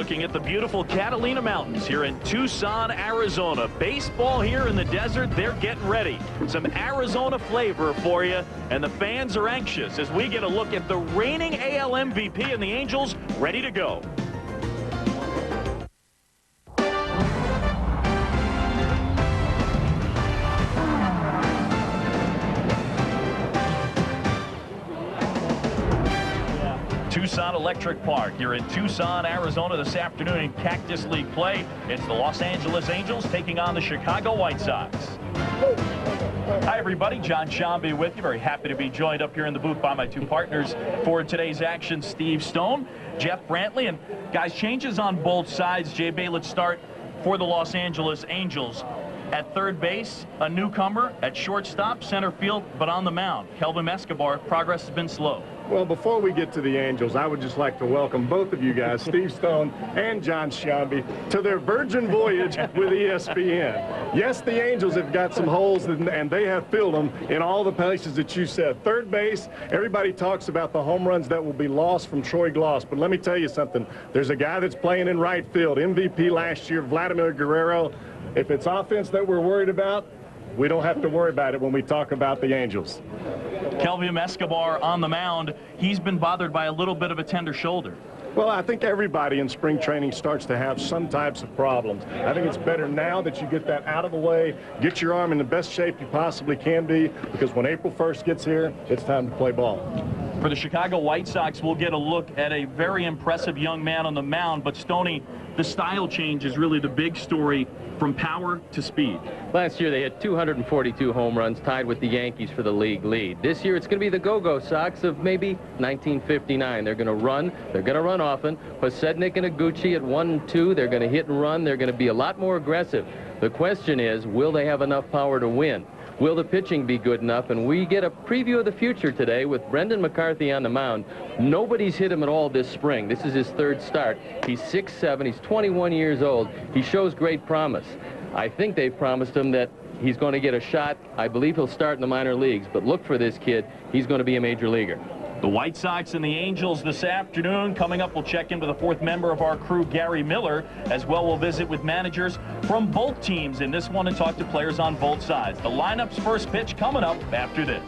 looking at the beautiful Catalina Mountains here in Tucson, Arizona. Baseball here in the desert, they're getting ready. Some Arizona flavor for you, and the fans are anxious as we get a look at the reigning AL MVP and the Angels ready to go. Tucson Electric Park here in Tucson, Arizona this afternoon in Cactus League play. It's the Los Angeles Angels taking on the Chicago White Sox. Hi, everybody. John Scioscia with you. Very happy to be joined up here in the booth by my two partners for today's action, Steve Stone, Jeff Brantley. And guys, changes on both sides. J.B., let's start for the Los Angeles Angels. At third base, a newcomer. At shortstop, center field, but on the mound, Kelvim Escobar. Progress has been slow. Well, before we get to the Angels, I would just like to welcome both of you guys, Steve Stone and John Scioscia, to their virgin voyage with ESPN. Yes, the Angels have got some holes, and they have filled them in all the places that you said. Third base, everybody talks about the home runs that will be lost from Troy Gloss, but let me tell you something. There's a guy that's playing in right field, MVP last year, Vladimir Guerrero. If it's offense that we're worried about, we don't have to worry about it when we talk about the Angels. Kelvim Escobar on the mound. He's been bothered by a little bit of a tender shoulder. Well, I think everybody in spring training starts to have some types of problems. I think it's better now that you get that out of the way, get your arm in the best shape you possibly can be, because when April 1st gets here, it's time to play ball. For the Chicago White Sox, we'll get a look at a very impressive young man on the mound, but Stoney, the style change is really the big story from power to speed. Last year they hit 242 home runs, tied with the Yankees for the league lead. This year it's going to be the Go-Go Sox of maybe 1959. They're going to run. They're going to run often. Posednik and Iguchi at 1-2. They're going to hit and run. They're going to be a lot more aggressive. The question is, will they have enough power to win? Will the pitching be good enough? And we get a preview of the future today with Brandon McCarthy on the mound. Nobody's hit him at all this spring. This is his third start. He's 6'7". He's 21 years old. He shows great promise. I think they've promised him that he's going to get a shot. I believe he'll start in the minor leagues. But look for this kid. He's going to be a major leaguer. The White Sox and the Angels this afternoon. Coming up, we'll check in with the fourth member of our crew, Gary Miller. As well, we'll visit with managers from both teams in this one and talk to players on both sides. The lineup's first pitch coming up after this.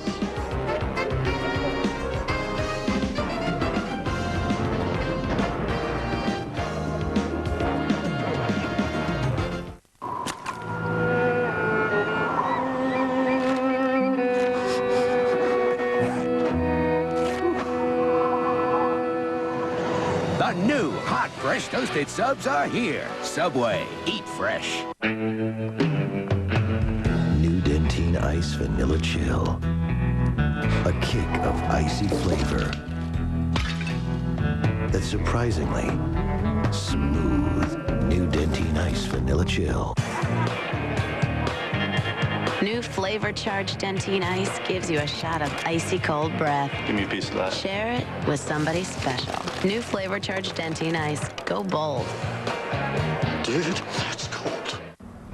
The new hot, fresh toasted subs are here. Subway, eat fresh. New Dentine Ice Vanilla Chill. A kick of icy flavor that's surprisingly smooth. New Dentine Ice Vanilla Chill. New flavor-charged Dentine Ice gives you a shot of icy cold breath. Give me a piece of that. Share it with somebody special. New flavor-charged Dentine Ice. Go bold. Dude, that's cold.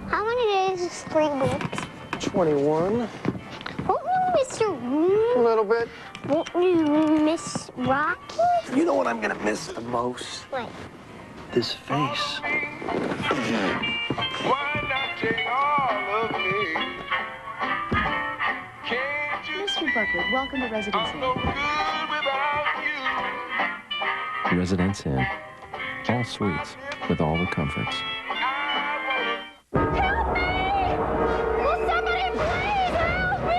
How many days is 3 weeks? 21. Won't you miss your room? A little bit. Won't you miss Rocky? You know what I'm gonna miss the most? What? This face. Why not take all of me? Mr. Buckley, welcome to Residence Inn. No good without you. Residence Inn. All suites with all the comforts. Help me! Will somebody please help me?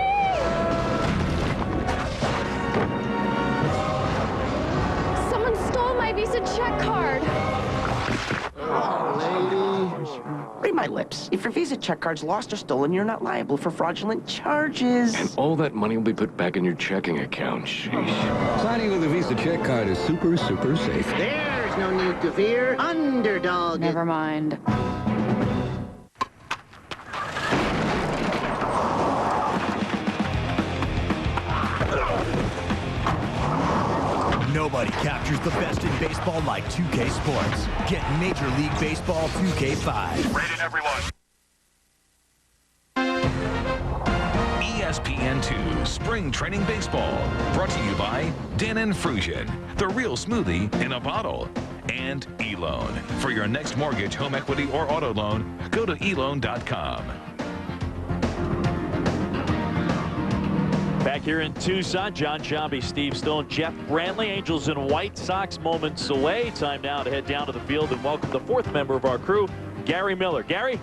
Someone stole my Visa check card. Read my lips. If your Visa check card's lost or stolen, you're not liable for fraudulent charges. And all that money will be put back in your checking account. Sheesh. Signing with a Visa check card is super, super safe. There's no need to fear. Underdog. Never mind. Nobody captures the best in baseball like 2K Sports. Get Major League Baseball 2K5. Rated everyone. ESPN2 Spring Training Baseball, brought to you by Dannon Frusion, the real smoothie in a bottle, and eLoan. For your next mortgage, home equity, or auto loan, go to eLoan.com. Back here in Tucson, John Scioscia, Steve Stone, Jeff Brantley, Angels and White Sox moments away. Time now to head down to the field and welcome the fourth member of our crew, Gary Miller. Gary?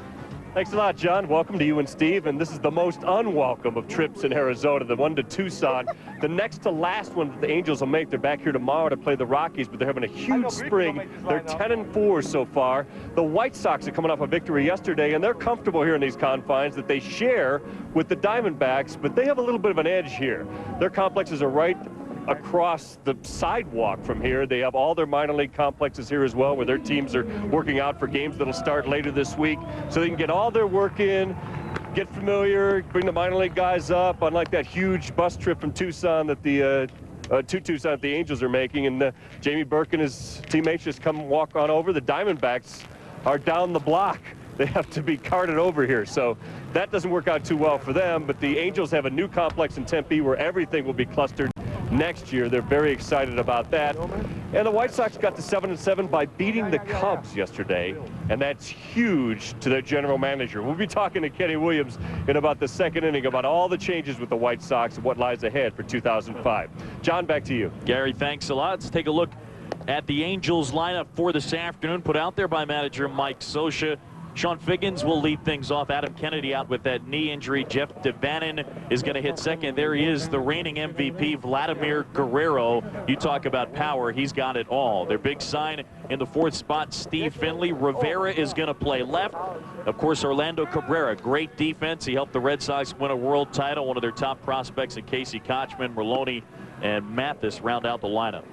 Thanks a lot, John. Welcome to you and Steve. And this is the most unwelcome of trips in Arizona, the one to Tucson. The next to last one that the Angels will make. They're back here tomorrow to play the Rockies, but they're having a huge spring. They're 10-4 so far. The White Sox are coming off a victory yesterday, and they're comfortable here in these confines that they share with the Diamondbacks, but they have a little bit of an edge here. Their complexes are right across the sidewalk from here. They have all their minor league complexes here as well, where their teams are working out for games that'll start later this week, so they can get all their work in, get familiar, bring the minor league guys up, unlike that huge bus trip from Tucson that the Tucson that the Angels are making. And Jamie Burke and his teammates just come walk on over. The Diamondbacks are down the block. They have to be carted over here, so that doesn't work out too well for them. But the Angels have a new complex in Tempe where everything will be clustered next year. They're very excited about that. And the White Sox got to 7-7 by beating the Cubs yesterday, and that's huge to their general manager. We'll be talking to Kenny Williams in about the second inning about all the changes with the White Sox and what lies ahead for 2005. John, back to you. Gary, thanks a lot. Let's take a look at the Angels lineup for this afternoon, put out there by manager Mike Scioscia. Sean Figgins will lead things off. Adam Kennedy out with that knee injury. Jeff Devannon is going to hit second. There he is, the reigning MVP, Vladimir Guerrero. You talk about power. He's got it all. Their big sign in the fourth spot, Steve Finley. Rivera is going to play left. Of course, Orlando Cabrera, great defense. He helped the Red Sox win a world title. One of their top prospects, and Casey Kochman, Merlone, and Mathis round out the lineup.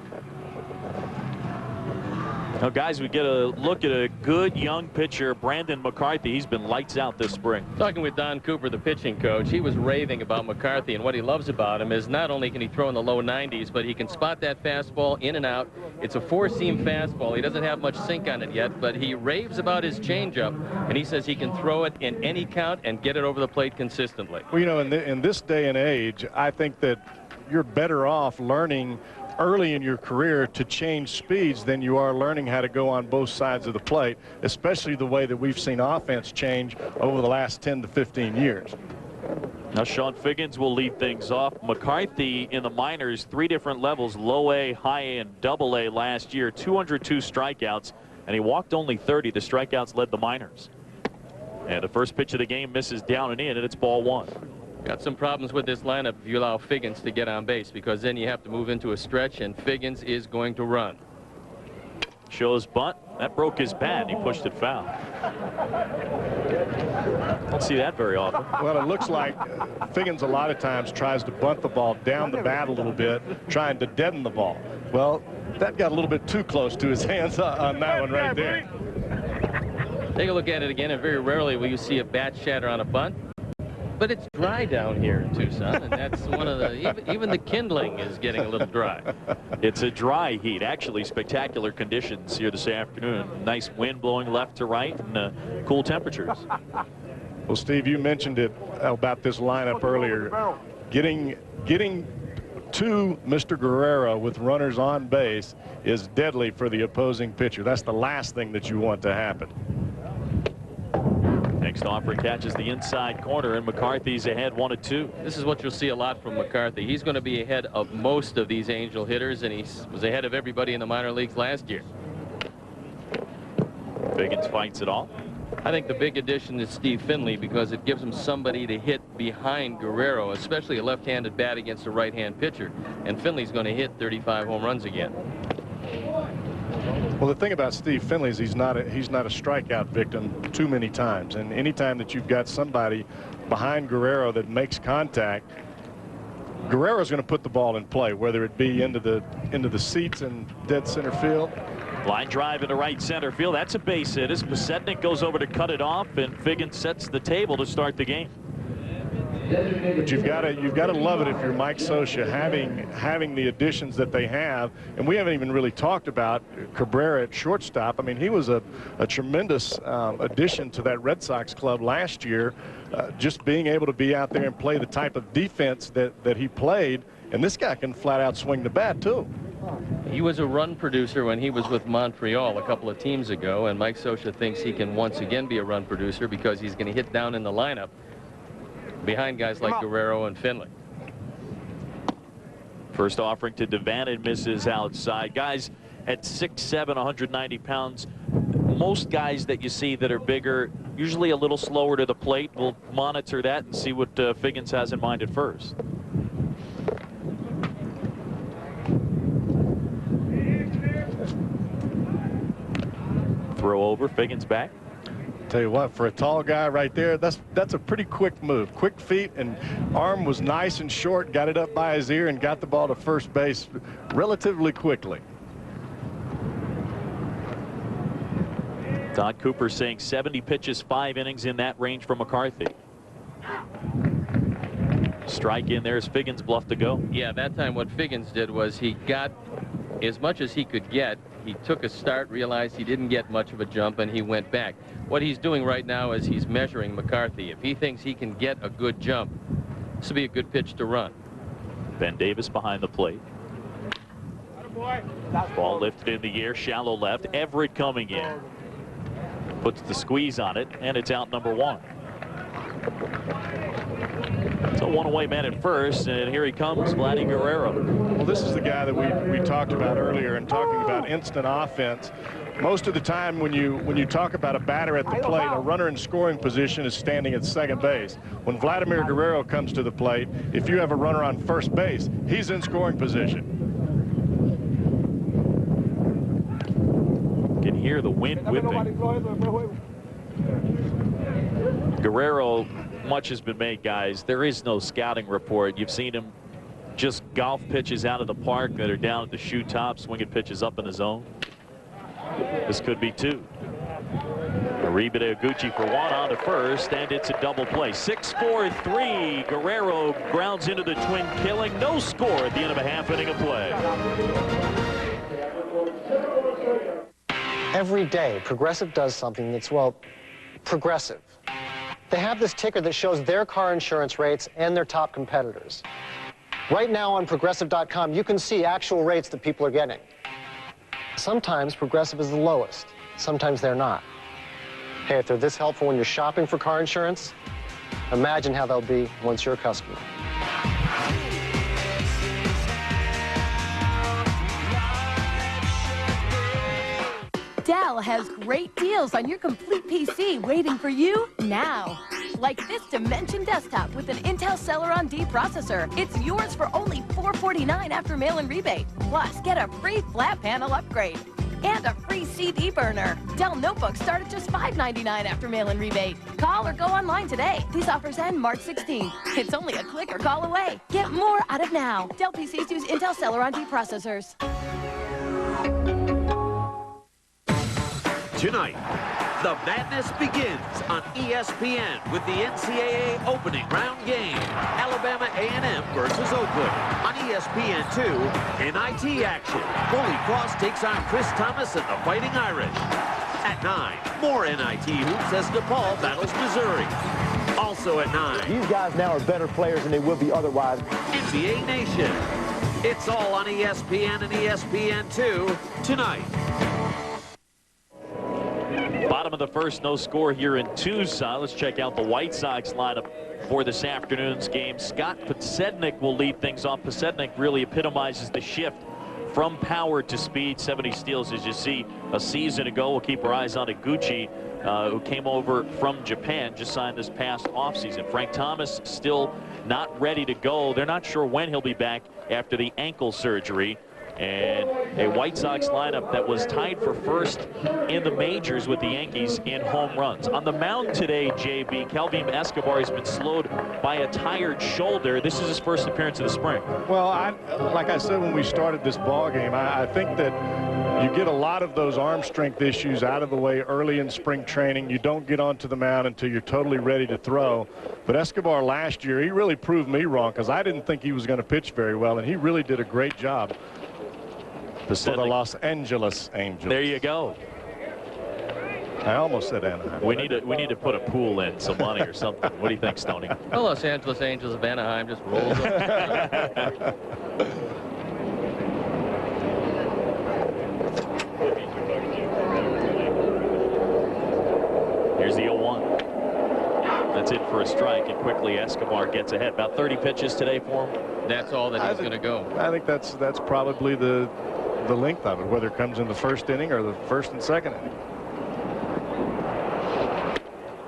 Now, guys, we get a look at a good young pitcher, Brandon McCarthy. He's been lights out this spring. Talking with Don Cooper, the pitching coach, he was raving about McCarthy, and what he loves about him is not only can he throw in the low 90s, but he can spot that fastball in and out. It's a four-seam fastball. He doesn't have much sink on it yet, but he raves about his changeup, and he says he can throw it in any count and get it over the plate consistently. Well, you know, in this day and age, I think that you're better off learning early in your career to change speeds than you are learning how to go on both sides of the plate, especially the way that we've seen offense change over the last 10 to 15 years. Now, Sean Figgins will lead things off. McCarthy in the minors, 3 different levels, low A, high A, and double A last year, 202 strikeouts, and he walked only 30. The strikeouts led the minors. And the first pitch of the game misses down and in, and it's ball 1. Got some problems with this lineup if you allow Figgins to get on base, because then you have to move into a stretch, and Figgins is going to run. Shows bunt. That broke his bat. He pushed it foul. Don't see that very often. Well, it looks like Figgins a lot of times tries to bunt the ball down the bat a little bit, trying to deaden the ball. Well, that got a little bit too close to his hands on that one right there. Take a look at it again, and very rarely will you see a bat shatter on a bunt. But it's dry down here in Tucson, and that's one of the, even the kindling is getting a little dry. It's a dry heat. Actually, spectacular conditions here this afternoon. Nice wind blowing left to right, and cool temperatures. Well, Steve, you mentioned it about this lineup earlier. Getting to Mr. Guerrero with runners on base is deadly for the opposing pitcher. That's the last thing that you want to happen. Next offer catches the inside corner, and McCarthy's ahead 1-2. This is what you'll see a lot from McCarthy. He's going to be ahead of most of these Angel hitters, and he was ahead of everybody in the minor leagues last year. Figgins fights it all. I think the big addition is Steve Finley, because it gives him somebody to hit behind Guerrero, especially a left-handed bat against a right-hand pitcher. And Finley's going to hit 35 home runs again. Well, the thing about Steve Finley is he's not a strikeout victim too many times, and anytime that you've got somebody behind Guerrero that makes contact, Guerrero's going to put the ball in play, whether it be into the seats in dead center field. Line drive into right center field. That's a base hit as Pasetnik goes over to cut it off, and Figgins sets the table to start the game. But you've got to love it if you're Mike Scioscia having the additions that they have. And we haven't even really talked about Cabrera at shortstop. I mean, he was a tremendous addition to that Red Sox club last year. Just being able to be out there and play the type of defense that he played. And this guy can flat out swing the bat too. He was a run producer when he was with Montreal a couple of teams ago, and Mike Scioscia thinks he can once again be a run producer because he's going to hit down in the lineup behind guys like Guerrero and Finley. First offering to Devannon, misses outside. Guys at 6'7", 190 pounds, most guys that you see that are bigger, usually a little slower to the plate. We'll monitor that and see what Figgins has in mind at first. Throw over, Figgins back. Tell you what, for a tall guy right there, that's a pretty quick move. Quick feet, and arm was nice and short, got it up by his ear and got the ball to first base relatively quickly. Todd Cooper saying 70 pitches, 5 innings in that range for McCarthy. Strike in, there's Figgins, bluff to go. Yeah, that time what Figgins did was he got as much as he could get. He took a start, realized he didn't get much of a jump, and he went back. What he's doing right now is he's measuring McCarthy. If he thinks he can get a good jump, this will be a good pitch to run. Ben Davis behind the plate. Ball lifted in the air, shallow left. Everett coming in. Puts the squeeze on it, and it's out number 1. It's a one-away man at first, and here he comes, Vladimir Guerrero. Well, this is the guy that we talked about earlier and talking about instant offense. Most of the time when you talk about a batter at the plate, a runner in scoring position is standing at second base. When Vladimir Guerrero comes to the plate, if you have a runner on first base, he's in scoring position. You can hear the wind whipping. Guerrero, much has been made, guys. There is no scouting report. You've seen him just golf pitches out of the park that are down at the shoe top, swinging pitches up in the zone. This could be 2. Arriba de Aguchi for 1 on to first, and it's a double play. 6-4-3. Guerrero grounds into the twin killing. No score at the end of a half inning of play. Every day, Progressive does something that's, well, progressive. They have this ticker that shows their car insurance rates and their top competitors. Right now on Progressive.com, you can see actual rates that people are getting. Sometimes Progressive is the lowest. Sometimes they're not. Hey, if they're this helpful when you're shopping for car insurance, imagine how they'll be once you're a customer. Dell has great deals on your complete PC waiting for you now. Like this Dimension desktop with an Intel Celeron D processor. It's yours for only $449 after mail-in rebate. Plus, get a free flat panel upgrade and a free CD burner. Dell notebooks start at just $599 after mail-in rebate. Call or go online today. These offers end March 16th. It's only a click or call away. Get more out of now. Dell PCs use Intel Celeron D processors. Tonight, the madness begins on ESPN with the NCAA opening round game. Alabama A&M versus Oakland. On ESPN2, NIT action. Holy Cross takes on Chris Thomas and the Fighting Irish. At 9, more NIT hoops as DePaul battles Missouri. Also at 9. These guys now are better players than they would be otherwise. NBA Nation. It's all on ESPN and ESPN2 tonight. Bottom of the first, no score here in Tucson. Let's check out the White Sox lineup for this afternoon's game. Scott Podsednik will lead things off. Podsednik really epitomizes the shift from power to speed. 70 steals, as you see, a season ago. We'll keep our eyes on Iguchi, who came over from Japan, just signed this past offseason. Frank Thomas still not ready to go. They're not sure when he'll be back after the ankle surgery. And a White Sox lineup that was tied for first in the majors with the Yankees in home runs. On the mound today, JB, Kelvim Escobar has been slowed by a tired shoulder. This is his first appearance of the spring. Well, like I said when we started this ball game, I think that You get a lot of those arm strength issues out of the way early in spring training. You don't get onto the mound until you're totally ready to throw. But Escobar last year, he really proved me wrong because I didn't think he was going to pitch very well, and he really did a great job for the Los Angeles Angels. There you go. I almost said Anaheim. We need to put a pool in, some money or something. What do you think, Stoney? The Los Angeles Angels of Anaheim just rolls up. Here's the 0-1. That's it for a strike, and quickly Escobar gets ahead. About 30 pitches today for him. That's all that he's going to go. I think that's probably the length of it, whether it comes in the first inning or the first and second inning.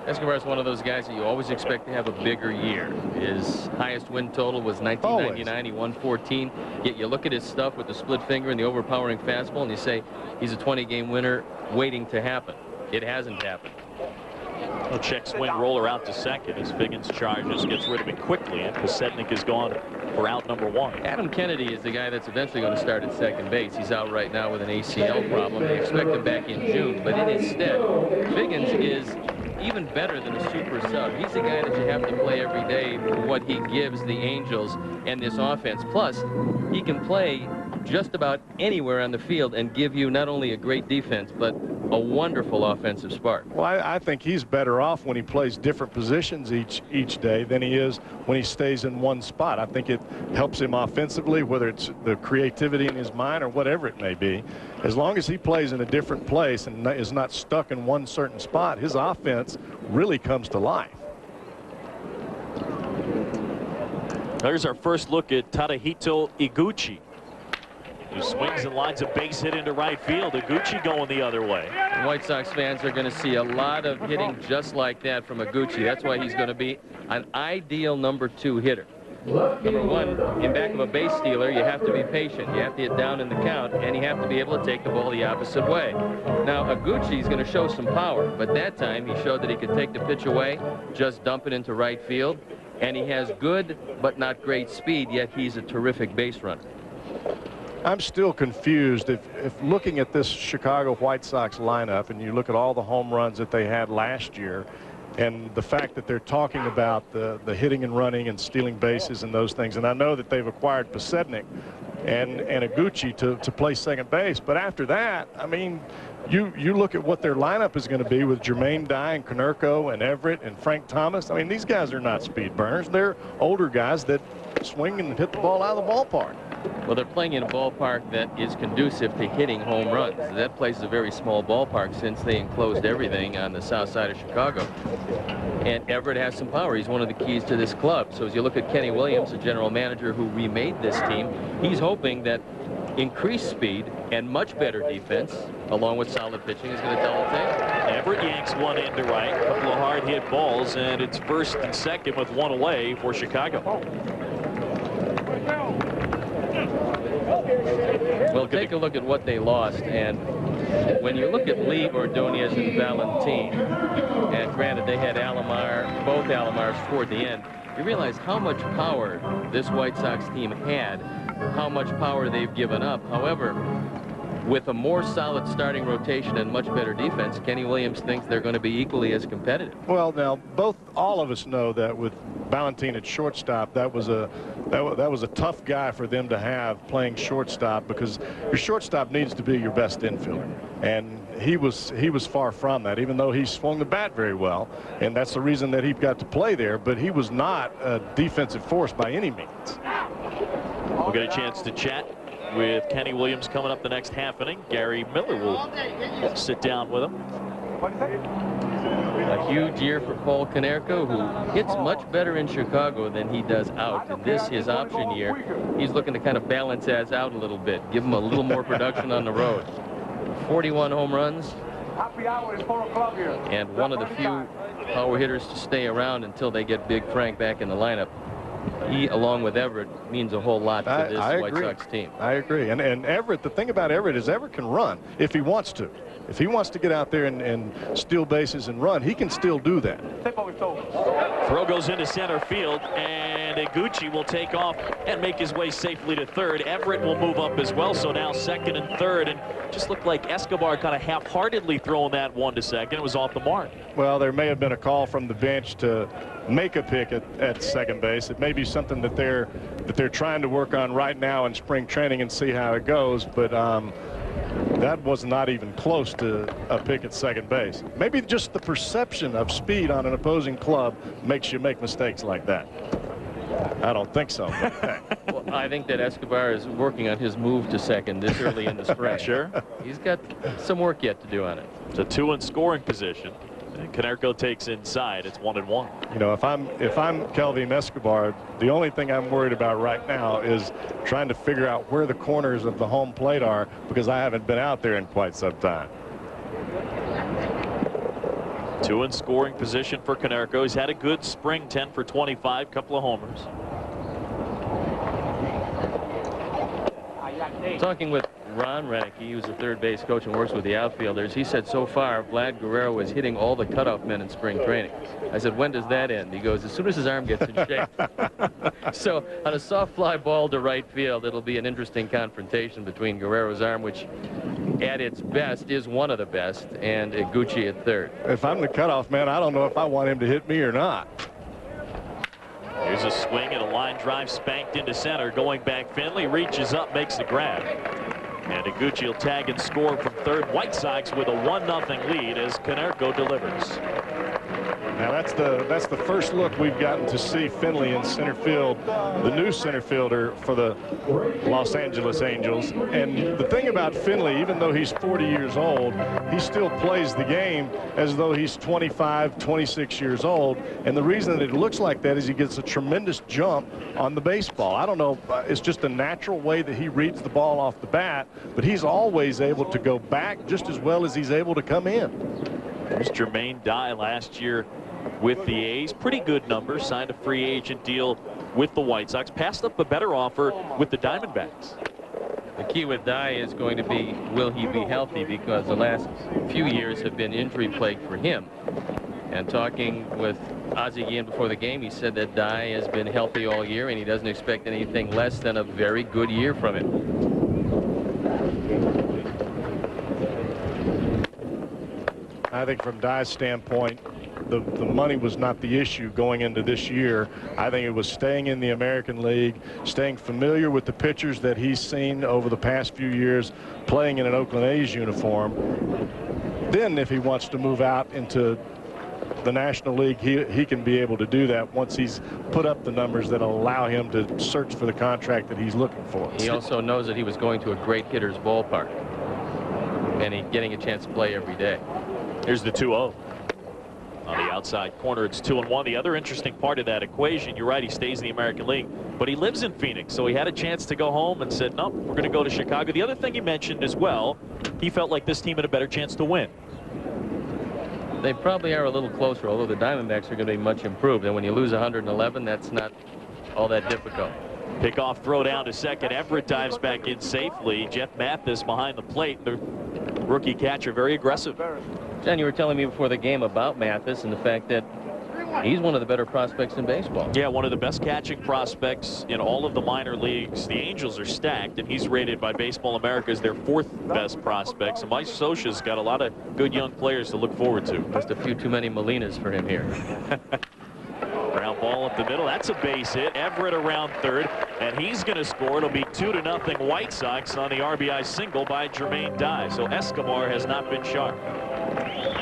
Escobar is one of those guys that you always expect to have a bigger year. His highest win total was 1999. Always. He won 14. Yet you look at his stuff with the split finger and the overpowering fastball, and you say he's a 20-game winner waiting to happen. It hasn't happened. Well, check swing roller out to second as Figgins charges, gets rid of it quickly, and Pasetnik is gone for out number 1. Adam Kennedy is the guy that's eventually going to start at second base. He's out right now with an ACL problem. They expect him back in June, but in his stead, Figgins is even better than a super sub. He's the guy that you have to play every day for what he gives the Angels and this offense. Plus, he can play just about anywhere on the field and give you not only a great defense, but a wonderful offensive spark. Well, I think he's better off when he plays different positions each day than he is when he stays in one spot. I think it helps him offensively, whether it's the creativity in his mind or whatever it may be. As long as he plays in a different place and is not stuck in one certain spot, his offense really comes to life. There's our first look at Tadahito Iguchi, who swings and lines a base hit into right field. Iguchi going the other way. The White Sox fans are going to see a lot of hitting just like that from Iguchi. That's why he's going to be an ideal number 2 hitter. Number 1, in back of a base stealer, you have to be patient. You have to get down in the count, and you have to be able to take the ball the opposite way. Now, Iguchi's going to show some power, but that time he showed that he could take the pitch away, just dump it into right field, and he has good but not great speed, yet he's a terrific base runner. I'm still confused if looking at this Chicago White Sox lineup and you look at all the home runs that they had last year and the fact that they're talking about the hitting and running and stealing bases and those things. And I know that they've acquired Pasetnik and Iguchi to play second base. But after that, I mean, you look at what their lineup is going to be with Jermaine Dye and Konerko and Everett and Frank Thomas. I mean, these guys are not speed burners. They're older guys that swing and hit the ball out of the ballpark. Well, they're playing in a ballpark that is conducive to hitting home runs. That place is a very small ballpark since they enclosed everything on the south side of Chicago. And Everett has some power. He's one of the keys to this club. So as you look at Kenny Williams, the general manager who remade this team, he's hoping that increased speed and much better defense, along with solid pitching, is going to tell the tale. Everett yanks one into right, a couple of hard hit balls, and it's first and second with 1 away for Chicago. Well, take a look at what they lost, and when you look at Lee, Ordonez, and Valentin, and granted they had Alomar, both Alomars toward the end, you realize how much power this White Sox team had, how much power they've given up. However, with a more solid starting rotation and much better defense, Kenny Williams thinks they're going to be equally as competitive. Well, now all of us know that with Valentin at shortstop, that was a tough guy for them to have playing shortstop, because your shortstop needs to be your best infielder, and he was far from that, even though he swung the bat very well, and that's the reason that he got to play there. But he was not a defensive force by any means. We'll get a chance to chat with Kenny Williams coming up the next half inning. Gary Miller will sit down with him. A huge year for Paul Konerko, who hits much better in Chicago than he does out. And this, his option year, he's looking to kind of balance as out a little bit, give him a little more production on the road. 41 home runs, and one of the few power hitters to stay around until they get Big Frank back in the lineup. He, along with Everett, means a whole lot for this White Sox team. I agree. And Everett, the thing about Everett is Everett can run if he wants to. If he wants to get out there and steal bases and run, he can still do that. Throw goes into center field, and and Iguchi will take off and make his way safely to third. Everett will move up as well, so now second and third, and just looked like Escobar kind of half-heartedly throwing that one to second. It was off the mark. Well, there may have been a call from the bench to make a pick at second base. It may be something that they're trying to work on right now in spring training and see how it goes, but that was not even close to a pick at second base. Maybe just the perception of speed on an opposing club makes you make mistakes like that. I don't think so. Well, I think that Escobar is working on his move to second this early in the spring. Sure. He's got some work yet to do on it. It's a 2 in scoring position. And Konerko takes inside. It's 1-1. You know, if I'm Kelvim Escobar, the only thing I'm worried about right now is trying to figure out where the corners of the home plate are, because I haven't been out there in quite some time. 2 in scoring position for Konerko. He's had a good spring, 10 for 25, couple of homers. Talking with Ron Renicky, who's the third base coach and works with the outfielders, he said so far Vlad Guerrero is hitting all the cutoff men in spring training. I said, when does that end? He goes, as soon as his arm gets in shape. So on a soft fly ball to right field, it'll be an interesting confrontation between Guerrero's arm, which at its best is one of the best, and Iguchi at third. If I'm the cutoff man, I don't know if I want him to hit me or not. Here's a swing and a line drive spanked into center. Going back, Finley reaches up, makes the grab. And Iguchi will tag and score from third. White Sox with a 1-0 lead as Konerko delivers. Now that's the first look we've gotten to see Finley in center field, the new center fielder for the Los Angeles Angels. And the thing about Finley, even though he's 40 years old, he still plays the game as though he's 25, 26 years old. And the reason that it looks like that is he gets a tremendous jump on the baseball. I don't know, it's just a natural way that he reads the ball off the bat, but he's always able to go back just as well as he's able to come in. There's Jermaine Dye last year with the A's. Pretty good numbers. Signed a free agent deal with the White Sox. Passed up a better offer with the Diamondbacks. The key with Dye is going to be, will he be healthy? Because the last few years have been injury plagued for him. And talking with Ozzie Guillen before the game, he said that Dye has been healthy all year and he doesn't expect anything less than a very good year from him. I think from Dye's standpoint, the money was not the issue going into this year. I think it was staying in the American League, staying familiar with the pitchers that he's seen over the past few years, playing in an Oakland A's uniform. Then if he wants to move out into the National League, he can be able to do that once he's put up the numbers that allow him to search for the contract that he's looking for. He also knows that he was going to a great hitter's ballpark and he's getting a chance to play every day. Here's the 2-0. On the outside corner, it's 2-1. The other interesting part of that equation, you're right, he stays in the American League, but he lives in Phoenix, so he had a chance to go home and said, no, we're going to go to Chicago. The other thing he mentioned as well, he felt like this team had a better chance to win. They probably are a little closer, although the Diamondbacks are going to be much improved. And when you lose 111, that's not all that difficult. Pickoff throw down to second. Everett dives back in safely. Jeff Mathis behind the plate. The rookie catcher very aggressive. John, you were telling me before the game about Mathis and the fact that he's one of the better prospects in baseball. Yeah, one of the best catching prospects in all of the minor leagues. The Angels are stacked, and he's rated by Baseball America as their 4th best prospect. So Mike Scioscia's got a lot of good young players to look forward to. Just a few too many Molinas for him here. Ground ball up the middle. That's a base hit. Everett around third, and he's going to score. It'll be 2-0 White Sox on the RBI single by Jermaine Dye. So Escobar has not been sharp.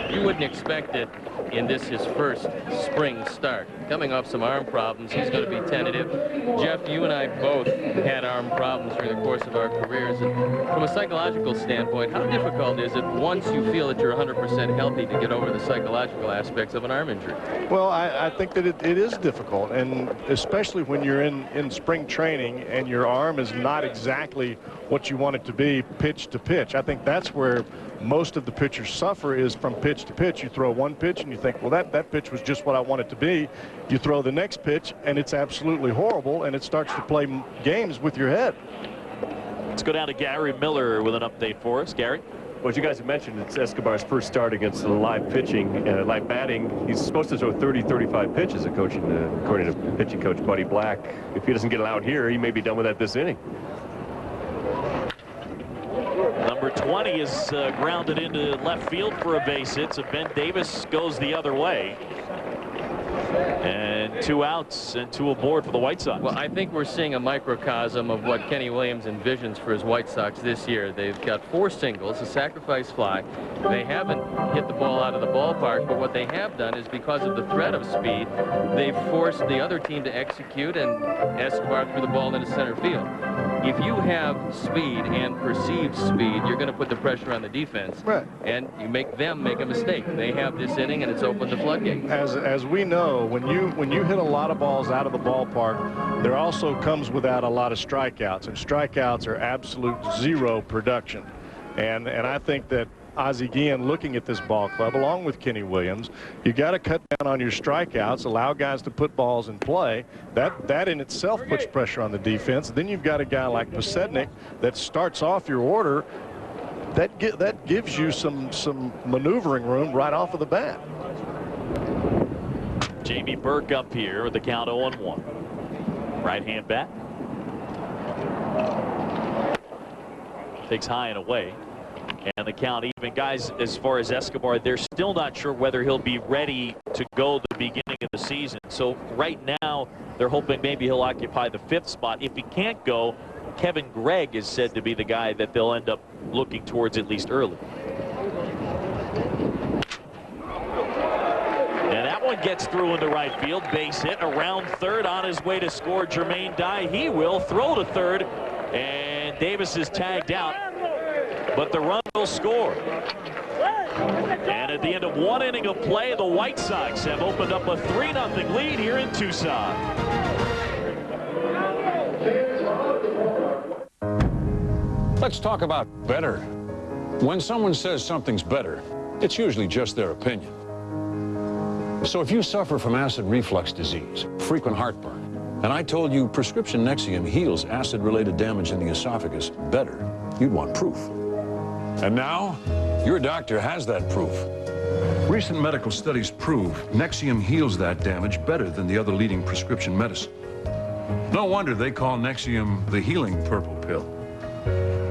You wouldn't expect it in this his first spring start. Coming off some arm problems, he's going to be tentative. Jeff, you and I both had arm problems during the course of our careers. And from a psychological standpoint, how difficult is it once you feel that you're 100% healthy to get over the psychological aspects of an arm injury? Well, I think that it is difficult, and especially when you're in spring training and your arm is not exactly what you want it to be pitch to pitch. I think that's where most of the pitchers suffer, is from pitch to pitch. You throw one pitch and you think, well, that pitch was just what I want it to be. You throw the next pitch and it's absolutely horrible, and it starts to play games with your head. Let's go down to Gary Miller with an update for us. Gary? Well, as you guys have mentioned, it's Escobar's first start against the live pitching, live batting. He's supposed to throw 30-35 pitches, according to pitching coach Buddy Black. If he doesn't get it out here, he may be done with that this inning. Number 20 is grounded into left field for a base hit, so Ben Davis goes the other way. And 2 outs and 2 aboard for the White Sox. Well, I think we're seeing a microcosm of what Kenny Williams envisions for his White Sox this year. They've got 4 singles, a sacrifice fly. They haven't hit the ball out of the ballpark, but what they have done is because of the threat of speed, they've forced the other team to execute, and Escobar threw the ball into center field. If you have speed and perceived speed, you're going to put the pressure on the defense, right, and you make them make a mistake. They have this inning, and it's opened the floodgate. As we know, when you hit a lot of balls out of the ballpark, there also comes without a lot of strikeouts, and strikeouts are absolute zero production. And I think that Ozzie Guillen, looking at this ball club, along with Kenny Williams, you got to cut down on your strikeouts, allow guys to put balls in play. That in itself puts pressure on the defense. Then you've got a guy like Posednik that starts off your order. That gives you some maneuvering room right off of the bat. Jamie Burke up here with the count 0-1. Right-hand bat. Takes high and away. And the count even. Guys, as far as Escobar, they're still not sure whether he'll be ready to go the beginning of the season. So right now, they're hoping maybe he'll occupy the 5th spot. If he can't go, Kevin Gregg is said to be the guy that they'll end up looking towards at least early. And that one gets through into right field. Base hit around third, on his way to score. Jermaine Dye, he will throw to third, and Davis is tagged out, but the run will score. And at the end of 1 inning of play, the White Sox have opened up a 3-0 lead here in Tucson. Let's talk about better. When someone says something's better, it's usually just their opinion. So if you suffer from acid reflux disease, frequent heartburn, and I told you prescription Nexium heals acid-related damage in the esophagus better, you'd want proof. And now, your doctor has that proof. Recent medical studies prove Nexium heals that damage better than the other leading prescription medicine. No wonder they call Nexium the healing purple pill.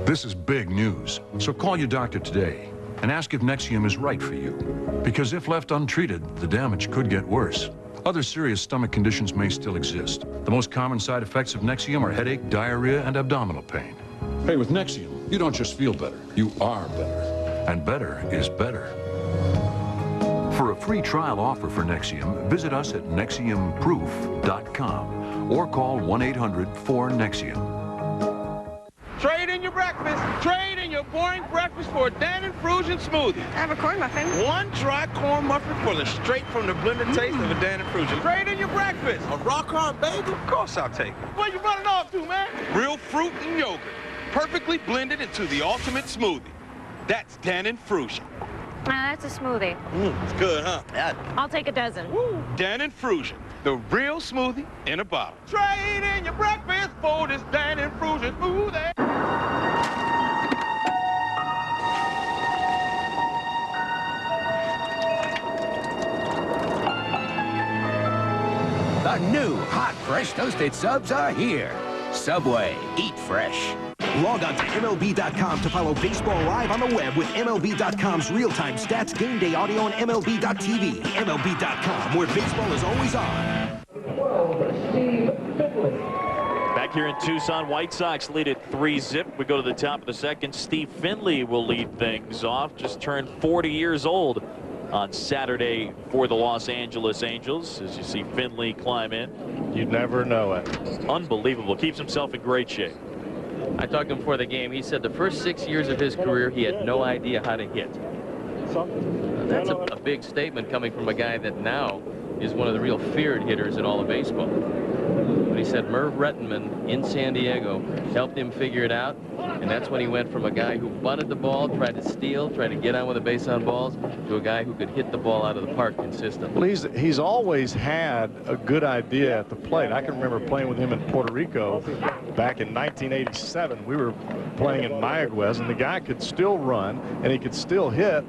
This is big news, so call your doctor today and ask if Nexium is right for you. Because if left untreated, the damage could get worse. Other serious stomach conditions may still exist. The most common side effects of Nexium are headache, diarrhea, and abdominal pain. Hey, with Nexium, you don't just feel better, you are better. And better is better. For a free trial offer for Nexium, visit us at NexiumProof.com or call 1-800-4-NEXIUM. Trade in your breakfast. Trade in your boring breakfast for a Dan and Frusion smoothie. I have a corn muffin. One dry corn muffin pulling straight from the blended taste of a Dan and Frusion. Trade in your breakfast. A rock hard bagel? Of course I'll take it. Where you running off to, man? Real fruit and yogurt. Perfectly blended into the ultimate smoothie. That's Dan and Frusion. That's a smoothie. It's good, huh? Yeah. I'll take a dozen. Woo. Dan and Frusion. The real smoothie in a bottle. Trade in your breakfast for this Dan and Frusion smoothie. The new hot, fresh toasted subs are here. Subway, eat fresh. Log on to MLB.com to follow baseball live on the web with MLB.com's real-time stats, game day audio, and MLB.tv. MLB.com, where baseball is always on. Back here in Tucson, White Sox lead at 3-0. We go to the top of the second. Steve Finley will lead things off. Just turned 40 years old on Saturday for the Los Angeles Angels. As you see Finley climb in. You never know it. Unbelievable. Keeps himself in great shape. I talked to him before the game. He said the first 6 years of his career, he had no idea how to hit. That's a big statement coming from a guy that now is one of the real feared hitters in all of baseball. but he said Merv Rettenman in San Diego helped him figure it out, and that's when he went from a guy who bunted the ball, tried to steal, tried to get on with a base on balls, to a guy who could hit the ball out of the park consistently. Well, he's always had a good idea at the plate. I can remember playing with him in Puerto Rico back in 1987. We were playing in Mayaguez, and the guy could still run and he could still hit.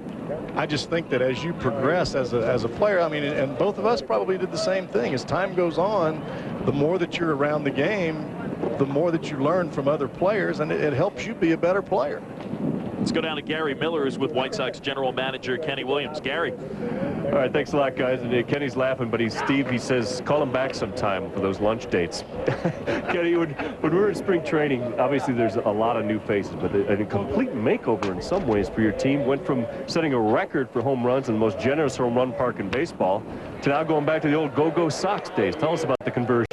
I just think that as you progress as a player, I mean, and both of us probably did the same thing. As time goes on, the more that you're around the game, the more that you learn from other players, and it helps you be a better player. Let's go down to Gary Miller, who's with White Sox general manager Kenny Williams. Gary. All right, thanks a lot, guys. And Kenny's laughing, but Steve, he says, call him back sometime for those lunch dates. Kenny, when we were in spring training, obviously there's a lot of new faces, but a complete makeover in some ways for your team. Went from setting a record for home runs and the most generous home run park in baseball to now going back to the old Go-Go Sox days. Tell us about the conversion.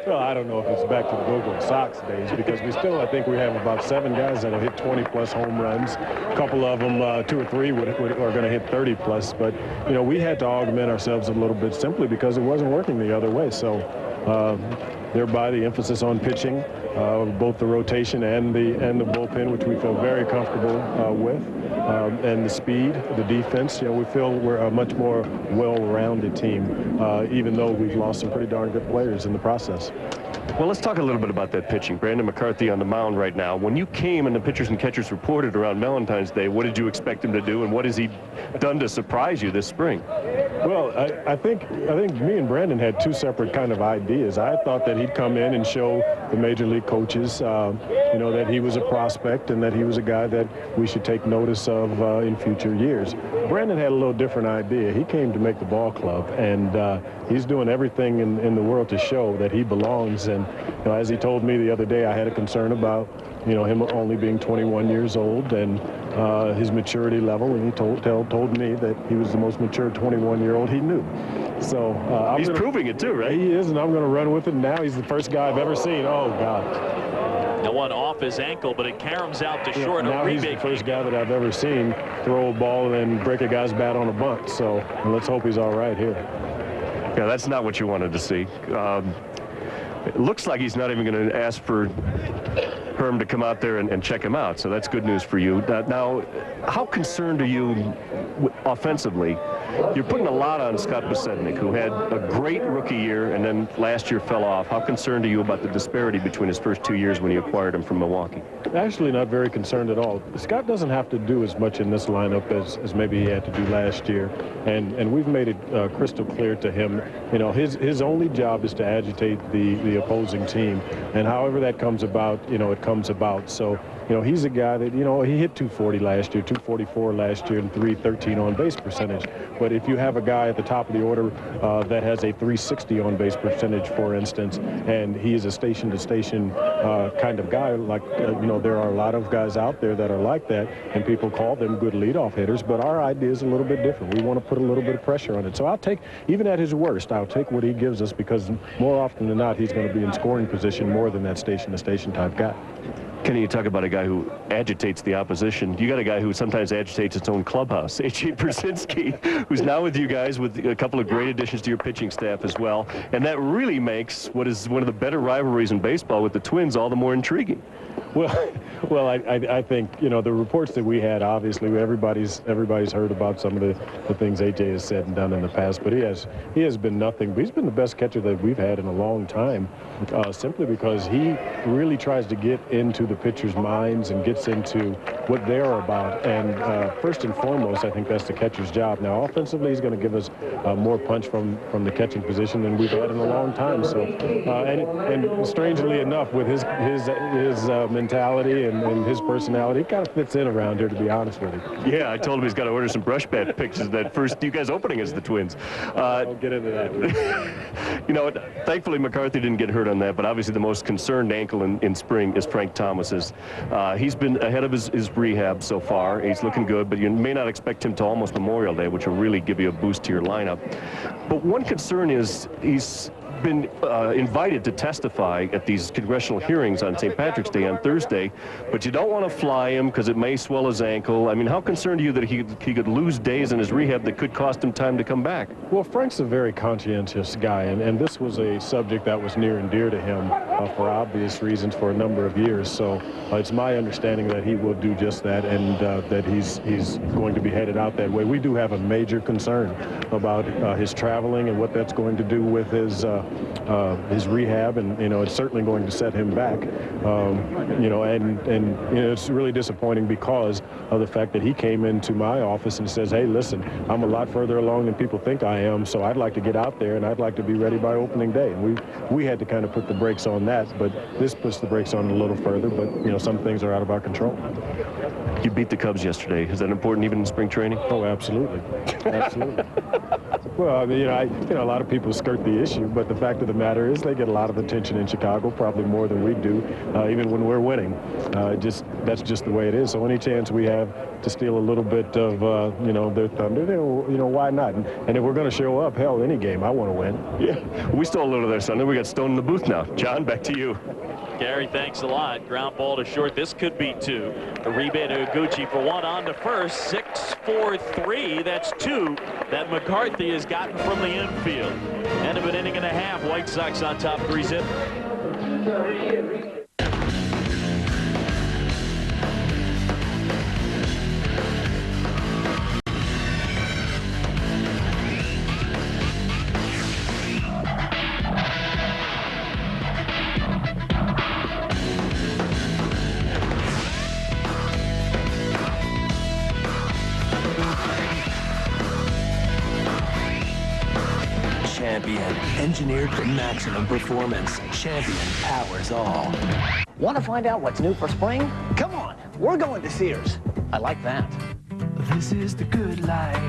Well, I don't know if it's back to the Go-Go Sox days, because we still, I think we have about 7 guys that have hit 20-plus home runs. A couple of them, 2 or 3, are going to hit 30-plus. But, you know, we had to augment ourselves a little bit simply because it wasn't working the other way. So thereby the emphasis on pitching, both the rotation and the bullpen, which we feel very comfortable with, and the speed, the defense. You know, we feel we're a much more well-rounded team, even though we've lost some pretty darn good players in the process. Well, let's talk a little bit about that pitching. Brandon McCarthy on the mound right now. When you came and the pitchers and catchers reported around Valentine's Day, what did you expect him to do, and what has he done to surprise you this spring? Well, I think me and Brandon had 2 separate kind of ideas. I thought that he'd come in and show the major league coaches, you know, that he was a prospect and that he was a guy that we should take notice of in future years. Brandon had a little different idea. He came to make the ball club, and he's doing everything in the world to show that he belongs. And you know, as he told me the other day, I had a concern about, you know, him only being 21 years old and his maturity level, and he told me that he was the most mature 21-year-old he knew. So he's proving it too, right? He is, and I'm going to run with it. Now he's the first guy I've ever seen. Oh God. Now one off his ankle, but it caroms out to short. Now he's the first guy that I've ever seen throw a ball and break a guy's bat on a bunt. So let's hope he's all right here. Yeah, that's not what you wanted to see. It looks like he's not even going to ask for Herm to come out there and check him out, so that's good news for you. Now, how concerned are you offensively? You're putting a lot on Scott Posednik, who had a great rookie year and then last year fell off. How concerned are you about the disparity between his first 2 years when you acquired him from Milwaukee? Actually, not very concerned at all. Scott doesn't have to do as much in this lineup as maybe he had to do last year, and we've made it crystal clear to him. You know, his only job is to agitate the opposing team, and however that comes about, you know, it comes about. So, you know, he's a guy that, you know, he hit 240 last year, 244 last year, and 313 on base percentage. But if you have a guy at the top of the order that has a 360 on base percentage, for instance, and he is a station-to-station kind of guy, like, you know, there are a lot of guys out there that are like that, and people call them good leadoff hitters, but our idea is a little bit different. We want to put a little bit of pressure on it. So I'll take, even at his worst, I'll take what he gives us, because more often than not, he's going to be in scoring position more than that station-to-station type guy. Kenny, you talk about a guy who agitates the opposition. You got a guy who sometimes agitates its own clubhouse, A.J. Brzezinski, who's now with you guys with a couple of great additions to your pitching staff as well. And that really makes what is one of the better rivalries in baseball with the Twins all the more intriguing. Well, I think, you know, the reports that we had, obviously everybody's heard about some of the things AJ has said and done in the past, but he has been nothing. But he's been the best catcher that we've had in a long time, simply because he really tries to get into the pitchers' minds and gets into what they're about. And first and foremost, I think that's the catcher's job. Now, offensively, he's going to give us more punch from the catching position than we've had in a long time. So, and strangely enough, with his mentality and his personality, it kind of fits in around here, to be honest with you. Yeah, I told him he's got to order some brush bat pictures that first you guys opening as the Twins. I'll get into that. You know, thankfully McCarthy didn't get hurt on that, but obviously the most concerned ankle in spring is Frank Thomas's. He's been ahead of his rehab so far. He's looking good, but you may not expect him to almost Memorial Day, which will really give you a boost to your lineup. But one concern is he's been invited to testify at these congressional hearings on St. Patrick's Day on Thursday, but you don't want to fly him because it may swell his ankle. I mean, how concerned are you that he could lose days in his rehab that could cost him time to come back? Well, Frank's a very conscientious guy, and this was a subject that was near and dear to him for obvious reasons for a number of years. So it's my understanding that he will do just that, and that he's going to be headed out that way. We do have a major concern about his traveling and what that's going to do with his rehab, and it's certainly going to set him back. It's really disappointing because of the fact that he came into my office and says, "Hey, listen, I'm a lot further along than people think I am, so I'd like to get out there and I'd like to be ready by opening day." And we had to kind of put the brakes on that, but this puts the brakes on a little further. But some things are out of our control. You beat the Cubs yesterday. Is that important even in spring training? Oh, absolutely, absolutely. Well, a lot of people skirt the issue, but the fact of the matter is they get a lot of attention in Chicago, probably more than we do, even when we're winning. That's just the way it is. So any chance we have to steal a little bit of, their thunder, why not? And if we're going to show up, hell, any game, I want to win. Yeah, we stole a little there Sunday. We got Stone in the booth now. John, back to you. Gary, thanks a lot. Ground ball to short. This could be two. The rebate to Iguchi for one on to first. 6-4-3. That's two that McCarthy has gotten from the infield. End of an inning and a half. White Sox on top 3-zip. Champion, engineered for maximum performance. Champion powers all. Want to find out what's new for spring? Come on, we're going to Sears. I like that. This is the good life.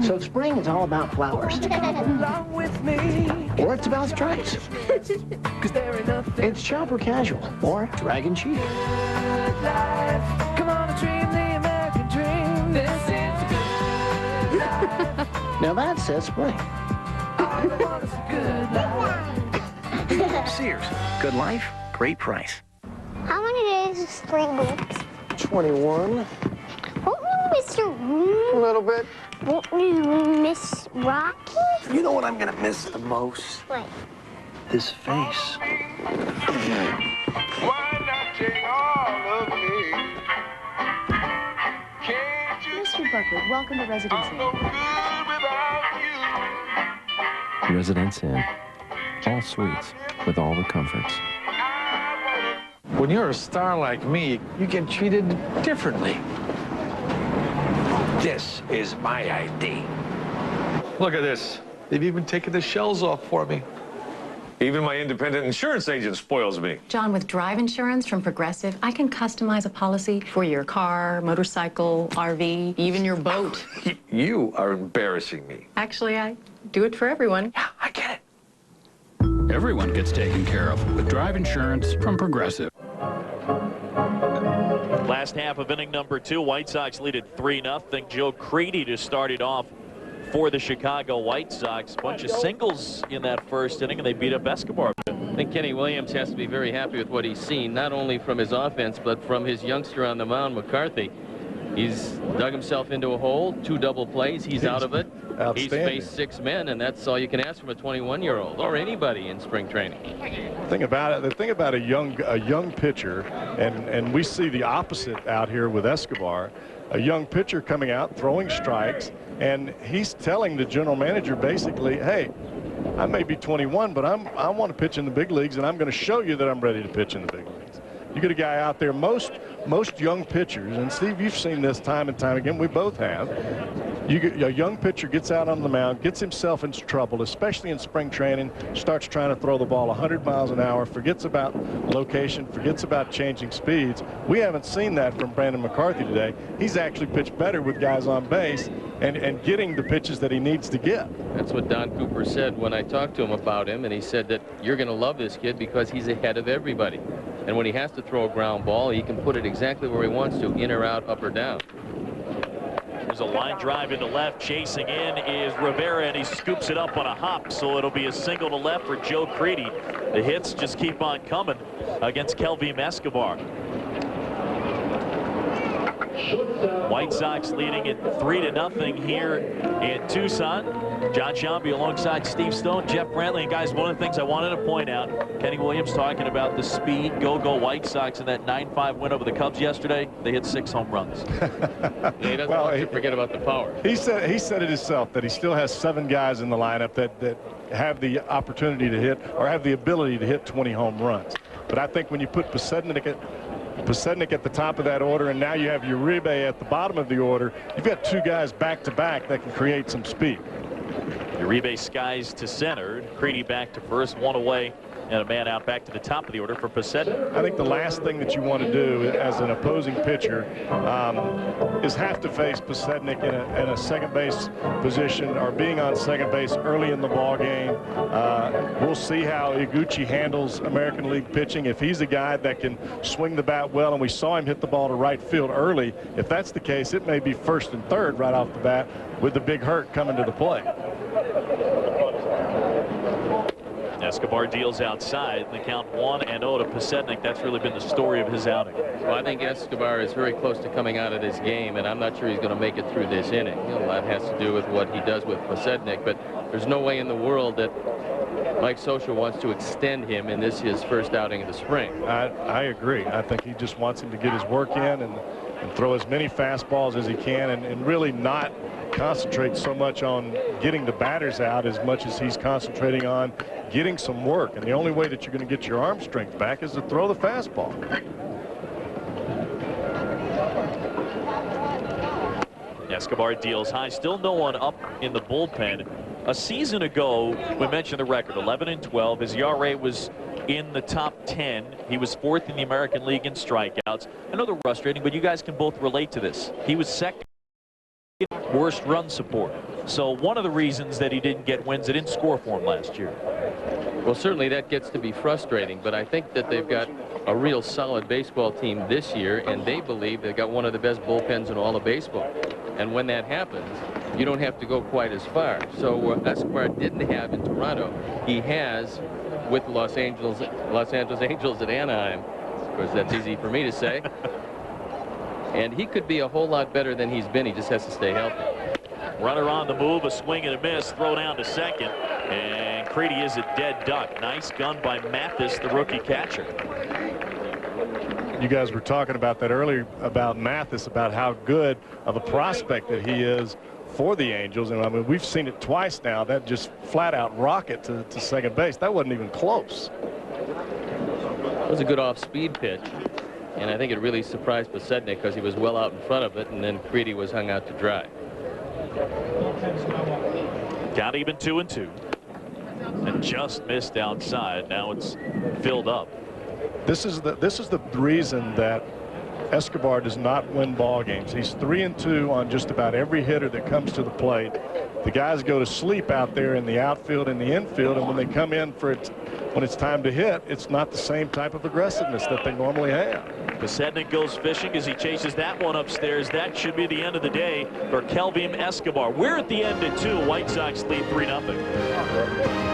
So spring is all about flowers. Along with me. Or it's about stripes. Cause there ain't nothing. It's sharp or casual. Or dragon cheek. Good life. Come on and dream the American dream. This is the good life. Now that says spring. All I want is a good life. Sears, good life, great price. How many days is spring boots? 21. Won't you miss your room? A little bit. Won't you miss Rocky? You know what I'm gonna miss the most? What? This face. Mr. Buckley, welcome to Residence Inn. Residence Inn. All suites with all the comforts. When you're a star like me, you get treated differently. This is my ID. Look at this. They've even taken the shells off for me. Even my independent insurance agent spoils me. John, with drive insurance from Progressive, I can customize a policy for your car, motorcycle, RV, even your boat. You are embarrassing me. Actually, I do it for everyone. Yeah, I get it. Everyone gets taken care of with drive insurance from Progressive. Last half of inning number 2, White Sox lead at 3-0. Joe Crady to start it off for the Chicago White Sox. Bunch of singles in that first inning, and they beat up Escobar. I think Kenny Williams has to be very happy with what he's seen, not only from his offense, but from his youngster on the mound, McCarthy. He's dug himself into a hole, 2 double plays, he's out of it. He's faced 6 men, and that's all you can ask from a 21-year-old or anybody in spring training. The thing about a young pitcher, and we see the opposite out here with Escobar, a young pitcher coming out throwing strikes, and he's telling the general manager basically, hey, I may be 21, but I want to pitch in the big leagues, and I'm going to show you that I'm ready to pitch in the big leagues. You get a guy out there, most young pitchers, and Steve, you've seen this time and time again, we both have. A young pitcher gets out on the mound, gets himself into trouble, especially in spring training, starts trying to throw the ball 100 miles an hour, forgets about location, forgets about changing speeds. We haven't seen that from Brandon McCarthy today. He's actually pitched better with guys on base and getting the pitches that he needs to get. That's what Don Cooper said when I talked to him about him, and he said that you're going to love this kid because he's ahead of everybody. And when he has to throw a ground ball, he can put it exactly where he wants to, in or out, up or down. There's a line drive into left. Chasing in is Rivera, and he scoops it up on a hop, so it'll be a single to left for Joe Creedy. The hits just keep on coming against Kelvim Escobar. White Sox leading it 3-0 here in Tucson. John Sciambi alongside Steve Stone, Jeff Brantley. And guys, one of the things I wanted to point out, Kenny Williams talking about the speed go-go White Sox in that 9-5 win over the Cubs yesterday. They hit 6 home runs. He doesn't want to forget about the power. He said it himself that he still has 7 guys in the lineup that have the opportunity to hit or have the ability to hit 20 home runs. But I think when you put Pasednik at the top of that order, and now you have Uribe at the bottom of the order, you've got 2 guys back-to-back that can create some speed. Uribe skies to center. Creedy back to first, 1 away, and a man out back to the top of the order for Pasednik. I think the last thing that you want to do as an opposing pitcher is have to face Pasednik in a second base position or being on second base early in the ball game. We'll see how Iguchi handles American League pitching. If he's a guy that can swing the bat well, and we saw him hit the ball to right field early, if that's the case, it may be first and third right off the bat with the big hurt coming to the plate. Escobar deals outside, and the count 1-0 to Pasednik. That's really been the story of his outing. Well, I think Escobar is very close to coming out of this game, and I'm not sure he's going to make it through this inning. A lot has to do with what he does with Pasednik, but there's no way in the world that Mike Scioscia wants to extend him in this his first outing of the spring. I agree. I think he just wants him to get his work in and throw as many fastballs as he can and really not concentrate so much on getting the batters out as much as he's concentrating on getting some work. And the only way that you're going to get your arm strength back is to throw the fastball. Escobar deals high. Still no one up in the bullpen. A season ago, we mentioned the record, 11-12. His ERA was in the top 10. He was 4th in the American League in strikeouts. I know they're frustrating, but you guys can both relate to this. He was second worst run support. So one of the reasons that he didn't get wins, they didn't score for him last year. Well, certainly that gets to be frustrating, but I think that they've got a real solid baseball team this year, and they believe they've got one of the best bullpens in all of baseball. And when that happens, you don't have to go quite as far. So Escobar didn't have in Toronto. He has with Los Angeles Angels at Anaheim. Of course, that's easy for me to say. And he could be a whole lot better than he's been. He just has to stay healthy. Runner on the move, a swing and a miss, throw down to second. And Creedy is a dead duck. Nice gun by Mathis, the rookie catcher. You guys were talking about that earlier about Mathis, about how good of a prospect that he is for the Angels. And I mean, we've seen it twice now. That just flat out rocket to second base. That wasn't even close. It was a good off-speed pitch. And I think it really surprised Pasednik because he was well out in front of it, and then Creedy was hung out to dry. Got even 2-2. And just missed outside. Now it's filled up. This is the reason that Escobar does not win ball games. He's 3-2 on just about every hitter that comes to the plate. The guys go to sleep out there in the outfield and the infield, and when they come in for it, when it's time to hit, it's not the same type of aggressiveness that they normally have. Pasednik goes fishing as he chases that one upstairs. That should be the end of the day for Kelvim Escobar. We're at the end at 2. White Sox lead 3-0.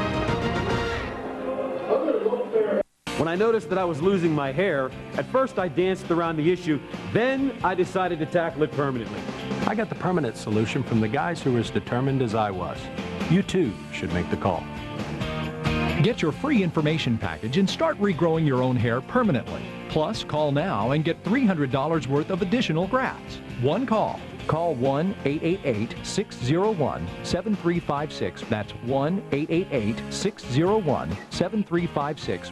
When I noticed that I was losing my hair, at first I danced around the issue. Then I decided to tackle it permanently. I got the permanent solution from the guys who were as determined as I was. You too should make the call. Get your free information package and start regrowing your own hair permanently. Plus, call now and get $300 worth of additional grafts. One call. Call 1-888-601-7356. That's 1-888-601-7356.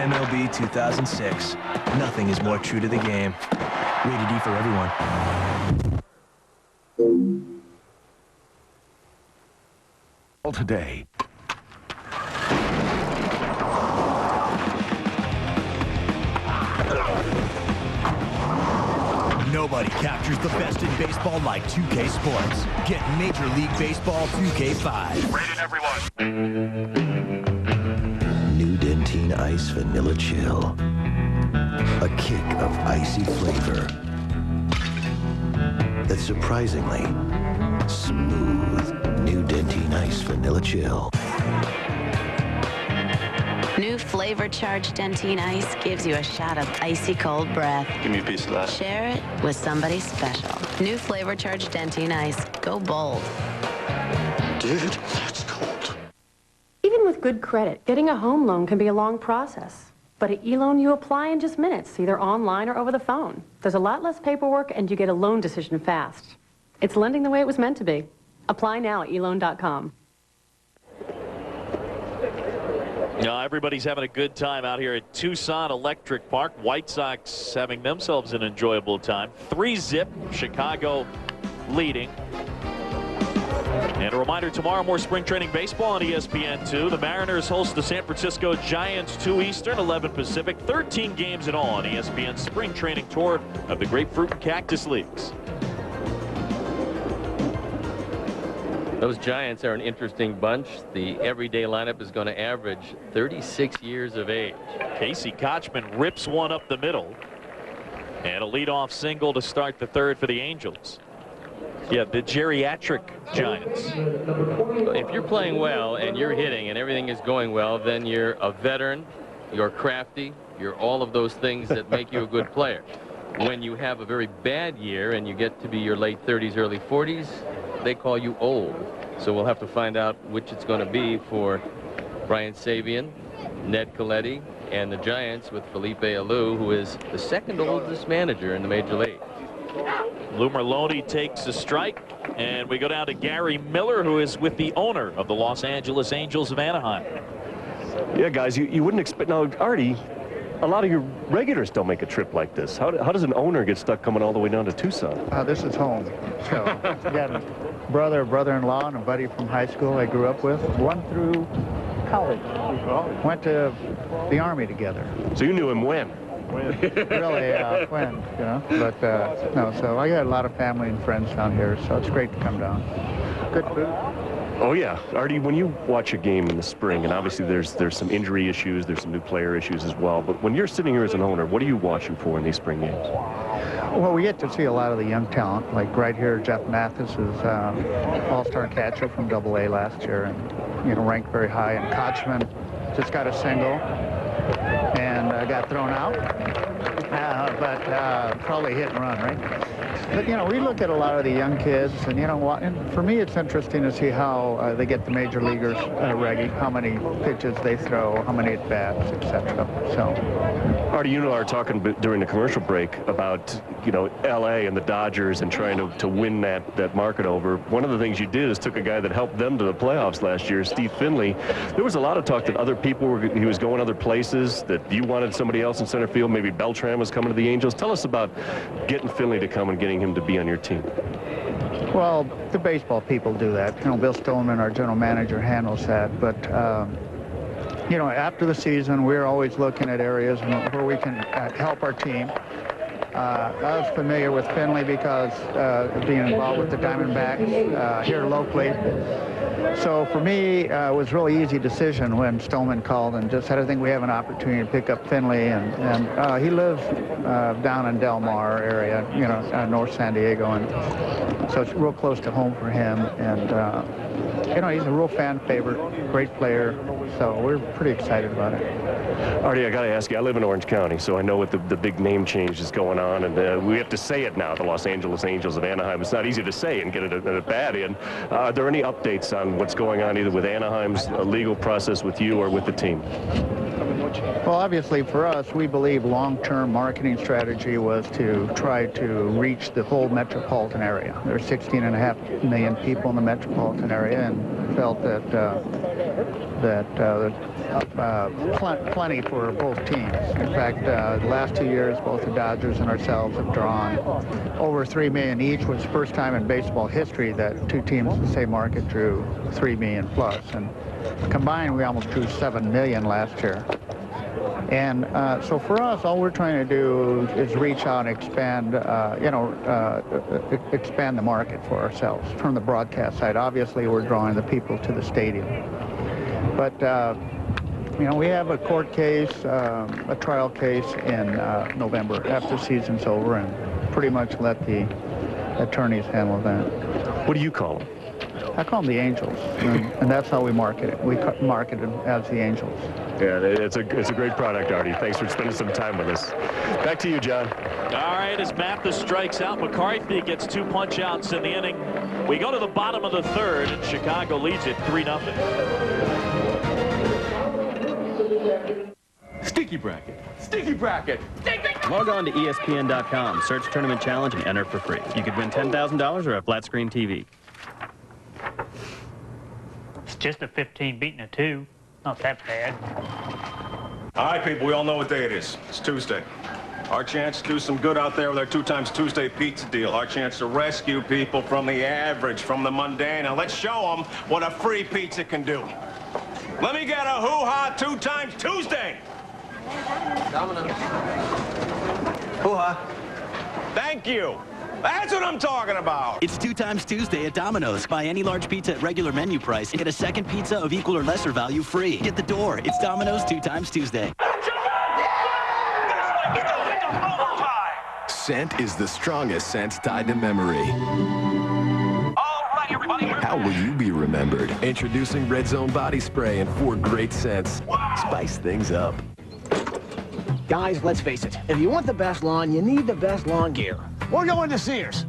MLB 2006. Nothing is more true to the game. Rated E for everyone. Today. Nobody captures the best in baseball like 2K Sports. Get Major League Baseball 2K5. Rated everyone. New Dentine Ice Vanilla Chill. A kick of icy flavor that's surprisingly smooth. New Dentine Ice Vanilla Chill. New flavor-charged Dentine Ice gives you a shot of icy cold breath. Give me a piece of that. Share it with somebody special. New flavor-charged Dentine Ice. Go bold. Dude, that's cold. Even with good credit, getting a home loan can be a long process. But at eLoan, you apply in just minutes, either online or over the phone. There's a lot less paperwork, and you get a loan decision fast. It's lending the way it was meant to be. Apply now at eLoan.com. Everybody's having a good time out here at Tucson Electric Park. White Sox having themselves an enjoyable time. 3-zip, Chicago leading. And a reminder, tomorrow more spring training baseball on ESPN2. The Mariners host the San Francisco Giants, 2 Eastern, 11 Pacific. 13 games in all on ESPN's spring training tour of the Grapefruit and Cactus Leagues. Those Giants are an interesting bunch. The everyday lineup is going to average 36 years of age. Casey Kochman rips one up the middle. And a leadoff single to start the third for the Angels. Yeah, the geriatric Giants. If you're playing well and you're hitting and everything is going well, then you're a veteran, you're crafty, you're all of those things that make you a good player. When you have a very bad year and you get to be your late 30s, early 40s, they call you old. So we'll have to find out which it's going to be for Brian Sabean, Ned Colletti, and the Giants with Felipe Alou, who is the second oldest manager in the Major League. Lou Merlone takes a strike, and we go down to Gary Miller, who is with the owner of the Los Angeles Angels of Anaheim. Yeah, guys, you wouldn't expect. Now, Artie, a lot of your regulars don't make a trip like this. How does an owner get stuck coming all the way down to Tucson? This is home. So I got a brother-in-law, and a buddy from high school I grew up with. One through college. Went to the Army together. So you knew him when? Really, when, you know. But, no, so I got a lot of family and friends down here, so it's great to come down. Good food. Oh, yeah. Artie, when you watch a game in the spring, and obviously there's some injury issues, there's some new player issues as well, but when you're sitting here as an owner, what are you watching for in these spring games? Well, we get to see a lot of the young talent. Like right here, Jeff Mathis is all-star catcher from AA last year, and, you know, ranked very high. And Kochman just got a single and got thrown out, but probably hit and run, right? But, you know, we look at a lot of the young kids, and, you know, what, and for me it's interesting to see how they get the major leaguers ready, how many pitches they throw, how many at-bats, etc. So, Artie, you and I were talking during the commercial break about, you know, L.A. and the Dodgers and trying to win that market over. One of the things you did is took a guy that helped them to the playoffs last year, Steve Finley. There was a lot of talk that other people he was going other places, that you wanted somebody else in center field. Maybe Beltran was coming to the Angels. Tell us about getting Finley to come and getting him to be on your team. Well, the baseball people do that. You know, Bill Stoneman, our general manager, handles that. But, you know, after the season, we're always looking at areas where we can help our team. I was familiar with Finley because being involved with the Diamondbacks here locally. So for me, it was a really easy decision when Stoneman called and just said, I think we have an opportunity to pick up Finley. And he lives down in Del Mar area, you know, North San Diego. And so it's real close to home for him. And, you know, he's a real fan favorite, great player. So we're pretty excited about it. Artie, I got to ask you, I live in Orange County, so I know what the big name change is going on, and we have to say it now, the Los Angeles Angels of Anaheim. It's not easy to say and get it a bat in. Are there any updates on what's going on either with Anaheim's legal process with you or with the team? Well, obviously for us, we believe long-term marketing strategy was to try to reach the whole metropolitan area. There are 16.5 million people in the metropolitan area, and felt that plenty for both teams. In fact, the last 2 years, both the Dodgers and ourselves have drawn over 3 million each, which was the first time in baseball history that two teams in the same market drew 3 million plus. And combined, we almost drew 7 million last year. And so for us, all we're trying to do is reach out and expand, expand the market for ourselves from the broadcast side. Obviously, we're drawing the people to the stadium. But, we have a court case, a trial case in November after the season's over, and pretty much let the attorneys handle that. What do you call them? I call them the Angels, and that's how we market it. We market them as the Angels. Yeah, it's a great product, Artie. Thanks for spending some time with us. Back to you, John. All right, as Mathis strikes out, McCarthy gets 2 punch-outs in the inning. We go to the bottom of the third, and Chicago leads it 3-0. Sticky bracket. Sticky bracket. Log on to ESPN.com, search Tournament Challenge, and enter for free. You could win $10,000 or a flat-screen TV. It's just a 15 beating a 2. Not that bad. All right, people, we all know what day it is. It's Tuesday. Our chance to do some good out there with our 2 times Tuesday pizza deal. Our chance to rescue people from the average, from the mundane. And let's show them what a free pizza can do. Let me get a hoo-ha 2 times Tuesday. Domino's. Hoo-ha. Thank you. That's what I'm talking about. It's 2 times Tuesday at Domino's. Buy any large pizza at regular menu price and get a second pizza of equal or lesser value free. Get the door. It's Domino's 2 times Tuesday. Scent is the strongest sense tied to memory. How will you be remembered? Introducing Red Zone Body Spray and 4 great scents. Spice things up. Guys, let's face it. If you want the best lawn, you need the best lawn gear. We're going to Sears.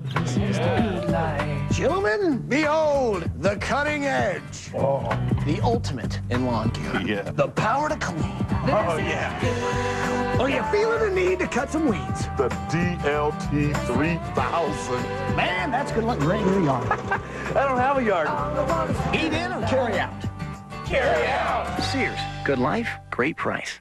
Gentlemen, behold, the cutting edge. Oh. The ultimate in lawn gear. Yeah. The power to clean. Oh, yeah. Are you feeling the need to cut some weeds? The DLT 3000. Man, that's good looking right in your yard. I don't have a yard. Eat in or carry out? Carry out. Sears. Good life, great price.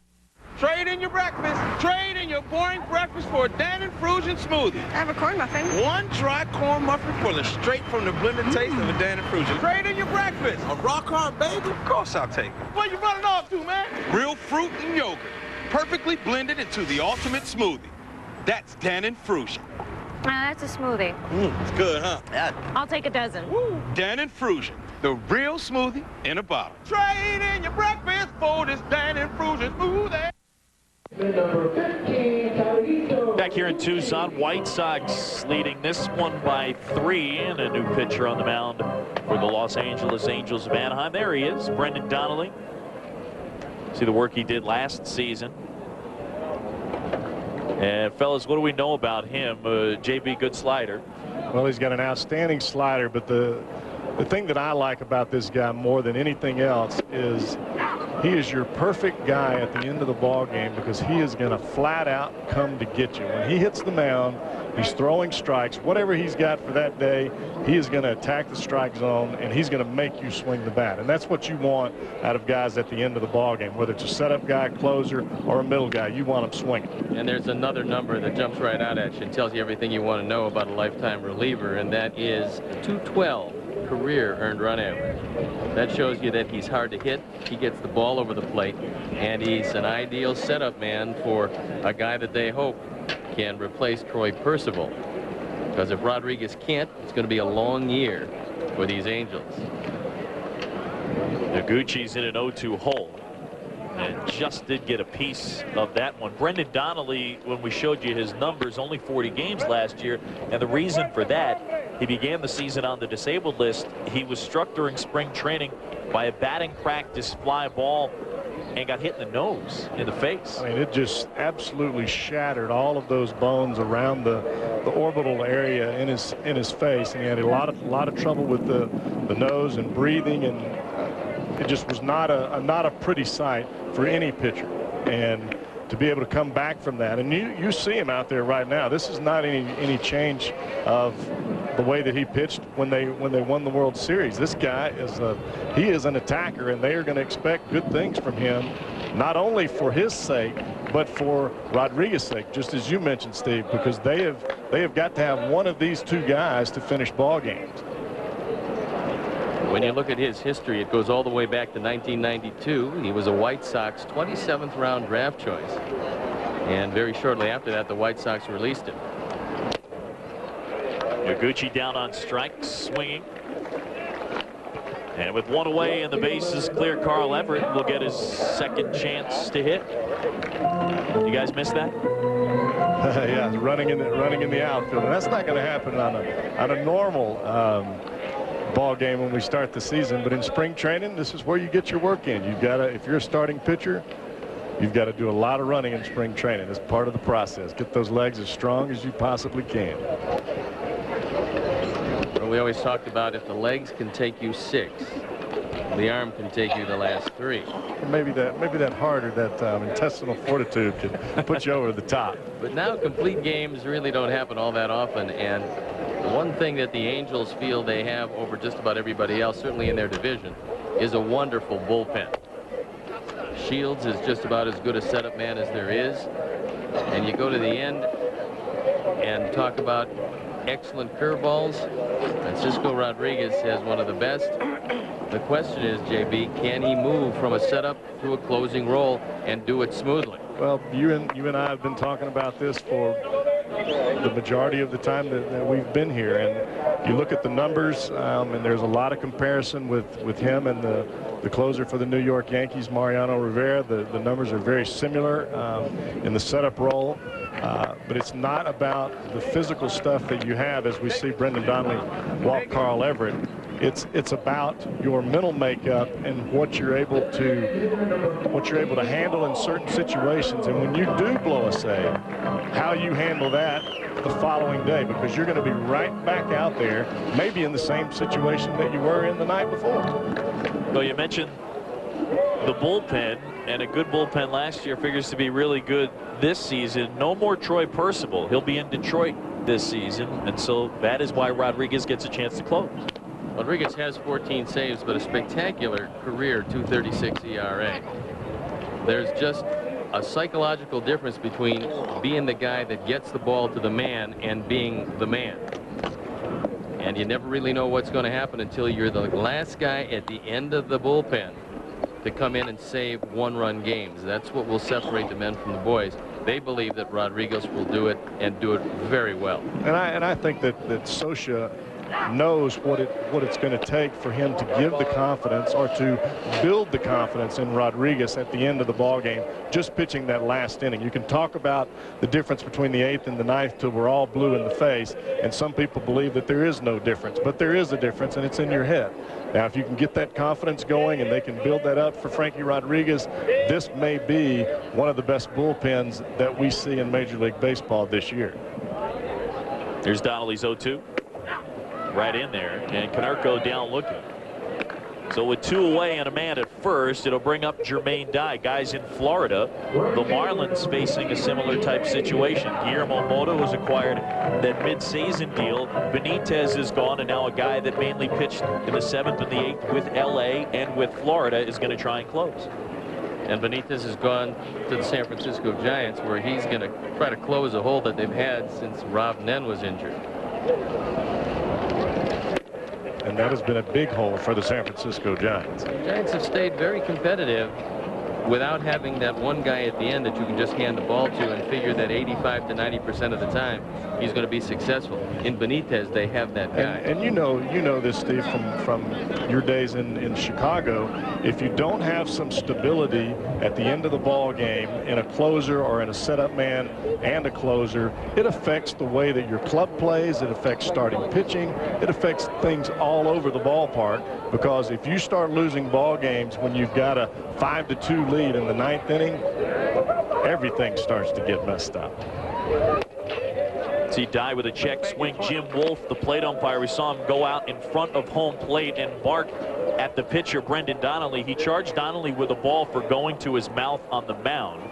Trade in your breakfast. Trade in your boring breakfast for a Dan and Frusion smoothie. I have a corn muffin. One dry corn muffin pulling straight from the blended taste of a Dan and Frusion. Trade in your breakfast. A rock hard bagel? Of course I'll take it. Where you running off to, man? Real fruit and yogurt. Perfectly blended into the ultimate smoothie. That's Dan and Frusion. That's a smoothie. It's good, huh? Yeah. I'll take a dozen. Woo. Dan and Frusion. The real smoothie in a bottle. Trade in your breakfast for this Dan and Frusion smoothie. Number 15, back here in Tucson, White Sox leading this one by 3, and a new pitcher on the mound for the Los Angeles Angels of Anaheim. There he is, Brendan Donnelly. See the work he did last season. And fellas, what do we know about him? JB, good slider. Well, he's got an outstanding slider, but the thing that I like about this guy more than anything else is he is your perfect guy at the end of the ball game, because he is going to flat out come to get you. When he hits the mound, he's throwing strikes. Whatever he's got for that day, he is going to attack the strike zone, and he's going to make you swing the bat. And that's what you want out of guys at the end of the ball game, whether it's a setup guy, closer, or a middle guy. You want him swinging. And there's another number that jumps right out at you and tells you everything you want to know about a lifetime reliever, and that is 212. Career earned run average. That shows you that he's hard to hit. He gets the ball over the plate, and he's an ideal setup man for a guy that they hope can replace Troy Percival. Because if Rodriguez can't, it's going to be a long year for these Angels. Noguchi's in an 0-2 hole, and just did get a piece of that one. Brendan Donnelly, when we showed you his numbers, only 40 games last year, and the reason for that, he began the season on the disabled list. He was struck during spring training by a batting practice fly ball and got hit in the nose, in the face. I mean, it just absolutely shattered all of those bones around the orbital area in his face, and he had a lot of trouble with the nose and breathing, and it just was not a pretty sight for any pitcher. And to be able to come back from that, and you see him out there right now. This is not any change of the way that he pitched when they won the World Series. This guy is an attacker, and they are going to expect good things from him, not only for his sake, but for Rodriguez's sake, just as you mentioned, Steve, because they have got to have one of these two guys to finish ball games. When you look at his history, it goes all the way back to 1992. He was a White Sox 27th round draft choice. And very shortly after that, the White Sox released him. Noguchi down on strikes, swinging. And with one away and the bases clear, Carl Everett will get his second chance to hit. You guys missed that? Yeah, running in the outfield, and that's not going to happen on a normal ball game when we start the season. But in spring training, this is where you get your work in. You've got to, if you're a starting pitcher, you've got to do a lot of running in spring training. It's part of the process. Get those legs as strong as you possibly can. We always talked about if the legs can take you 6, the arm can take you the last 3. Maybe that heart or that intestinal fortitude can put you over the top. But now complete games really don't happen all that often, and the one thing that the Angels feel they have over just about everybody else, certainly in their division, is a wonderful bullpen. Shields is just about as good a setup man as there is, and you go to the end and talk about excellent curveballs. Francisco Rodriguez has one of the best. The question is, JB, can he move from a setup to a closing role and do it smoothly? Well, you and I have been talking about this for the majority of the time that we've been here, and you look at the numbers, and there's a lot of comparison with him and the closer for the New York Yankees, Mariano Rivera. The numbers are very similar in the setup role. But it's not about the physical stuff that you have as we see Brendan Donnelly walk Carl Everett. It's about your mental makeup and what you're able to handle in certain situations. And when you do blow a save, how you handle that the following day, because you're going to be right back out there, maybe in the same situation that you were in the night before. Well, you mentioned the bullpen, and a good bullpen last year figures to be really good this season. No more Troy Percival. He'll be in Detroit this season, and so that is why Rodriguez gets a chance to close. Rodriguez has 14 saves, but a spectacular career .236 ERA. There's just a psychological difference between being the guy that gets the ball to the man and being the man. And you never really know what's going to happen until you're the last guy at the end of the bullpen to come in and save one-run games. That's what will separate the men from the boys. They believe that Rodriguez will do it and do it very well. And I think that Scioscia knows what it's going to take for him to give the confidence or to build the confidence in Rodriguez at the end of the ball game, just pitching that last inning. You can talk about the difference between the 8th and the 9th till we're all blue in the face, and some people believe that there is no difference, but there is a difference, and it's in your head. Now, if you can get that confidence going and they can build that up for Frankie Rodriguez, this may be one of the best bullpens that we see in Major League Baseball this year. Here's Donnelly's 0-2. Right in there, and Canerco down looking. So with 2 away and a man at first, it'll bring up Jermaine Dye. Guys in Florida, the Marlins facing a similar type situation. Guillermo Mota was acquired that mid-season deal. Benitez is gone, and now a guy that mainly pitched in the 7th and the 8th with LA and with Florida is going to try and close. And Benitez has gone to the San Francisco Giants, where he's going to try to close a hole that they've had since Rob Nen was injured. And that has been a big hole for the San Francisco Giants. The Giants have stayed very competitive without having that one guy at the end that you can just hand the ball to and figure that 85 to 90% of the time he's going to be successful. In Benitez, they have that guy. And you know this, Steve, from your days in Chicago. If you don't have some stability at the end of the ball game in a closer or in a setup man and a closer, it affects the way that your club plays. It affects starting pitching. It affects things all over the ballpark, because if you start losing ball games when you've got a 5-2 lead in the 9th inning, everything starts to get messed up. See Dye with a check swing. Jim Wolf, the plate umpire, we saw him go out in front of home plate and bark at the pitcher, Brendan Donnelly. He charged Donnelly with a ball for going to his mouth on the mound.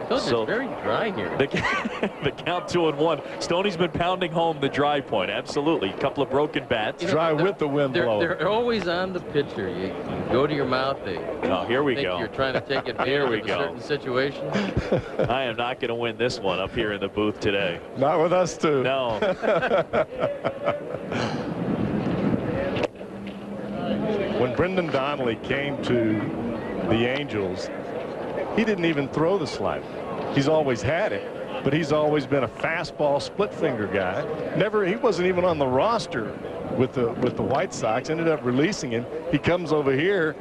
So it's very dry here. The count 2-1. Stoney's been pounding home the dry point. Absolutely. A couple of broken bats. Dry with the wind blowing. They're always on the pitcher. You go to your mouth. Oh, here we go. You're trying to take advantage of a certain situation. I am not going to win this one up here in the booth today. Not with us, too. No. when Brendan Donnelly came to the Angels, he didn't even throw the slider. He's always had it, but he's always been a fastball split finger guy. He wasn't even on the roster with the White Sox. Ended up releasing him. He comes over here.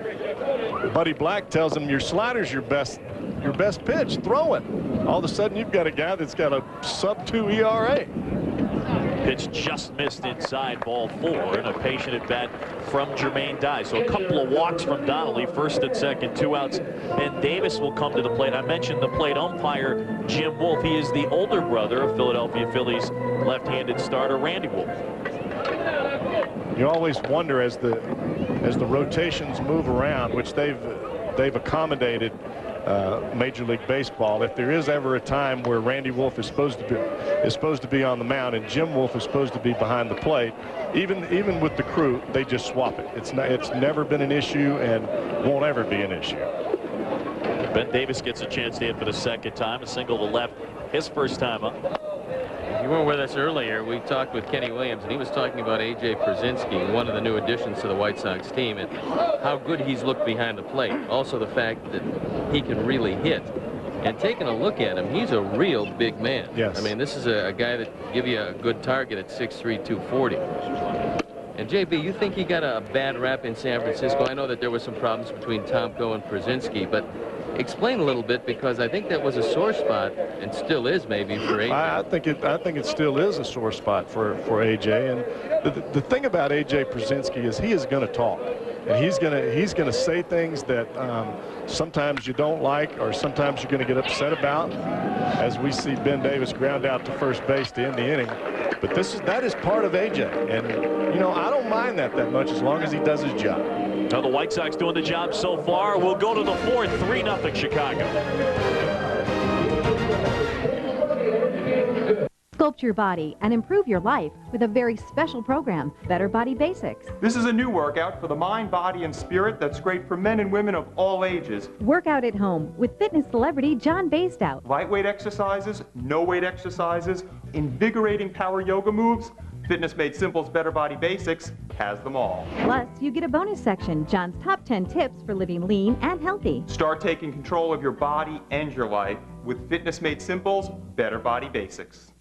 Buddy Black tells him, your slider's your best pitch. Throw it. All of a sudden, you've got a guy that's got a sub-2 ERA. Pitch just missed inside, ball 4, and a patient at bat from Jermaine Dye. So a couple of walks from Donnelly, first and second, 2 outs, and Davis will come to the plate. I mentioned the plate umpire, Jim Wolf. He is the older brother of Philadelphia Phillies left-handed starter Randy Wolf. You always wonder as the rotations move around, which they've accommodated Major League Baseball, if there is ever a time where Randy Wolf is supposed to be on the mound and Jim Wolf is supposed to be behind the plate, even with the crew, they just swap it. It's never been an issue and won't ever be an issue. Ben Davis gets a chance to hit for the second time, a single to left, his first time up. If you weren't with us earlier, we talked with Kenny Williams, and he was talking about A.J. Przinsky, one of the new additions to the White Sox team, and how good he's looked behind the plate. Also the fact that he can really hit. And taking a look at him, he's a real big man. Yes. I mean, this is a guy that can give you a good target at 6'3", 240. And JB, you think he got a bad rap in San Francisco? I know that there were some problems between Tomko and Przinsky, but explain a little bit, because I think that was a sore spot, and still is maybe for AJ. I think it still is a sore spot for AJ. And the thing about AJ Przinsky is he is going to talk, and he's going to say things that sometimes you don't like, or sometimes you're going to get upset about. As we see Ben Davis ground out to first base to end the inning, but that is part of AJ, and you know, I don't mind that much as long as he does his job. Now the White Sox doing the job so far. We'll go to the 4th, 3-0 Chicago. Sculpt your body and improve your life with a very special program, Better Body Basics. This is a new workout for the mind, body, and spirit that's great for men and women of all ages. Work out at home with fitness celebrity John Baistout. Lightweight exercises, no-weight exercises, invigorating power yoga moves. Fitness Made Simple's Better Body Basics has them all. Plus, you get a bonus section, John's top 10 tips for living lean and healthy. Start taking control of your body and your life with Fitness Made Simple's Better Body Basics.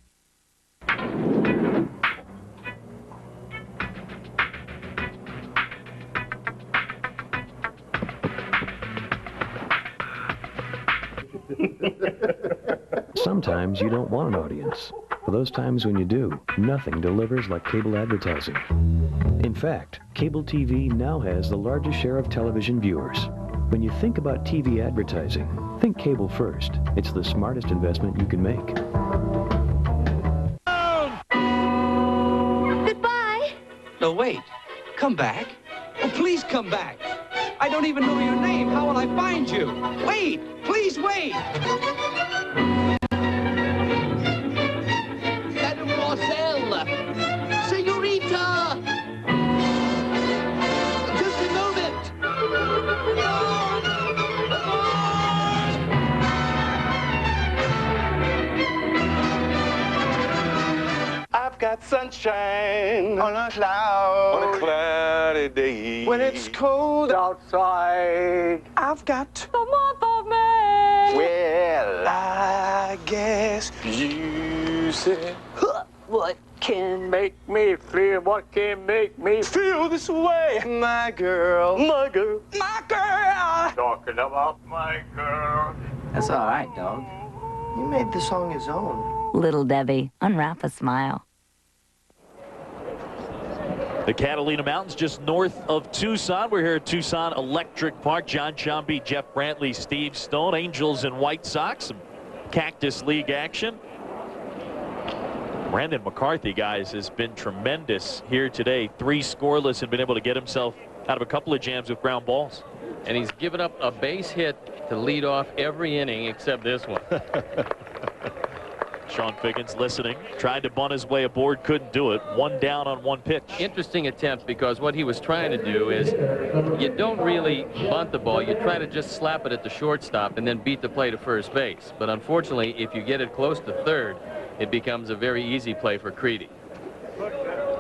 Sometimes you don't want an audience. For those times when you do, nothing delivers like cable advertising. In fact, cable TV now has the largest share of television viewers. When you think about TV advertising, think cable first. It's the smartest investment you can make. Goodbye. No, wait. Come back. Oh, please come back. I don't even know your name. How will I find you? Wait! Please wait! Mademoiselle! Senorita! Just a moment! I've got sunshine on a cloud, on a cloudy day. When it's cold outside, I've got the month of May. Well, I guess you said, what can make me feel? What can make me feel this way? My girl, my girl, my girl. Talking about my girl. That's all right, dog. You made the song his own. Little Debbie, unwrap a smile. The Catalina Mountains just north of Tucson. We're here at Tucson Electric Park. John Sciambi, Jeff Brantley, Steve Stone, Angels and White Sox. Some Cactus League action. Brandon McCarthy, guys, has been tremendous here today. 3 scoreless and been able to get himself out of a couple of jams with ground balls. And he's given up a base hit to lead off every inning except this one. Sean Figgins listening, tried to bunt his way aboard, couldn't do it. 1 down on 1 pitch. Interesting attempt, because what he was trying to do is you don't really bunt the ball. You try to just slap it at the shortstop and then beat the play to first base. But unfortunately, if you get it close to third, it becomes a very easy play for Creedy.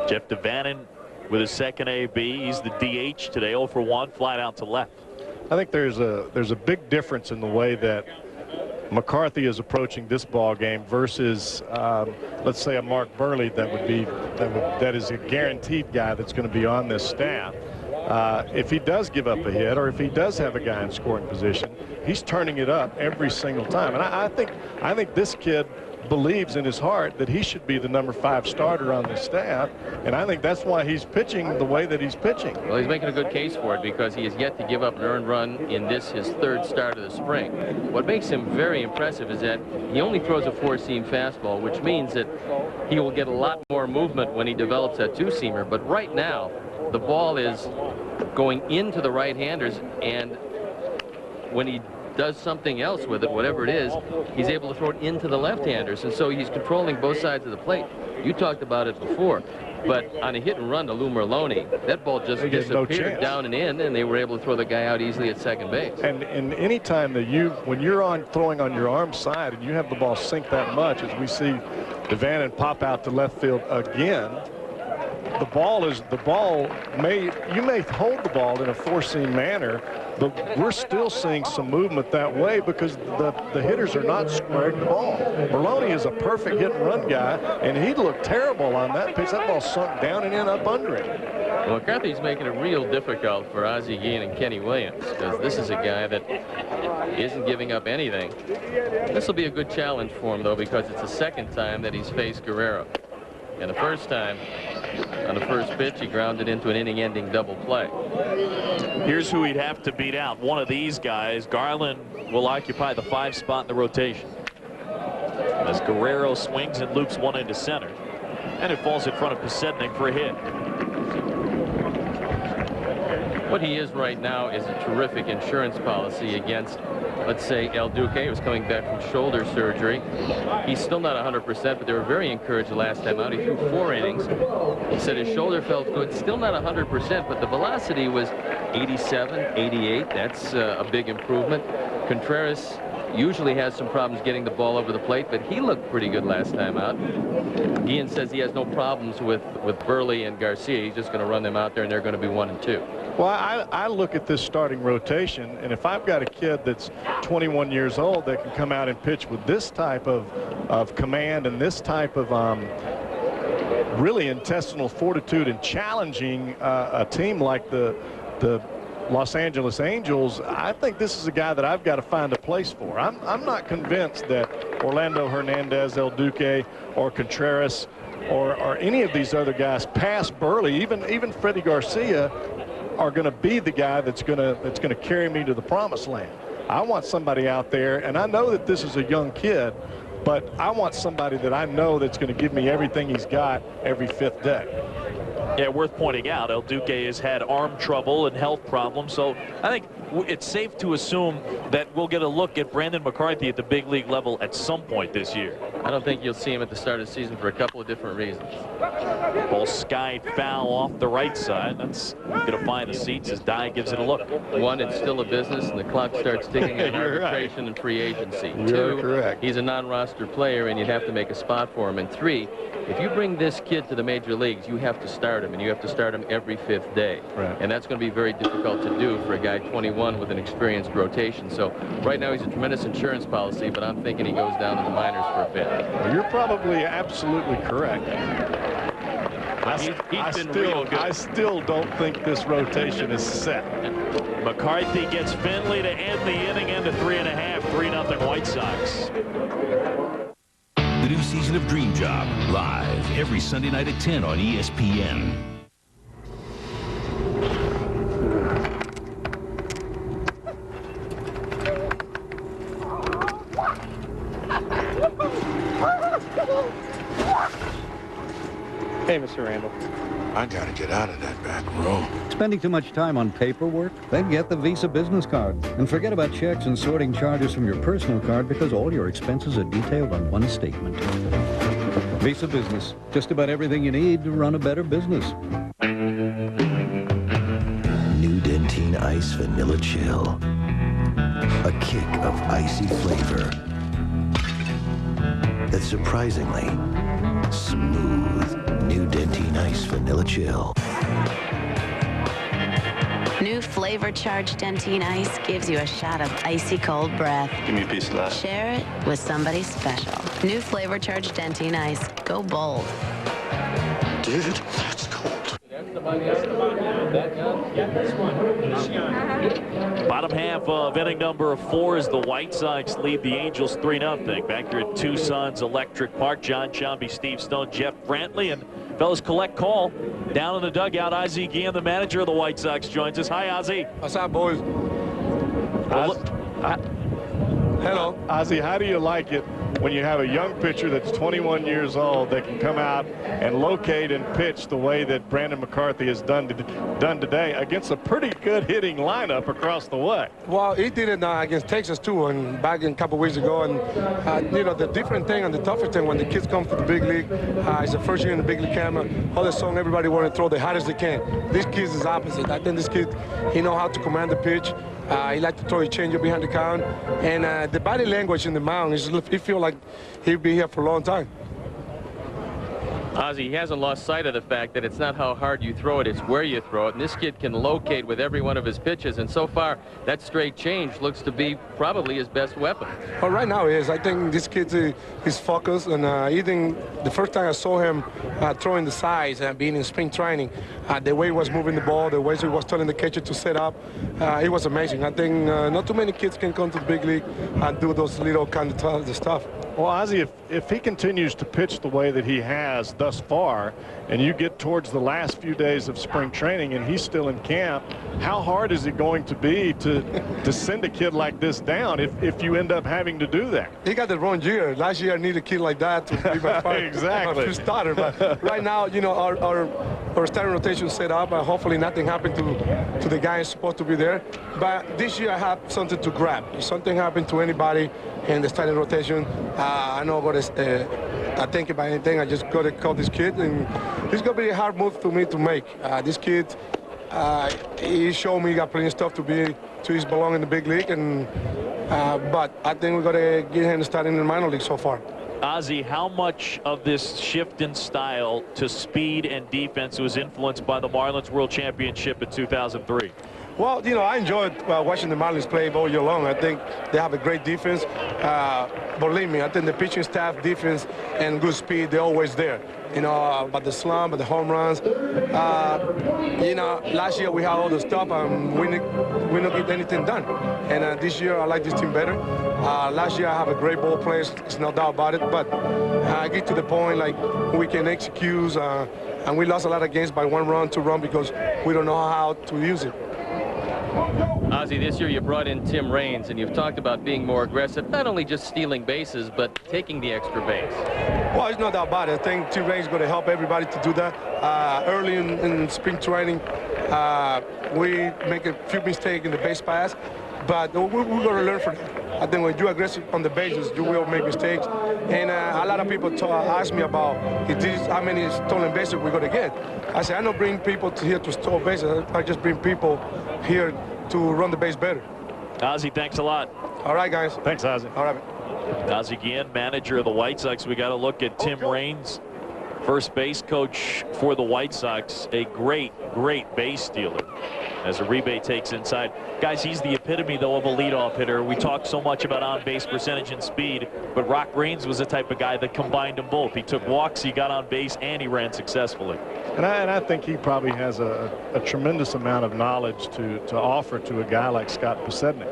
Jeff Devannon with his second AB. He's the DH today, 0 for 1, flat out to left. I think there's a big difference in the way that McCarthy is approaching this ball game versus, let's say, a Mark Burley that is a guaranteed guy that's going to be on this staff. If he does give up a hit, or if he does have a guy in scoring position, he's turning it up every single time. And I think this kid believes in his heart that he should be the number 5 starter on the staff, and I think that's why he's pitching the way that he's pitching. Well, he's making a good case for it because he has yet to give up an earned run in this, his 3rd start of the spring. What makes him very impressive is that he only throws a 4-seam fastball, which means that he will get a lot more movement when he develops that 2-seamer. But right now, the ball is going into the right-handers, and when he does something else with it, whatever it is, he's able to throw it into the left-handers, and so he's controlling both sides of the plate. You talked about it before, but on a hit and run to Lou Merlone, that ball just disappeared down and in, and they were able to throw the guy out easily at second base. And any time that when you're throwing on your arm side and you have the ball sink that much, as we see Devannon pop out to left field again, you may hold the ball in a 4-seam manner, but we're still seeing some movement that way because the hitters are not squaring the ball. Merlone is a perfect hit and run guy, and he looked terrible on that pitch. That ball sunk down and in up under it. Well, McCarthy's making it real difficult for Ozzie Guillen and Kenny Williams because this is a guy that isn't giving up anything. This will be a good challenge for him, though, because it's the 2nd time that he's faced Guerrero. And the first time, on the first pitch, he grounded into an inning-ending double play. Here's who he'd have to beat out. One of these guys. Garland will occupy the 5 spot in the rotation. As Guerrero swings and loops one into center. And it falls in front of Posednik for a hit. What he is right now is a terrific insurance policy against, let's say, El Duque, who's coming back from shoulder surgery. He's still not 100%, but they were very encouraged the last time out. He threw 4 innings. He said his shoulder felt good. Still not 100%, but the velocity was 87, 88. That's a big improvement. Contreras usually has some problems getting the ball over the plate, but he looked pretty good last time out. Guillen says he has no problems with Burley and Garcia. He's just going to run them out there, and they're going to be 1 and 2. Well, I look at this starting rotation, and if I've got a kid that's 21 years old that can come out and pitch with this type of command and this type of really intestinal fortitude and challenging a team like the Los Angeles Angels, I think this is a guy that I've got to find a place for. I'm not convinced that Orlando Hernandez, El Duque, or Contreras, or any of these other guys past Burley, even Freddie Garcia, are going to be the guy that's going to carry me to the promised land. I want somebody out there, and I know that this is a young kid, but I want somebody that I know that's going to give me everything he's got every 5th day. Yeah, worth pointing out, El Duque has had arm trouble and health problems, so I think it's safe to assume that we'll get a look at Brandon McCarthy at the big league level at some point this year. I don't think you'll see him at the start of the season for a couple of different reasons. Ball skied foul off the right side. That's going to find the seats as Dye gives it a look. 1, it's still a business, and the clock starts ticking on arbitration and free agency. 2, he's a non-roster player, and you'd have to make a spot for him. And 3, if you bring this kid to the major leagues, you have to start him, and you have to start him every 5th day. Right. And that's going to be very difficult to do for a guy 21 with an experienced rotation. So right now he's a tremendous insurance policy, but I'm thinking he goes down to the minors for a bit. Well, you're probably absolutely correct. I still don't think this rotation is set. McCarthy gets Finley to end the inning into 3.5, 3-0 White Sox. The new season of Dream Job, live every Sunday night at 10 on ESPN. Hey, Mr. Randall. I gotta get out of that back room. Spending too much time on paperwork? Then get the Visa Business Card. And forget about checks and sorting charges from your personal card because all your expenses are detailed on one statement. Visa Business. Just about everything you need to run a better business. New Dentine Ice Vanilla Chill. A kick of icy flavor that's surprisingly smooth. New Dentine Ice Vanilla Chill. New flavor-charged Dentine Ice gives you a shot of icy cold breath. Give me a piece of that. Share it with somebody special. New flavor-charged Dentine Ice. Go bold. Dude, that's cold. Bottom half of inning number 4 as the White Sox lead the Angels 3-0. Back here at Tucson's Electric Park, John Sciambi, Steve Stone, Jeff Brantley, and fellas collect call. Down in the dugout, Ozzie Guillen, the manager of the White Sox, joins us. Hi, Ozzie. What's up, boys? Hello. Ozzie, how do you like it when you have a young pitcher that's 21 years old that can come out and locate and pitch the way that Brandon McCarthy has done today against a pretty good hitting lineup across the way? Well, he did it against Texas, too, and back in a couple weeks ago. And, you know, the different thing and the toughest thing when the kids come to the big league, it's the first year in the big league camera, all the song, everybody want to throw the hardest they can. This kid is opposite. I think this kid, he know how to command the pitch. He like to throw a changeup behind the count. And the body language in the mound, he feel like he'll be here for a long time. Ozzie, he hasn't lost sight of the fact that it's not how hard you throw it, it's where you throw it. And this kid can locate with every one of his pitches. And so far, that straight change looks to be probably his best weapon. Well, right now he is. I think this kid is focused. And even the first time I saw him throwing the sides and being in spring training, the way he was moving the ball, the way he was telling the catcher to set up, it was amazing. I think not too many kids can come to the big league and do those little kind of stuff. Well, Ozzie, if he continues to pitch the way that he has thus far, and you get towards the last few days of spring training and he's still in camp, how hard is it going to be to send a kid like this down if you end up having to do that? He got the wrong year. Last year I needed a kid like that to be my first starter. But right now, you know, our starting rotation set up. Hopefully nothing happened to the guy who's supposed to be there. But this year I have something to grab. If something happened to anybody in the starting rotation, I know what is. I think about anything, I just got to call this kid, and it's going to be a hard move for me to make. This kid, he showed me he got plenty of stuff to his belong in the big league, and but I think we got to get him starting in the minor league so far. Ozzie, how much of this shift in style to speed and defense was influenced by the Marlins World Championship in 2003? Well, you know, I enjoyed watching the Marlins play all year long. I think they have a great defense. Believe me, I think the pitching staff, defense, and good speed, they're always there. You know, but the slump, but the home runs. You know, last year we had all the stuff, and we not get anything done. And this year I like this team better. Last year I have a great ball players, it's no doubt about it. But I get to the point like we can execute, and we lost a lot of games by 1 run, 2 run because we don't know how to use it. Ozzie, this year you brought in Tim Raines, and you've talked about being more aggressive, not only just stealing bases, but taking the extra base. Well, it's not that bad. I think Tim Raines is going to help everybody to do that. Early in spring training, we make a few mistakes in the base pass, but we're going to learn from that. I think when you're aggressive on the bases, you will make mistakes. And a lot of people ask me about how many stolen bases we're going to get. I say, I don't bring people here to steal bases. I just bring people here to run the base better. Ozzie, thanks a lot. All right, guys. Thanks, Ozzie. All right. Ozzie Guillen, manager of the White Sox. We got to look at Tim Raines, first base coach for the White Sox. A great base stealer as Uribe takes inside. Guys, he's the epitome, though, of a leadoff hitter. We talk so much about on-base percentage and speed, but Rock Raines was the type of guy that combined them both. He took walks, he got on base, and he ran successfully. And I think he probably has a tremendous amount of knowledge to offer to a guy like Scott Posednik.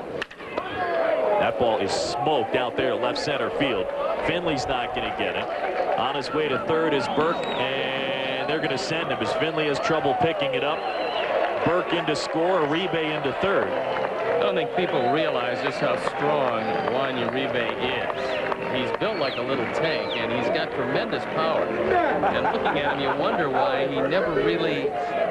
That ball is smoked out there left center field. Finley's not going to get it. On his way to third is Burke, and they're going to send him as Finley has trouble picking it up. Burke in to score, Uribe into third. I don't think people realize just how strong Juan Uribe is. He's built like a little tank, and he's got tremendous power. And looking at him, you wonder why he never really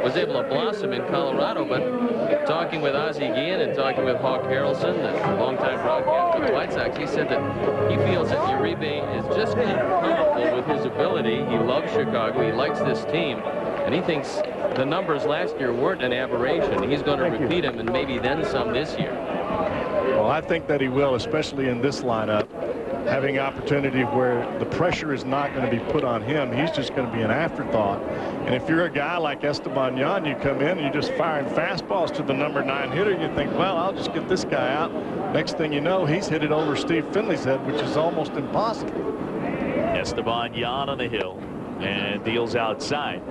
was able to blossom in Colorado. But talking with Ozzie Guillen and talking with Hawk Harrelson, the longtime broadcaster of the White Sox, he said that he feels that Uribe is just comfortable with his ability. He loves Chicago. He likes this team. And he thinks the numbers last year weren't an aberration. He's going to repeat them and maybe then some this year. Well, I think that he will, especially in this lineup. having opportunity where the pressure is not going to be put on him. He's just going to be an afterthought. And if you're a guy like Esteban Yan, you come in and you're just firing fastballs to the number 9 hitter, you think, well, I'll just get this guy out. Next thing you know, he's hit it over Steve Finley's head, which is almost impossible. Esteban Yan on the hill and deals outside.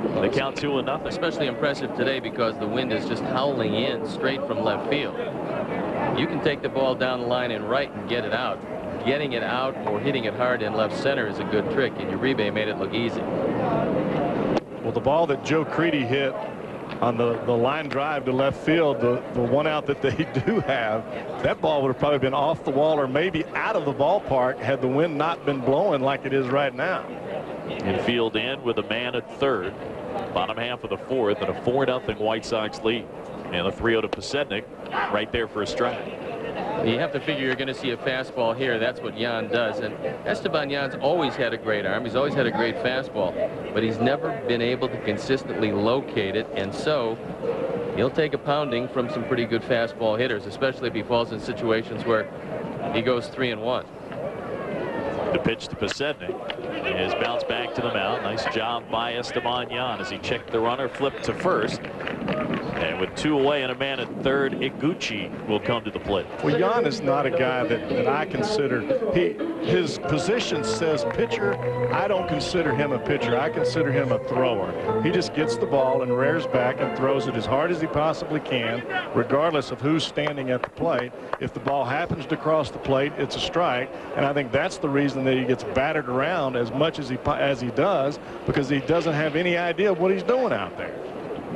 The count 2-0. Especially impressive today because the wind is just howling in straight from left field. You can take the ball down the line and right and get it out. Getting it out or hitting it hard in left center is a good trick, and Uribe made it look easy. Well, the ball that Joe Creedy hit on the line drive to left field, the one out that they do have, that ball would have probably been off the wall or maybe out of the ballpark had the wind not been blowing like it is right now. Infield in with a man at third. Bottom half of the 4th and a 4-0 White Sox lead. And a 3-0 to Pasednik right there for a strike. You have to figure you're going to see a fastball here. That's what Yan does. And Esteban Yan's always had a great arm. He's always had a great fastball. But he's never been able to consistently locate it. And so he'll take a pounding from some pretty good fastball hitters, especially if he falls in situations where he goes 3-1. The pitch to Pasednik is bounced back to the mound. Nice job by Esteban Yan as he checked the runner, flipped to first. And with 2 away and a man at third, Iguchi will come to the plate. Well, Yan is not a guy that I consider. His position says pitcher. I don't consider him a pitcher. I consider him a thrower. He just gets the ball and rears back and throws it as hard as he possibly can, regardless of who's standing at the plate. If the ball happens to cross the plate, it's a strike. And I think that's the reason that he gets battered around as much as he does, because he doesn't have any idea of what he's doing out there.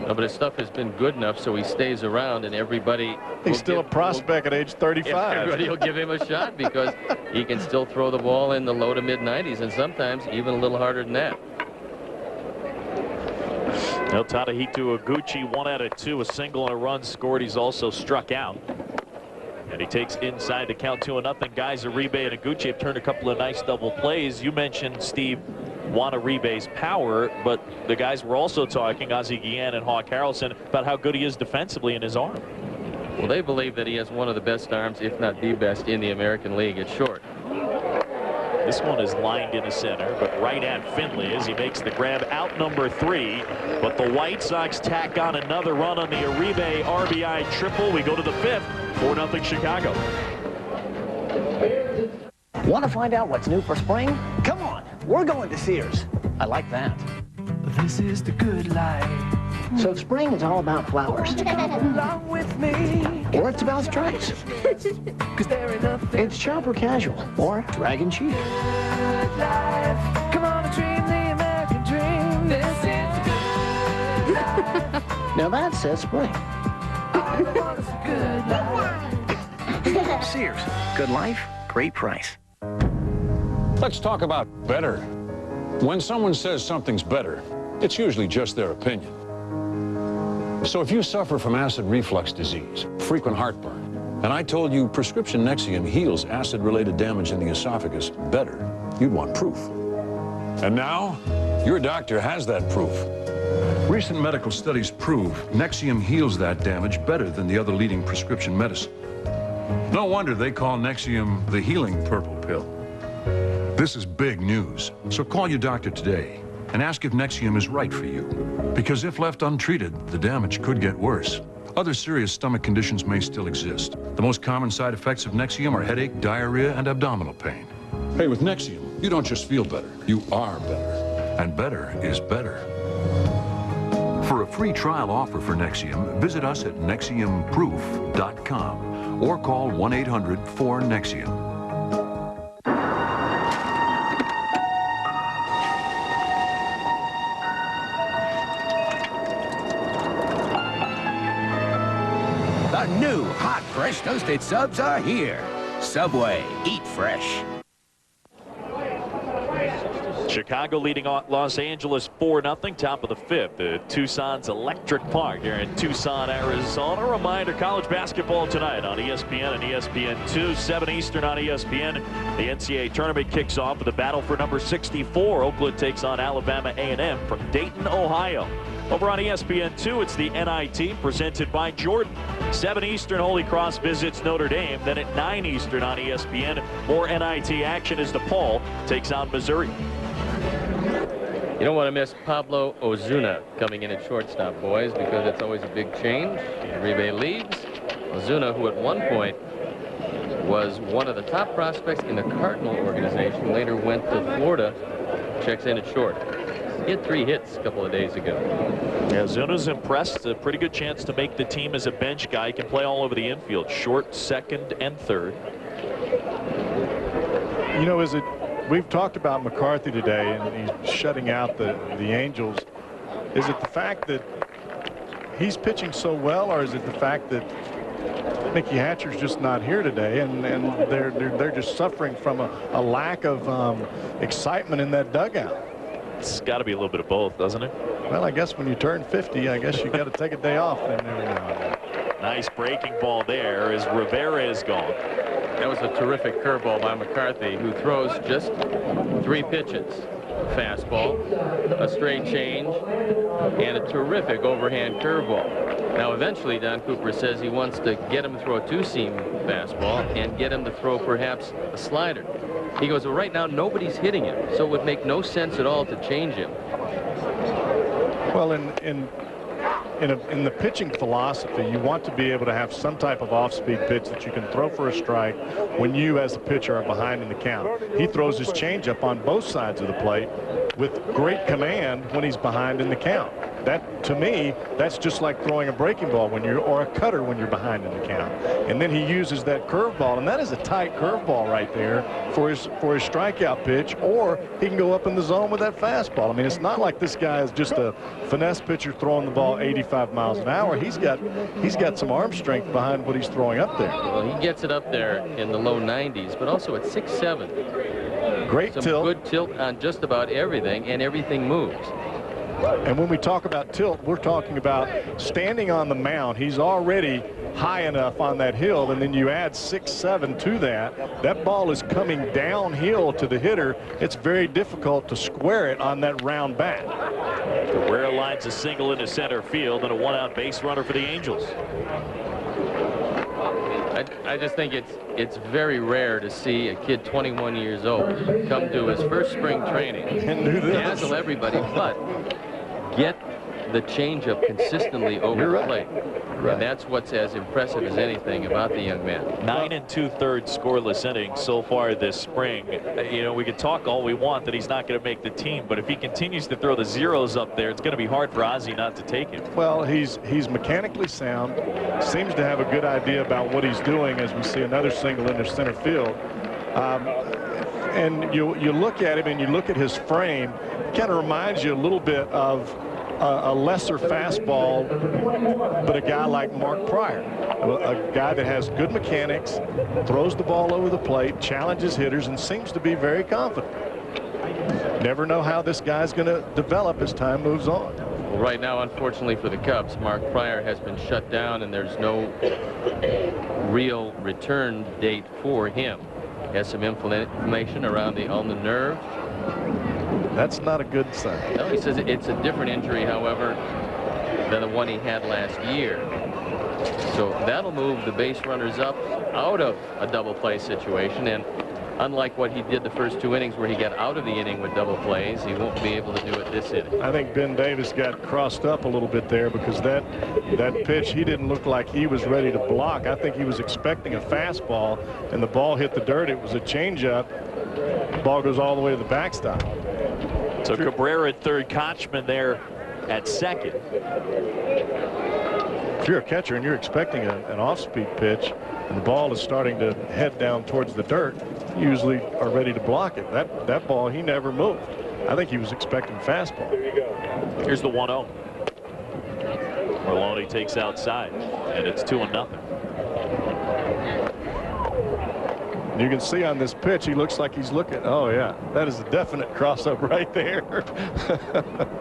No, but his stuff has been good enough so he stays around, and everybody... He's still a prospect at age 35. Everybody will give him a shot because he can still throw the ball in the low to mid-90s and sometimes even a little harder than that. El Tadahito Iguchi, 1 out of 2, a single and a run scored. He's also struck out. And he takes inside the count 2-0. Guys, Uribe and Iguchi have turned a couple of nice double plays. You mentioned, Steve, Juan Uribe's power, but the guys were also talking, Ozzie Guillen and Hawk Harrelson, about how good he is defensively in his arm. Well, they believe that he has one of the best arms, if not the best, in the American League at short. This one is lined in the center, but right at Finley as he makes the grab out number 3. But the White Sox tack on another run on the Uribe RBI triple. We go to the 5th, 4-0 Chicago. Want to find out what's new for spring? Come on, we're going to Sears. I like that. This is the good life. So spring is all about flowers. Along with me. Or it's about stripes. Cause there ain't nothing. It's sharp or casual. Or dragon cheek. Good life. Come on and dream the American dream. This is the good life. Now that says spring. I want a good life. Sears. Good life, great price. Let's talk about better. When someone says something's better, it's usually just their opinion. So if you suffer from acid reflux disease, frequent heartburn, and I told you prescription Nexium heals acid-related damage in the esophagus better, you'd want proof. And now, your doctor has that proof. Recent medical studies prove Nexium heals that damage better than the other leading prescription medicine. No wonder they call Nexium the healing purple pill. This is big news, so call your doctor today and ask if Nexium is right for you. Because if left untreated, the damage could get worse. Other serious stomach conditions may still exist. The most common side effects of Nexium are headache, diarrhea, and abdominal pain. Hey, with Nexium, you don't just feel better, you are better. And better is better. For a free trial offer for Nexium, visit us at NexiumProof.com or call 1-800-4-NEXIUM. The new hot, fresh toasted subs are here. Subway, eat fresh. Chicago leading Los Angeles 4-0, top of the 5th at Tucson's Electric Park here in Tucson, Arizona. A reminder, college basketball tonight on ESPN and ESPN2, 7 Eastern on ESPN. The NCAA tournament kicks off with a battle for number 64. Oakland takes on Alabama A&M from Dayton, Ohio. Over on ESPN2, it's the NIT presented by Jordan. 7 Eastern, Holy Cross visits Notre Dame. Then at 9 Eastern on ESPN, more NIT action as DePaul takes on Missouri. You don't want to miss Pablo Ozuna coming in at shortstop, boys, because it's always a big change. Uribe leaves. Ozuna, who at one point was one of the top prospects in the Cardinal organization, later went to Florida, checks in at short. He had 3 hits a couple of days ago. Yeah, Ozuna's impressed. A pretty good chance to make the team as a bench guy. He can play all over the infield, short, second, and third. You know, we've talked about McCarthy today, and he's shutting out the Angels. Is it the fact that he's pitching so well, or is it the fact that Mickey Hatcher's just not here today, and they're just suffering from a lack of excitement in that dugout? It's got to be a little bit of both, doesn't it? Well, I guess when you turn 50, I guess you got to take a day off then every now and then. Nice breaking ball there as Rivera is gone. That was a terrific curveball by McCarthy, who throws just 3 pitches. Fastball, a straight change, and a terrific overhand curveball. Now, eventually, Don Cooper says he wants to get him to throw a 2-seam fastball and get him to throw perhaps a slider. He goes, well, right now nobody's hitting him, so it would make no sense at all to change him. Well, in the pitching philosophy, you want to be able to have some type of off-speed pitch that you can throw for a strike when you, as a pitcher, are behind in the count. He throws his changeup on both sides of the plate with great command when he's behind in the count. That, to me, that's just like throwing a breaking ball or a cutter when you're behind in the count. And then he uses that curveball, and that is a tight curveball right there for his strikeout pitch, or he can go up in the zone with that fastball. I mean, it's not like this guy is just a finesse pitcher throwing the ball 85 miles an hour. He's got some arm strength behind what he's throwing up there. Well, he gets it up there in the low 90s, but also at 6'7". Great some tilt. Good tilt on just about everything, and everything moves. And when we talk about tilt, we're talking about standing on the mound. He's already high enough on that hill, and then you add 6'7" to that. That ball is coming downhill to the hitter. It's very difficult to square it on that round bat. Guerrero lines a single into center field and a 1-out base runner for the Angels. I just think it's very rare to see a kid 21 years old come to his first spring training and dazzle everybody, but get the changeup consistently over the plate. Right. And that's what's as impressive as anything about the young man. 9 2/3 scoreless innings so far this spring. You know, we can talk all we want that he's not going to make the team, but if he continues to throw the zeros up there, it's going to be hard for Ozzie not to take him. Well, he's mechanically sound, seems to have a good idea about what he's doing as we see another single into center field. And you look at him and you look at his frame, it kind of reminds you a little bit of a lesser fastball, but a guy like Mark Pryor, a guy that has good mechanics, throws the ball over the plate, challenges hitters, and seems to be very confident. Never know how this guy's going to develop as time moves on. Well, right now, unfortunately for the Cubs, Mark Pryor has been shut down, and there's no real return date for him. He has some inflammation around the ulnar nerve. That's not a good sign. No, he says it's a different injury, however, than the one he had last year. So that'll move the base runners up out of a double play situation, and unlike what he did the first 2 innings where he got out of the inning with double plays, he won't be able to do it this inning. I think Ben Davis got crossed up a little bit there because that pitch, he didn't look like he was ready to block. I think he was expecting a fastball, and the ball hit the dirt. It was a changeup. The ball goes all the way to the backstop. So Cabrera at third, Kochman there at second. If you're a catcher and you're expecting an off-speed pitch and the ball is starting to head down towards the dirt, you usually are ready to block it. That ball, he never moved. I think he was expecting fastball. Here's the 1-0. Merlone takes outside, and it's 2-0. You can see on this pitch, he looks like he's looking. Oh, yeah, that is a definite crossover right there.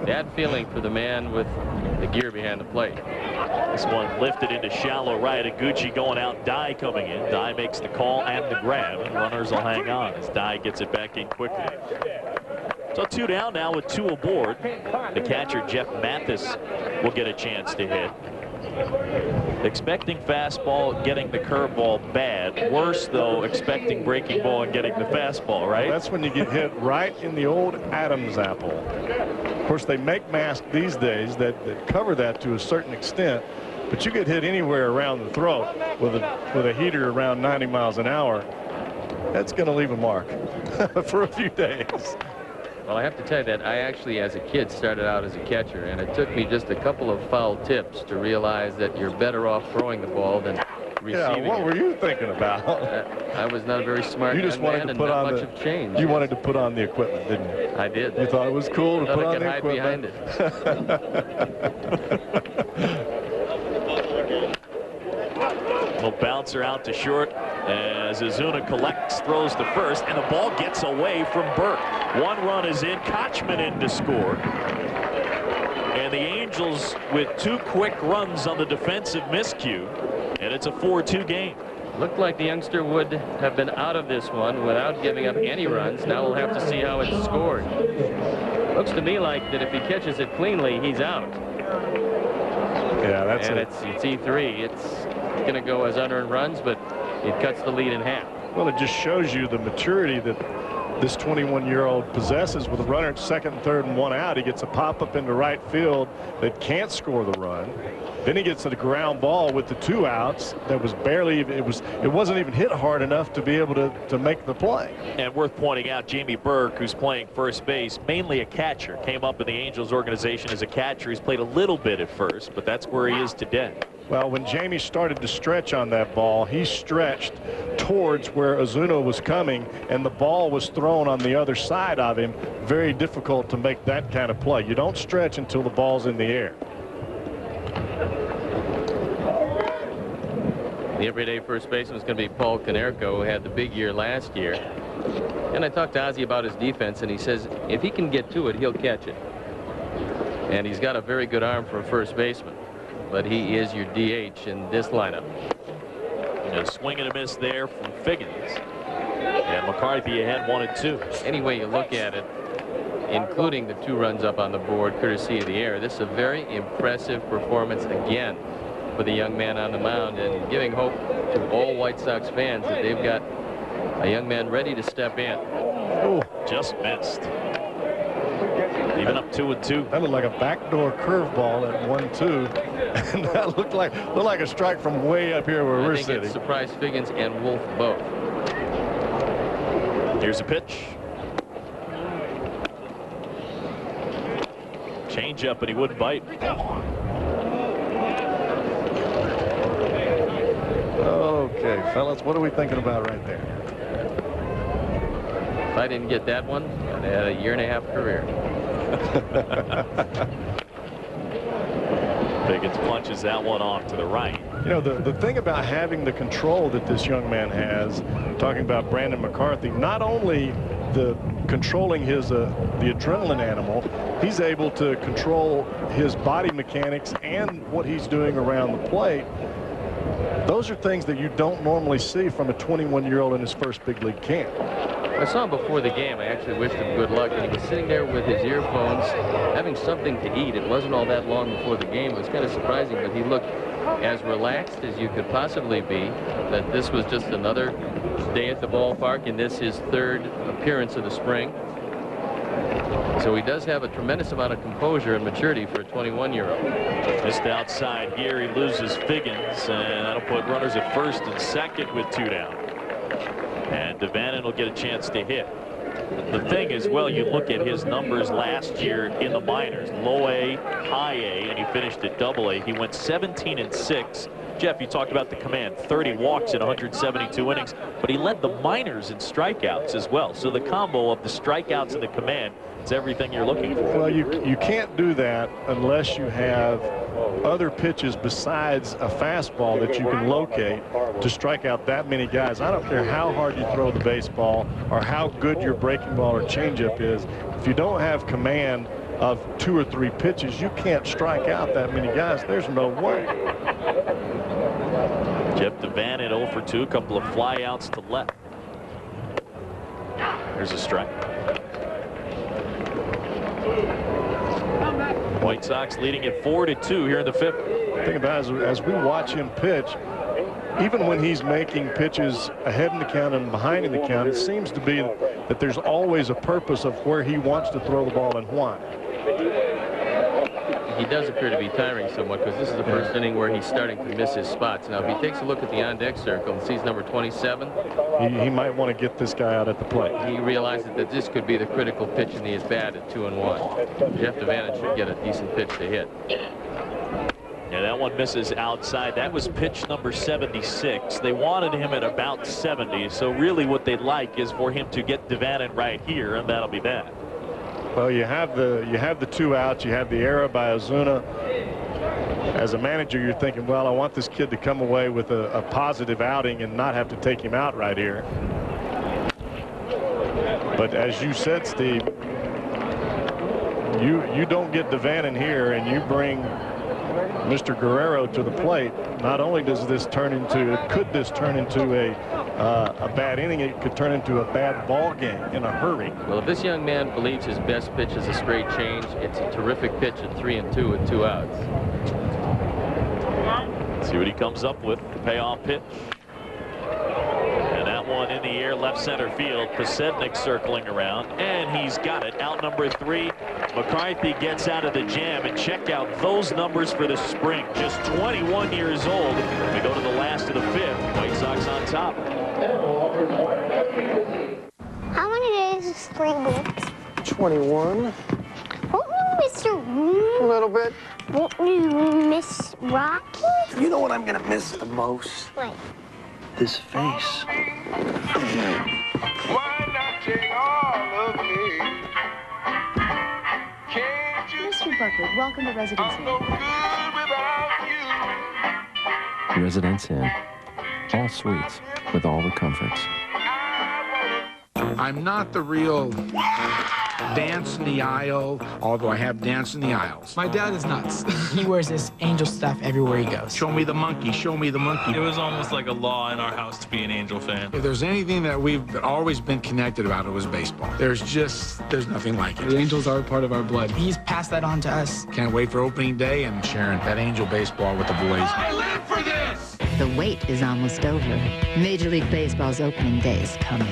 Bad feeling for the man with the gear behind the plate. This one lifted into shallow right. Iguchi going out. Dye coming in. Dye makes the call and the grab, and runners will hang on as Dye gets it back in quickly. So 2 down now with 2 aboard. The catcher, Jeff Mathis, will get a chance to hit. Expecting fastball, getting the curveball bad. Worse, though, expecting breaking ball and getting the fastball, right? That's when you get hit right in the old Adam's apple. Of course, they make masks these days that cover that to a certain extent, but you get hit anywhere around the throat with a heater around 90 miles an hour. That's going to leave a mark for a few days. Well, I have to tell you that I actually, as a kid, started out as a catcher, and it took me just a couple of foul tips to realize that you're better off throwing the ball than receiving Yeah, what it. were you thinking about? I was not a very smart You just young wanted man, to put and not on much the. have changed. You wanted to put on the equipment, didn't you? I did. You thought it was cool to Thought put I on could the hide equipment. behind it. Little bouncer out to short as Ozuna collects, throws to first, and the ball gets away from Burke. One run is in, Kochman in to score. And the Angels with 2 quick runs on the defensive miscue, and it's a 4-2 game. Looked like the youngster would have been out of this one without giving up any runs. Now we'll have to see how it's scored. Looks to me like that if he catches it cleanly, he's out. Yeah, that's and it. it's E3. It's going to go as unearned runs, but it cuts the lead in half. Well, it just shows you the maturity that this 21-year-old possesses. With a runner at second and third and 1 out, he gets a pop-up into right field that can't score the run. Then he gets to the ground ball with the 2 outs that was barely, it wasn't even hit hard enough to be able to make the play. And worth pointing out, Jamie Burke, who's playing first base, mainly a catcher, came up in the Angels organization as a catcher. He's played a little bit at first, but that's where he is today. Well, when Jamie started to stretch on that ball, he stretched towards where Ozuna was coming, and the ball was thrown on the other side of him. Very difficult to make that kind of play. You don't stretch until the ball's in the air. The everyday first baseman is going to be Paul Konerko, who had the big year last year. And I talked to Ozzie about his defense, and he says if he can get to it, he'll catch it. And he's got a very good arm for a first baseman. But he is your DH in this lineup. A swing and a miss there from Figgins. And McCarthy ahead 1-2. Any way you look at it, including the 2 runs up on the board courtesy of the air, this is a very impressive performance again for the young man on the mound, and giving hope to all White Sox fans that they've got a young man ready to step in. Oh, just missed. Even up 2-2. That looked like a backdoor curveball at 1-2, and that looked like a strike from way up here where we're sitting. It surprised Figgins and Wolf both. Here's a pitch. Change up, and he wouldn't bite. Okay, fellas, what are we thinking about right there? If I didn't get that one, I'd have had a 1.5-year career. Figgins punches that one off to the right. You know, the thing about having the control that this young man has, talking about Brandon McCarthy, not only the controlling his the adrenaline animal, he's able to control his body mechanics and what he's doing around the plate. Those are things that you don't normally see from a 21-year-old in his first big league camp. I saw him before the game. I actually wished him good luck, and he was sitting there with his earphones having something to eat. It wasn't all that long before the game. It was kind of surprising, but he looked as relaxed as you could possibly be, that this was just another day at the ballpark, and this is his 3rd appearance of the spring. So he does have a tremendous amount of composure and maturity for a 21-year-old. Just outside here, he loses Figgins, and that'll put runners at first and second with 2 down. And Devannon will get a chance to hit. The thing is, well, you look at his numbers last year in the minors, low A, high A, and he finished at double A. He went 17-6. Jeff, you talked about the command, 30 walks in 172 innings, but he led the minors in strikeouts as well. So the combo of the strikeouts and the command is everything you're looking for. Well, you can't do that unless you have other pitches besides a fastball that you can locate to strike out that many guys. I don't care how hard you throw the baseball or how good your breaking ball or changeup is. If you don't have command of 2 or 3 pitches, you can't strike out that many guys. There's no way. Jeff Devannon 0 for 2, a couple of flyouts to left. There's a strike. White Sox leading it 4-2 here in the 5th. Think about it, as we watch him pitch, even when he's making pitches ahead in the count and behind in the count, it seems to be that there's always a purpose of where he wants to throw the ball and why. He does appear to be tiring somewhat because this is the first inning where he's starting to miss his spots. Now, if he takes a look at the on-deck circle and sees number 27, he might want to get this guy out at the plate. He realizes that this could be the critical pitch in the at-bat at 2-1. Jeff Devannon should get a decent pitch to hit. Yeah, that one misses outside. That was pitch number 76. They wanted him at about 70, so really what they'd like is for him to get Devannon right here, and that'll be that. Well, you have the 2 outs. You have the error by Ozuna. As a manager, you're thinking, well, I want this kid to come away with a positive outing and not have to take him out right here. But as you said, Steve, you don't get Devannon here and you bring Mr. Guerrero to the plate. Not only does this turn into, a bad inning, it could turn into a bad ball game in a hurry. Well, if this young man believes his best pitch is a straight change, it's a terrific pitch at 3-2 with 2 outs. See what he comes up with. The payoff pitch. And that one in the air, left center field. Pasednik circling around, and he's got it. Out number 3. McCarthy gets out of the jam, and check out those numbers for the spring. Just 21 years old. We go to the last of the 5th. White Sox on top. How many days is spring weeks? 21. Won't you miss your room? A little bit. Won't you miss Rocky? You know what I'm gonna miss the most? What? This face. Mr. Buckley, welcome to Residence Inn. Residence Inn. All suites with all the comforts. I'm not the real dance in the aisle, although I have danced in the aisles. My dad is nuts. He wears this angel stuff everywhere he goes. Show me the monkey, show me the monkey. It was almost like a law in our house to be an Angel fan. If there's anything that we've always been connected about, it was baseball. There's nothing like it. The Angels are a part of our blood. He's passed that on to us. Can't wait for opening day and sharing that Angel baseball with the boys. I live for this! The wait is almost over. Major League Baseball's opening day is coming.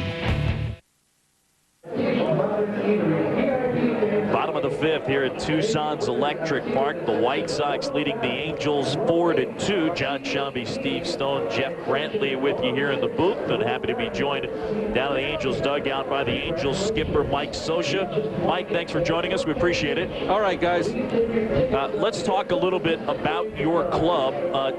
Bottom of the 5th here at Tucson's Electric Park. The White Sox leading the Angels 4-2. John Sciambi, Steve Stone, Jeff Brantley with you here in the booth, and happy to be joined down in the Angels dugout by the Angels skipper Mike Scioscia. Mike, thanks for joining us. We appreciate it. All right, guys. Let's talk a little bit about your club.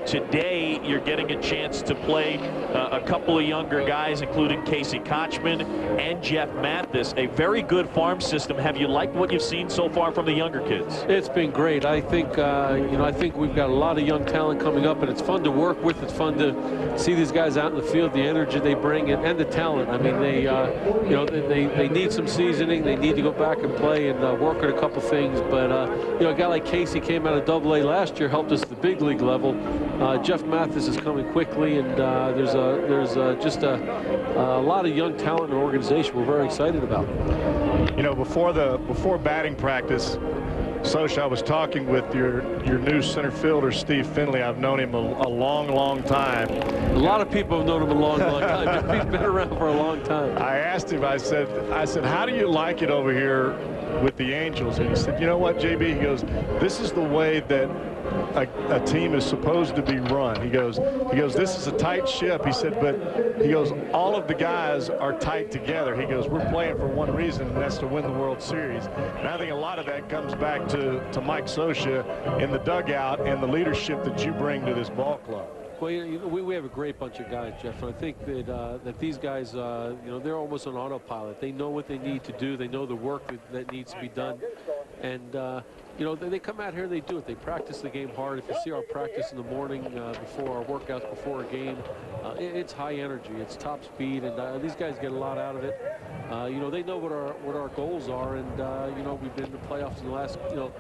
Today, you're getting a chance to play a couple of younger guys, including Casey Kochman and Jeff Mathis. A very good farm system. Have you liked what you've seen so far from the younger kids? It's been great. I think I think we've got a lot of young talent coming up, and it's fun to work with. It's fun to see these guys out in the field, the energy they bring, and the talent. I mean, they need some seasoning. They need to go back and play and work on a couple things. But a guy like Casey came out of AA last year, helped us at the big league level. Jeff Mathis is coming quickly, and there's just a lot of young talent in the organization we're very excited about. You know, before batting practice, Scioscia, I was talking with your new center fielder, Steve Finley. I've known him a long time. A lot of people have known him a long time. He's been around for a long time. I asked him, I said, how do you like it over here with the Angels? And he said, you know what, JB? He goes, this is the way that a team is supposed to be run. He goes, this is a tight ship. He said, but he goes, all of the guys are tight together. He goes, we're playing for one reason, and that's to win the World Series. And I think a lot of that comes back to Mike Scioscia in the dugout and the leadership that you bring to this ball club. Well, we have a great bunch of guys, Jeff, and I think that these guys, they're almost on autopilot. They know what they need to do. They know the work that needs to be done, and they come out here and they do it. They practice the game hard. If you see our practice in the morning before our workouts before a game, it's high energy. It's top speed, and these guys get a lot out of it. They know what our goals are, and we've been in the playoffs in the last 2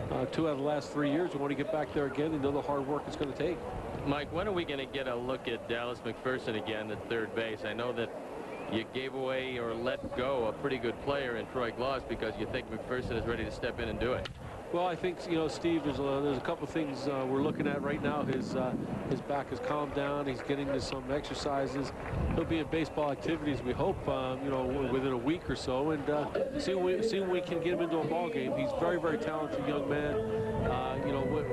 out of the last 3 years. We want to get back there again. They know the hard work it's going to take. Mike, when are we going to get a look at Dallas McPherson again at third base? I know that you gave away or let go a pretty good player in Troy Gloss because you think McPherson is ready to step in and do it. Well, I think, you know, Steve, there's a couple of things we're looking at right now. His back has calmed down. He's getting to some exercises. He'll be in baseball activities, we hope, you know, within a week or so, and see when we can get him into a ball game. He's very, very talented young man. You know, with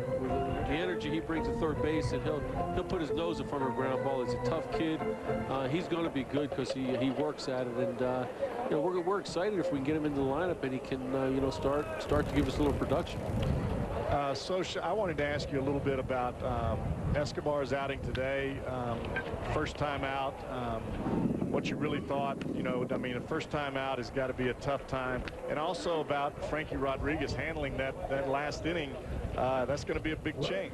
the energy he brings to third base, and he'll put his nose in front of a ground ball. He's a tough kid. He's going to be good because he works at it, and you know, we're excited if we can get him into the lineup and he can you know, start to give us a little production. Scioscia, I wanted to ask you a little bit about Escobar's outing today. First time out, what you really thought. You know, I mean, a first time out has got to be a tough time. And also about Frankie Rodriguez handling that last inning. That's going to be a big change.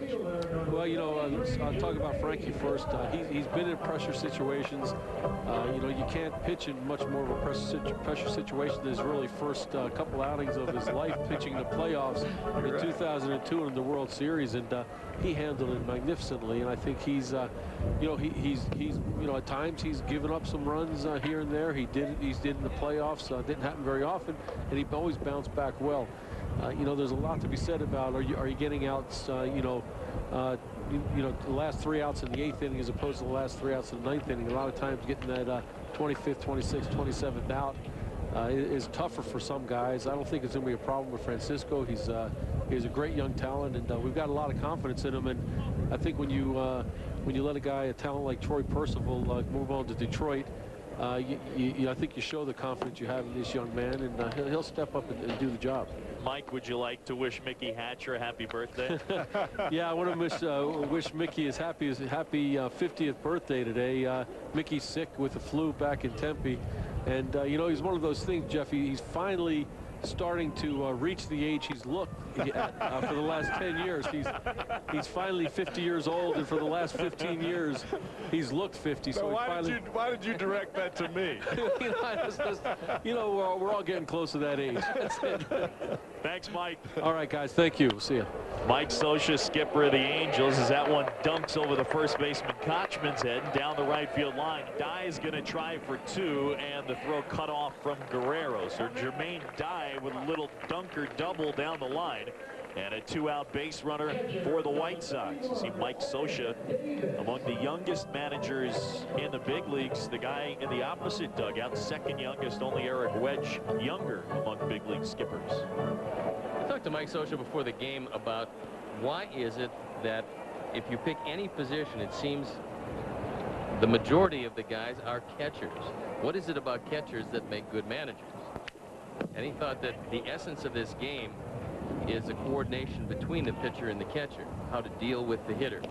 Well, you know, I'll talk about Frankie first. He's been in pressure situations. You know, you can't pitch in much more of a pressure situation than his really first couple outings of his life, pitching the playoffs in 2002 in the World Series, and he handled it magnificently. And I think he's you know, he's you know, at times he's given up some runs here and there. He did in the playoffs. Didn't happen very often, and he always bounced back well. You know, there's a lot to be said about are you getting outs, you know, the last 3 outs in the 8th inning as opposed to the last 3 outs in the 9th inning. A lot of times getting that 25th, 26th, 27th out is tougher for some guys. I don't think it's going to be a problem with Francisco. He's a great young talent, and we've got a lot of confidence in him. And I think when you let a talent like Troy Percival move on to Detroit, I think you show the confidence you have in this young man, and he'll step up and do the job. Mike, would you like to wish Mickey Hatcher a happy birthday? Yeah, I want to wish Mickey his happy 50th birthday today. Mickey's sick with the flu back in Tempe, and you know, he's one of those things, Jeff. He's finally starting to reach the age he's looked at for the last 10 years. He's finally 50 years old, and for the last 15 years he's looked 50. So why did you direct that to me? You know, we're all getting close to that age. That's it. Thanks, Mike. All right, guys. Thank you. See ya. Mike Scioscia, skipper of the Angels, as that one dunks over the first baseman Kochman's head and down the right field line. Dye is going to try for 2, and the throw cut off from Guerrero. So Jermaine Dye with a little dunker double down the line, and a 2-out base runner for the White Sox. You see Mike Scioscia, among the youngest managers in the big leagues. The guy in the opposite dugout, second youngest, only Eric Wedge younger among big league skippers. I talked to Mike Scioscia before the game about why is it that if you pick any position, it seems the majority of the guys are catchers. What is it about catchers that make good managers? And he thought that the essence of this game is a coordination between the pitcher and the catcher, how to deal with the hitters,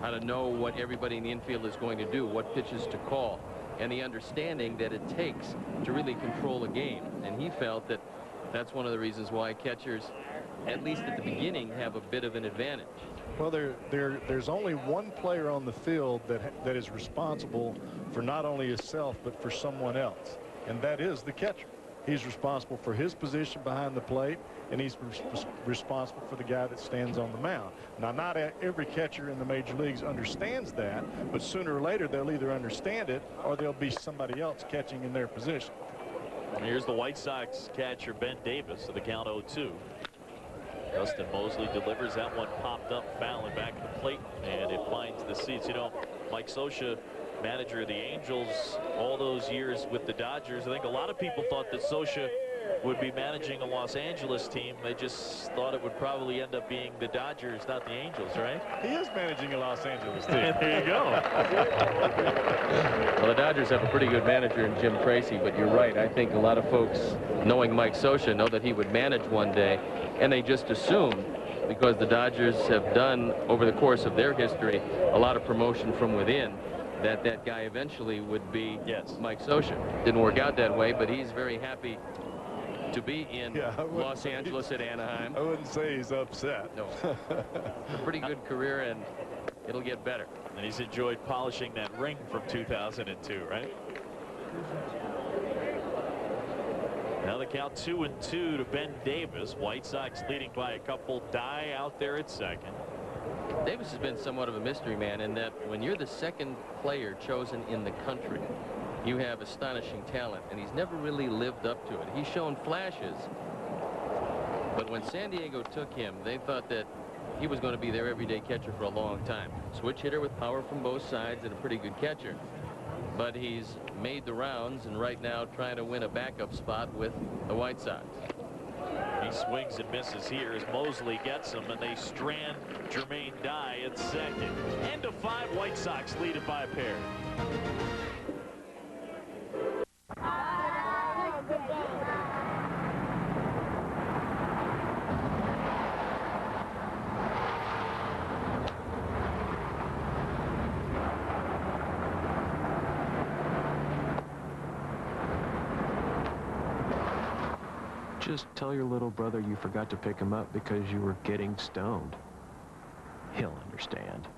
how to know what everybody in the infield is going to do, what pitches to call, and the understanding that it takes to really control a game. And he felt that that's one of the reasons why catchers, at least at the beginning, have a bit of an advantage. Well, there's only one player on the field that is responsible for not only himself but for someone else, and that is the catcher. He's responsible for his position behind the plate, and he's responsible for the guy that stands on the mound. Now, not every catcher in the major leagues understands that, but sooner or later they'll either understand it or there'll be somebody else catching in their position. And here's the White Sox catcher, Ben Davis, to the count 0-2. Dustin Mosley delivers. That one popped up, foul and back at the plate, and it finds the seats. You know, Mike Scioscia, manager of the Angels all those years with the Dodgers. I think a lot of people thought that Scioscia would be managing a Los Angeles team. They just thought it would probably end up being the Dodgers, not the Angels, right? He is managing a Los Angeles team. There you go. Well, the Dodgers have a pretty good manager in Jim Tracy, but you're right. I think a lot of folks, knowing Mike Scioscia, know that he would manage one day, and they just assume, because the Dodgers have done, over the course of their history, a lot of promotion from within, that guy eventually would be Mike Scioscia. Didn't work out that way, but he's very happy to be in Los Angeles at Anaheim. I wouldn't say he's upset. No. A pretty good career, and it'll get better. And he's enjoyed polishing that ring from 2002, right? Now the count 2-2 to Ben Davis. White Sox leading by a couple. Dye out there at second. Davis has been somewhat of a mystery man in that when you're the second player chosen in the country, you have astonishing talent, and he's never really lived up to it. He's shown flashes, But when San Diego took him, they thought that he was going to be their everyday catcher for a long time. Switch hitter with power from both sides and a pretty good catcher. But he's made the rounds and right now trying to win a backup spot with the White Sox. He swings and misses here as Mosley gets him, and they strand Jermaine Dye at second. End of 5, White Sox lead it by a pair. Just tell your little brother you forgot to pick him up because you were getting stoned. He'll understand.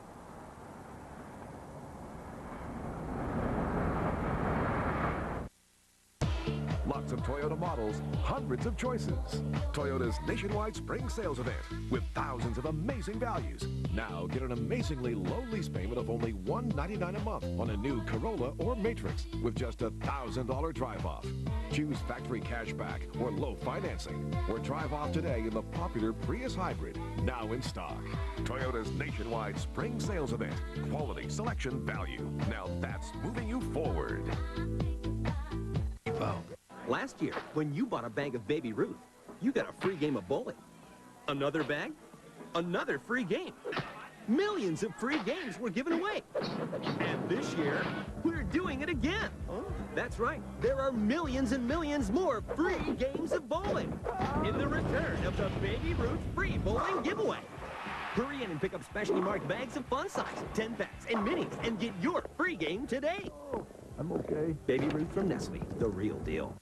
Lots of Toyota models, hundreds of choices. Toyota's nationwide spring sales event with thousands of amazing values. Now get an amazingly low lease payment of only $199 a month on a new Corolla or Matrix with just a $1,000 drive-off. Choose factory cashback or low financing, or drive off today in the popular Prius Hybrid, now in stock. Toyota's nationwide spring sales event. Quality, selection, value. Now that's moving you forward. Last year, when you bought a bag of Baby Ruth, you got a free game of bowling. Another bag? Another free game. Millions of free games were given away. And this year, we're doing it again. That's right. There are millions and millions more free games of bowling in the return of the Baby Ruth free bowling giveaway. Hurry in and pick up specially marked bags of fun size, 10 packs, and minis, and get your free game today. I'm okay. Baby Ruth from Nestle, the real deal.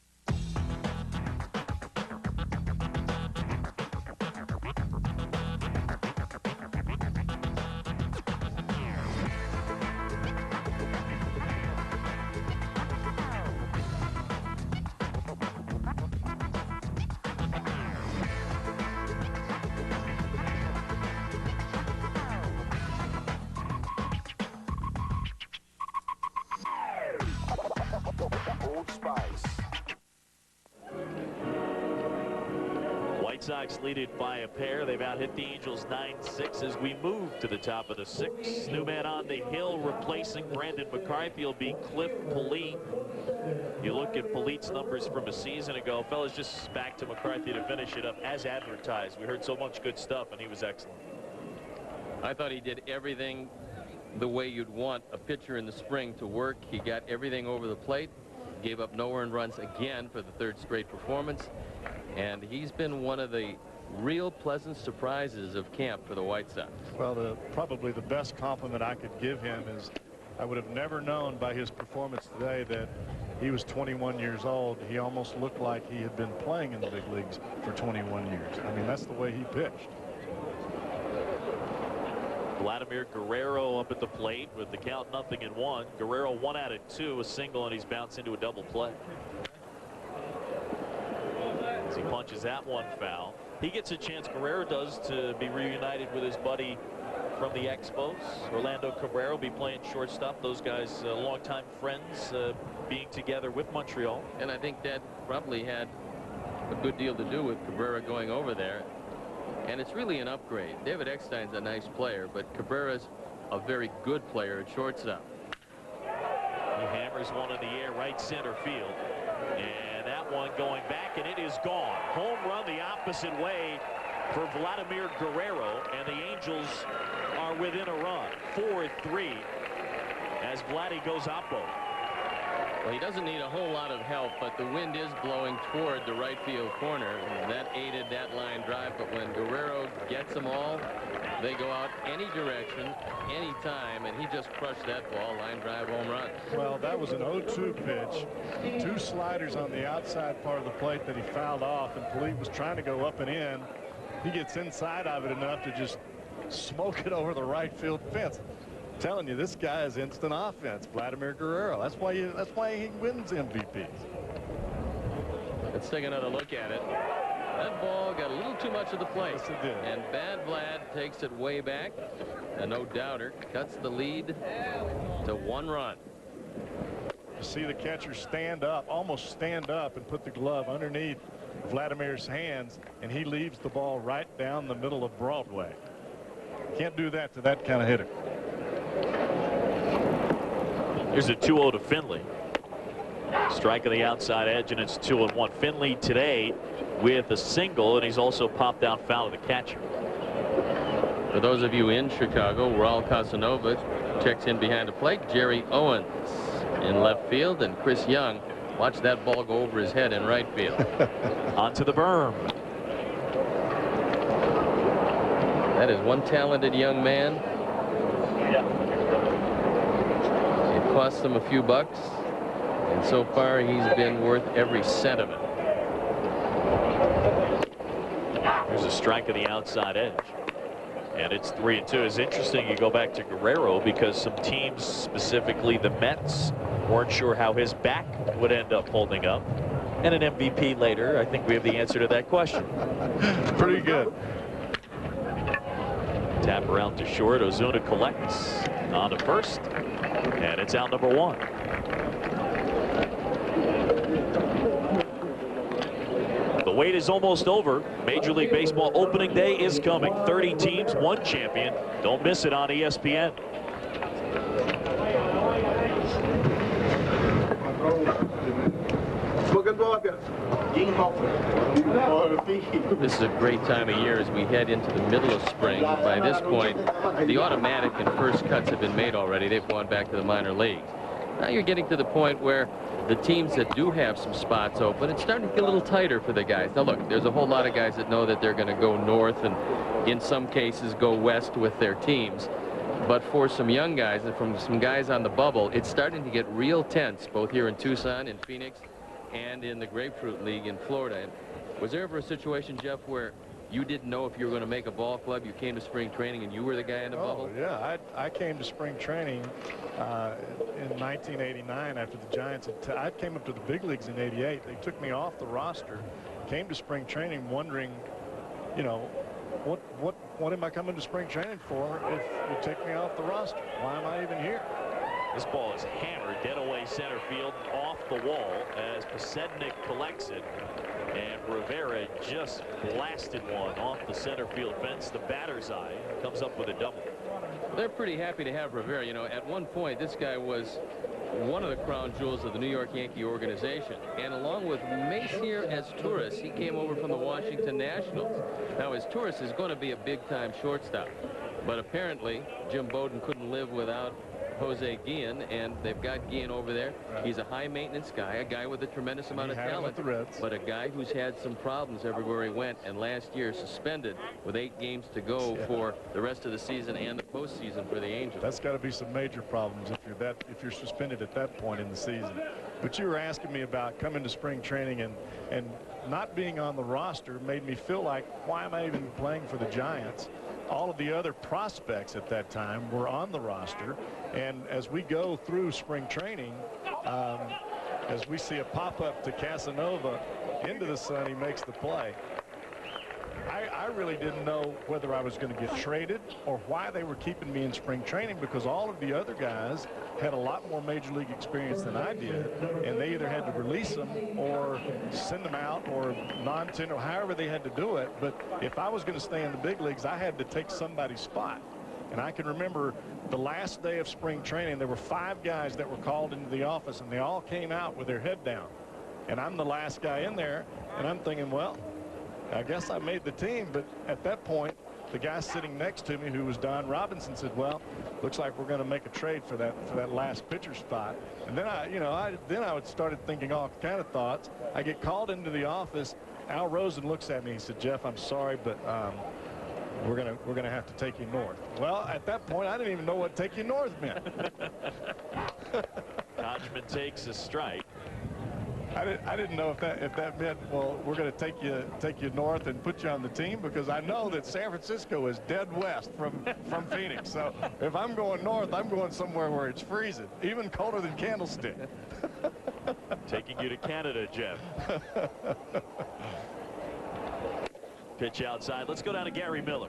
White Sox lead it by a pair. They've out-hit the Angels 9-6 as we move to the top of the 6th. New man on the hill replacing Brandon McCarthy will be Cliff Polite. You look at Polite's numbers from a season ago. Fellas, just back to McCarthy to finish it up as advertised. We heard so much good stuff, and he was excellent. I thought he did everything the way you'd want a pitcher in the spring to work. He got everything over the plate, gave up no earned runs again for the 3rd straight performance, and he's been one of the real pleasant surprises of camp for the White Sox. Well, probably the best compliment I could give him is I would have never known by his performance today that he was 21 years old. He almost looked like he had been playing in the big leagues for 21 years. I mean, that's the way he pitched. Vladimir Guerrero up at the plate with the count 0-1. Guerrero 1 out of 2, a single, and he's bounced into a double play. As he punches that one foul. He gets a chance, Guerrero does, to be reunited with his buddy from the Expos. Orlando Cabrera will be playing shortstop. Those guys, longtime friends, being together with Montreal. And I think that probably had a good deal to do with Cabrera going over there. And it's really an upgrade. David Eckstein's a nice player, but Cabrera's a very good player at shortstop. He hammers one in the air, right center field. And that one going back, and it is gone. Home run the opposite way for Vladimir Guerrero, and the Angels are within a run. 4-3 as Vladdy goes oppo. Well, he doesn't need a whole lot of help, but the wind is blowing toward the right field corner, and that aided that line drive. But when Guerrero gets them all, they go out any direction, any time, and he just crushed that ball. Line drive, home run. Well, that was an 0-2 pitch. 2 sliders on the outside part of the plate that he fouled off, and Polite was trying to go up and in. He gets inside of it enough to just smoke it over the right field fence. I'm telling you, this guy is instant offense, Vladimir Guerrero. That's why he wins MVPs. Let's take another look at it. That ball got a little too much of the plate. Yes, it did. And Bad Vlad takes it way back. And no doubter cuts the lead to 1 run. You see the catcher stand up, almost stand up, and put the glove underneath Vladimir's hands, and he leaves the ball right down the middle of Broadway. Can't do that to that kind of hitter. Here's a 2-0 to Finley. Strike on the outside edge, and it's 2-1. Finley today with a single, and he's also popped out foul of the catcher. For those of you in Chicago, Raul Casanova checks in behind the plate. Jerry Owens in left field, and Chris Young, watch that ball go over his head in right field. Onto the berm. That is one talented young man. It cost him a few bucks, and so far he's been worth every cent of it. There's a strike on the outside edge. And it's 3-2. It's interesting you go back to Guerrero because some teams, specifically the Mets, weren't sure how his back would end up holding up. And an MVP later, I think we have the answer to that question. Pretty good. Tap around to short. Ozuna collects on to first. And it's out number 1. The wait is almost over. Major League Baseball opening day is coming. 30 teams, 1 champion. Don't miss it on ESPN. This is a great time of year as we head into the middle of spring. By this point, the automatic and first cuts have been made already. They've gone back to the minor leagues. Now you're getting to the point where the teams that do have some spots open, it's starting to get a little tighter for the guys. Now look, there's a whole lot of guys that know that they're going to go north and in some cases go west with their teams. But for some young guys and from some guys on the bubble, it's starting to get real tense, both here in Tucson, in Phoenix, and in the Grapefruit League in Florida. And was there ever a situation, Jeff, where you didn't know if you were going to make a ball club? You came to spring training and you were the guy in the bubble? Yeah, I came to spring training in 1989 after the Giants. I came up to the big leagues in '88. They took me off the roster, came to spring training wondering, you know, what am I coming to spring training for if you take me off the roster? Why am I even here? This ball is hammered dead away center field off the wall as Posednik collects it. And Rivera just blasted one off the center field fence. The batter's eye comes up with a double. They're pretty happy to have Rivera. You know, at one point, this guy was one of the crown jewels of the New York Yankee organization. And along with Messier as Torres, he came over from the Washington Nationals. Now, as Torres is going to be a big-time shortstop. But apparently, Jim Bowden couldn't live without Ozzie Guillen, and they've got Guillen over there. He's a high-maintenance guy, a guy with a tremendous amount of talent, but a guy who's had some problems everywhere he went, and last year suspended with 8 games to go for the rest of the season and the postseason for the Angels. That's got to be some major problems if you're suspended at that point in the season. But you were asking me about coming to spring training and not being on the roster made me feel like, why am I even playing for the Giants? All of the other prospects at that time were on the roster, and as we go through spring training, as we see a pop-up to Casanova into the sun, he makes the play. I really didn't know whether I was going to get traded or why they were keeping me in spring training, because all of the other guys had a lot more major league experience than I did, and they either had to release them or send them out or non-tender, however they had to do it. But if I was going to stay in the big leagues, I had to take somebody's spot. And I can remember the last day of spring training, there were 5 guys that were called into the office, and they all came out with their head down. And I'm the last guy in there, and I'm thinking, well, I guess I made the team. But at that point, the guy sitting next to me, who was Don Robinson, said, well, looks like we're going to make a trade for that last pitcher spot. And then I would started thinking all kind of thoughts. I get called into the office. Al Rosen looks at me. He said, Jeff, I'm sorry, but we're gonna have to take you north. Well, at that point, I didn't even know what take you north meant. Hodgman takes a strike. I didn't know if that meant, well, we're going to take you north and put you on the team, because I know that San Francisco is dead west from Phoenix. So if I'm going north, I'm going somewhere where it's freezing, even colder than Candlestick. Taking you to Canada, Jeff. Pitch outside. Let's go down to Gary Miller.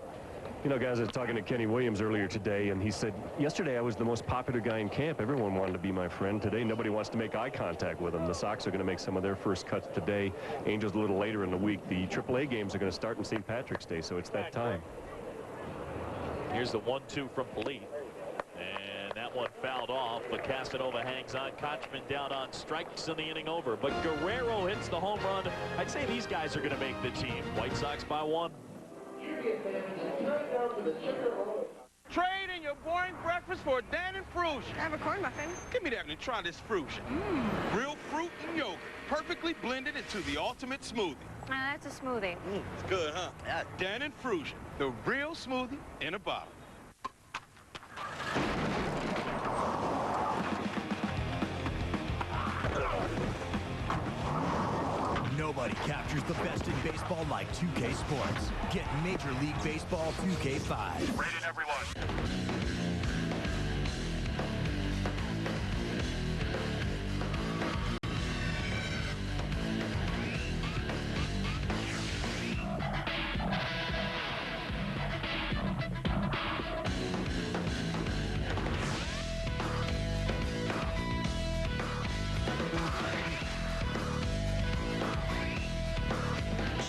You know, guys, I was talking to Kenny Williams earlier today, and he said, yesterday I was the most popular guy in camp. Everyone wanted to be my friend. Today, nobody wants to make eye contact with him. The Sox are going to make some of their first cuts today. Angels a little later in the week. The AAA games are going to start on St. Patrick's Day, so it's that time. Here's the 1-2 from Polite. And that one fouled off, but Casanova hangs on. Kochman down on strikes in the inning over. But Guerrero hits the home run. I'd say these guys are going to make the team. White Sox by 1. Trade in your boring breakfast for a Dan and Fruit. Have a corn muffin. Give me that and try this fruit. Real fruit and yogurt, perfectly blended into the ultimate smoothie. That's a smoothie. It's good, huh? Yeah. Dan and Fruit, the real smoothie in a bottle. Nobody captures the best in baseball like 2K Sports. Get Major League Baseball 2K5. Rated everyone.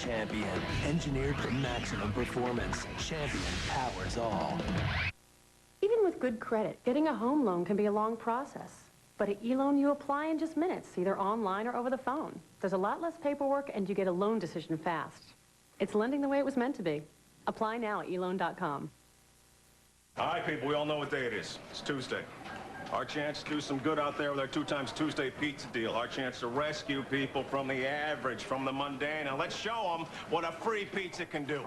Champion, engineered for maximum performance. Champion powers all. Even with good credit, getting a home loan can be a long process. But at eLoan, you apply in just minutes, either online or over the phone. There's a lot less paperwork, and you get a loan decision fast. It's lending the way it was meant to be. Apply now at eLoan.com. All right, people, we all know what day it is. It's Tuesday. Our chance to do some good out there with our 2x Tuesday pizza deal. Our chance to rescue people from the average, from the mundane, and let's show them what a free pizza can do.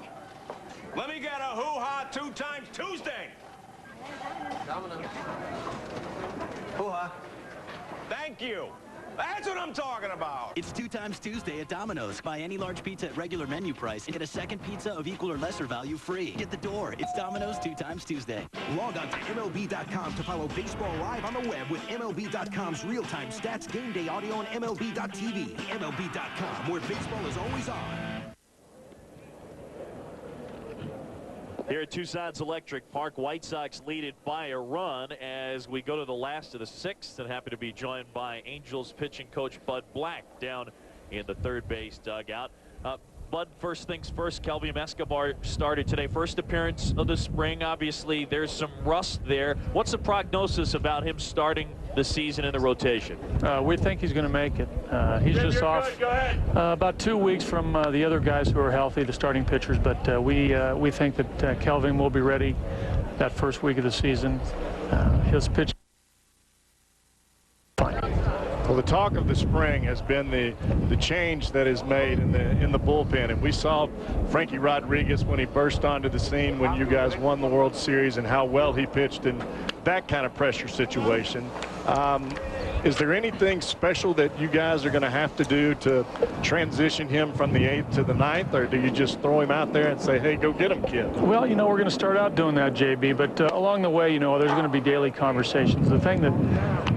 Let me get a hoo-ha 2x Tuesday. Hoo-ha. Thank you. That's what I'm talking about. It's 2x Tuesday at Domino's. Buy any large pizza at regular menu price and get a second pizza of equal or lesser value free. Get the door. It's Domino's 2x Tuesday. Log on to MLB.com to follow baseball live on the web with MLB.com's real-time stats, game day audio, and MLB.tv. MLB.com, where baseball is always on. Here at Tucson's Electric Park, White Sox lead it by a run as we go to the last of the 6th, and happy to be joined by Angels pitching coach Bud Black down in the third base dugout. Bud, first things first, Kelvim Escobar started today. First appearance of the spring. Obviously, there's some rust there. What's the prognosis about him starting the season in the rotation? We think he's going to make it. He's just off about 2 weeks from the other guys who are healthy, the starting pitchers. But we think that Kelvim will be ready that first week of the season. His pitch. Well, the talk of the spring has been the change that is made in the bullpen, and we saw Frankie Rodriguez when he burst onto the scene when you guys won the World Series and how well he pitched in that kind of pressure situation. Is there anything special that you guys are going to have to do to transition him from the 8th to the 9th, or do you just throw him out there and say, hey, go get him, kid? Well, you know, we're going to start out doing that, JB, but along the way, you know, there's going to be daily conversations. The thing that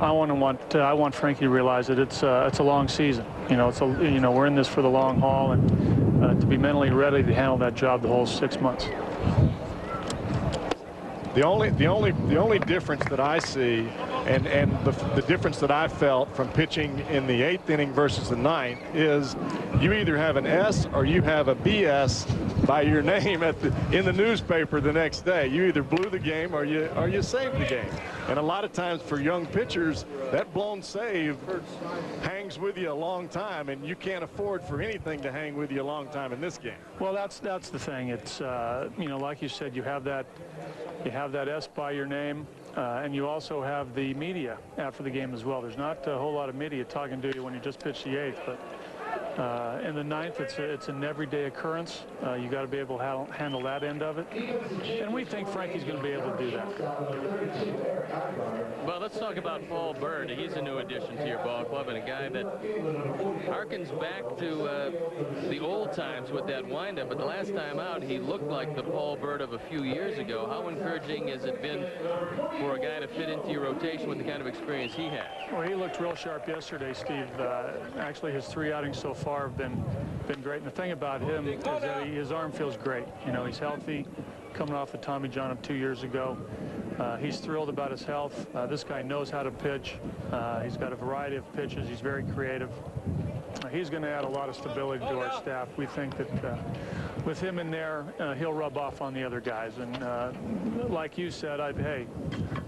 I want Frankie to realize that it's a long season. You know, we're in this for the long haul, and to be mentally ready to handle that job the whole 6 months. The only difference that I see, and the difference that I felt from pitching in the 8th inning versus the 9th, is you either have an S or you have a BS by your name in the newspaper the next day. You either blew the game or you saved the game. And a lot of times for young pitchers, that blown save hangs with you a long time, and you can't afford for anything to hang with you a long time in this game. Well, that's the thing. It's you know, like you said, you have that S by your name, and you also have the media after the game as well. There's not a whole lot of media talking to you when you just pitch the 8th, but in the 9th, it's an everyday occurrence. You got to be able to handle that end of it, and we think Frankie's going to be able to do that. Well, let's talk about Paul Bird. He's a new addition to your ball club, and a guy that harkens back to the old times with that windup. But the last time out, he looked like the Paul Bird of a few years ago. How encouraging has it been for a guy to fit into your rotation with the kind of experience he has? Well, he looked real sharp yesterday, Steve. Actually, his 3 outings so far have been great. And the thing about him is that his arm feels great. You know, he's healthy. coming off the Tommy John of 2 years ago. He's thrilled about his health. This guy knows how to pitch. He's got a variety of pitches. He's very creative. He's going to add a lot of stability to our staff. We think that with him in there, he'll rub off on the other guys. And like you said, hey,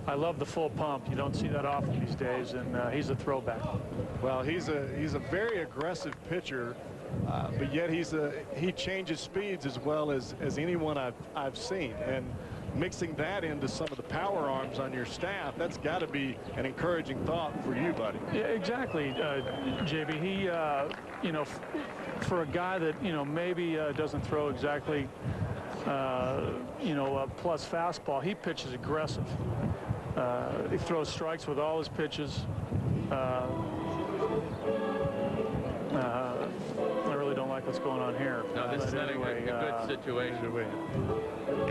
I love the full pump. You don't see that often these days, and he's a throwback. Well, he's a very aggressive pitcher, but yet he changes speeds as well as anyone I've seen. And mixing that into some of the power arms on your staff, that's got to be an encouraging thought for you, buddy. Yeah, exactly, JB. He, you know, for a guy that, you know, maybe doesn't throw exactly, you know, a plus fastball, he pitches aggressive. He throws strikes with all his pitches. I really don't like what's going on here. No, this is not a good situation.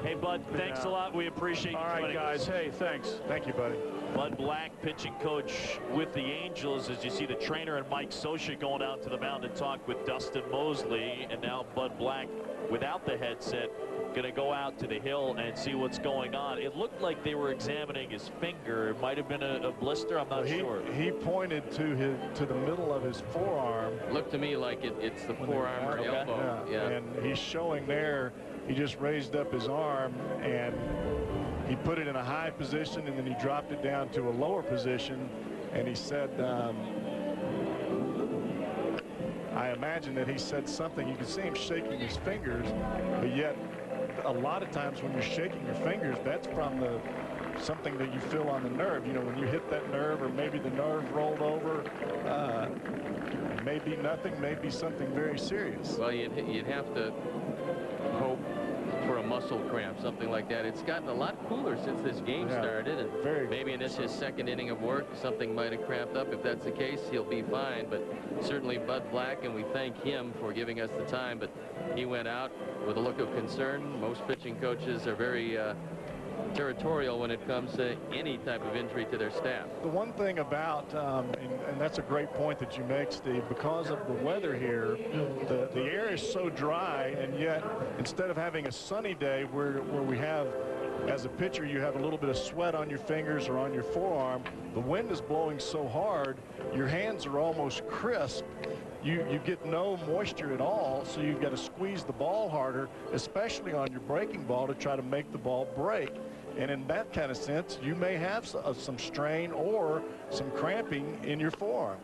Hey, Bud, thanks a lot. We appreciate you. All right, guys. Hey, thanks. Thank you, buddy. Bud Black, pitching coach with the Angels, as you see the trainer and Mike Scioscia going out to the mound and talk with Dustin Mosley, and now Bud Black without the headset going to go out to the hill and see what's going on. It looked like they were examining his finger. It might have been a blister. I'm not sure. He pointed to the middle of his forearm. Looked to me like it's the forearm or elbow. Yeah. And he's showing there. He just raised up his arm and he put it in a high position, and then he dropped it down to a lower position. And he said, I imagine that he said something. You can see him shaking his fingers, but yet a lot of times when you're shaking your fingers, that's from something that you feel on the nerve. You know, when you hit that nerve, or maybe the nerve rolled over, maybe nothing, maybe something very serious. Well, you'd have to hope for a muscle cramp, something like that. It's gotten a lot cooler since this game started, and maybe in his second inning of work, something might have cramped up. If that's the case, he'll be fine. But certainly Bud Black, and we thank him for giving us the time, but he went out with a look of concern. Most pitching coaches are very territorial when it comes to any type of injury to their staff. The one thing about, and that's a great point that you make, Steve, because of the weather here, the air is so dry, and yet instead of having a sunny day where we have, as a pitcher, you have a little bit of sweat on your fingers or on your forearm, the wind is blowing so hard, your hands are almost crisp. You get no moisture at all, so you've got to squeeze the ball harder, especially on your breaking ball, to try to make the ball break. And in that kind of sense, you may have some strain or some cramping in your forearm.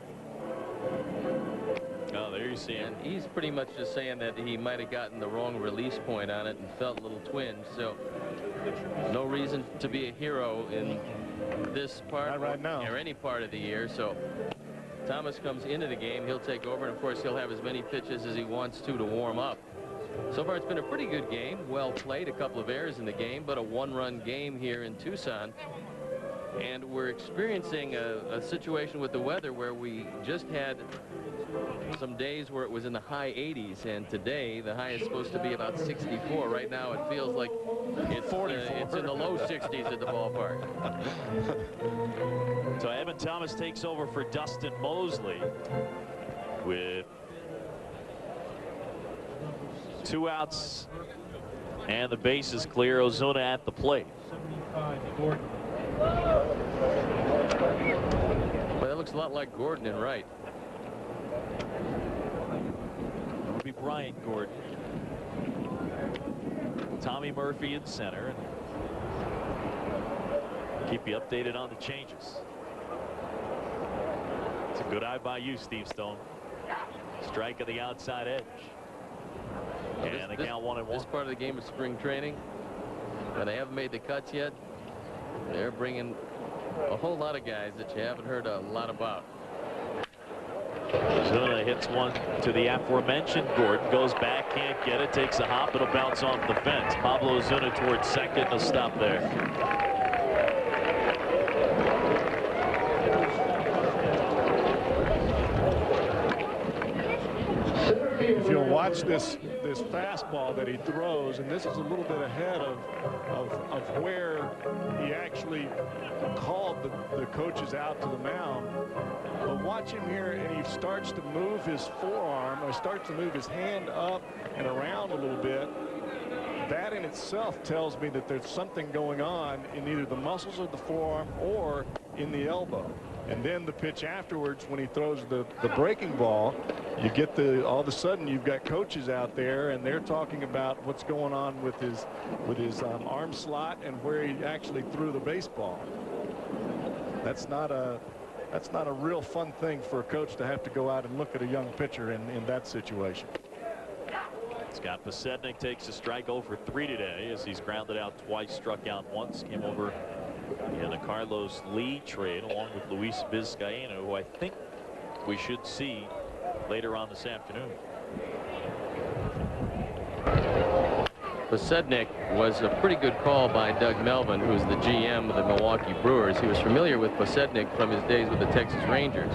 Oh, there you see him. And he's pretty much just saying that he might have gotten the wrong release point on it and felt a little twinge. So no reason to be a hero in this part or any part of the year. So Thomas comes into the game. He'll take over, and of course he'll have as many pitches as he wants to warm up. So far it's been a pretty good game, well played, a couple of errors in the game, but a one-run game here in Tucson. And we're experiencing a situation with the weather where we just had some days where it was in the high 80s, and today the high is supposed to be about 64. Right now it feels like it's in the low 60s at the ballpark. So Evan Thomas takes over for Dustin Mosley with 2 outs and the base is clear. Ozuna at the plate. Well, that looks a lot like Gordon in right. It would be Brian Gordon. Tommy Murphy in center. And keep you updated on the changes. It's a good eye by you, Steve Stone. Strike at the outside edge. And they count 1-1. This part of the game is spring training, and they haven't made the cuts yet. They're bringing a whole lot of guys that you haven't heard a lot about. Ozuna hits one to the aforementioned Gordon, goes back, can't get it, takes a hop, it'll bounce off the fence. Pablo Ozuna towards second, a stop there. If you'll watch this fastball that he throws, and this is a little bit ahead of where he actually called the coaches out to the mound. But watch him here, and he starts to move his forearm, or starts to move his hand up and around a little bit. that in itself tells me that there's something going on in either the muscles of the forearm or in the elbow. And then the pitch afterwards, when he throws the breaking ball, you get all of a sudden you've got coaches out there and they're talking about what's going on with his arm slot and where he actually threw the baseball. That's not a real fun thing for a coach to have to go out and look at a young pitcher in that situation. Scott Posednik takes a strike 0 for 3 today as he's grounded out twice, struck out once, came over in a Carlos Lee trade along with Luis Vizcaíno, who I think we should see later on this afternoon. Posednik was a pretty good call by Doug Melvin, who's the GM of the Milwaukee Brewers. He was familiar with Posednik from his days with the Texas Rangers.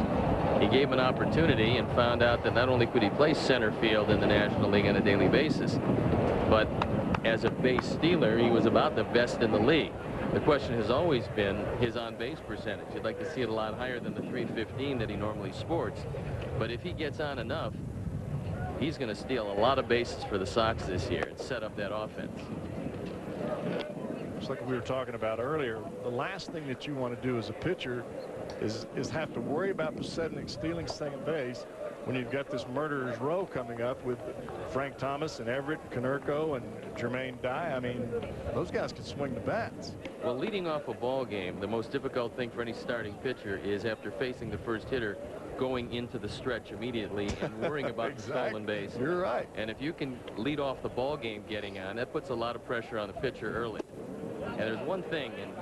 He gave him an opportunity and found out that not only could he play center field in the National League on a daily basis, but as a base stealer, he was about the best in the league. The question has always been his on-base percentage. You'd like to see it a lot higher than the .315 that he normally sports. But if he gets on enough, he's going to steal a lot of bases for the Sox this year and set up that offense. Just like we were talking about earlier, the last thing that you want to do as a pitcher is have to worry about Posednik stealing second base when you've got this murderer's row coming up with Frank Thomas and Everett, Konerko, and Jermaine Dye. I mean, those guys can swing the bats. Well, leading off a ball game, the most difficult thing for any starting pitcher is, after facing the first hitter, going into the stretch immediately and worrying about the stolen base. You're right. And if you can lead off the ball game getting on, that puts a lot of pressure on the pitcher early. And there's one thing, and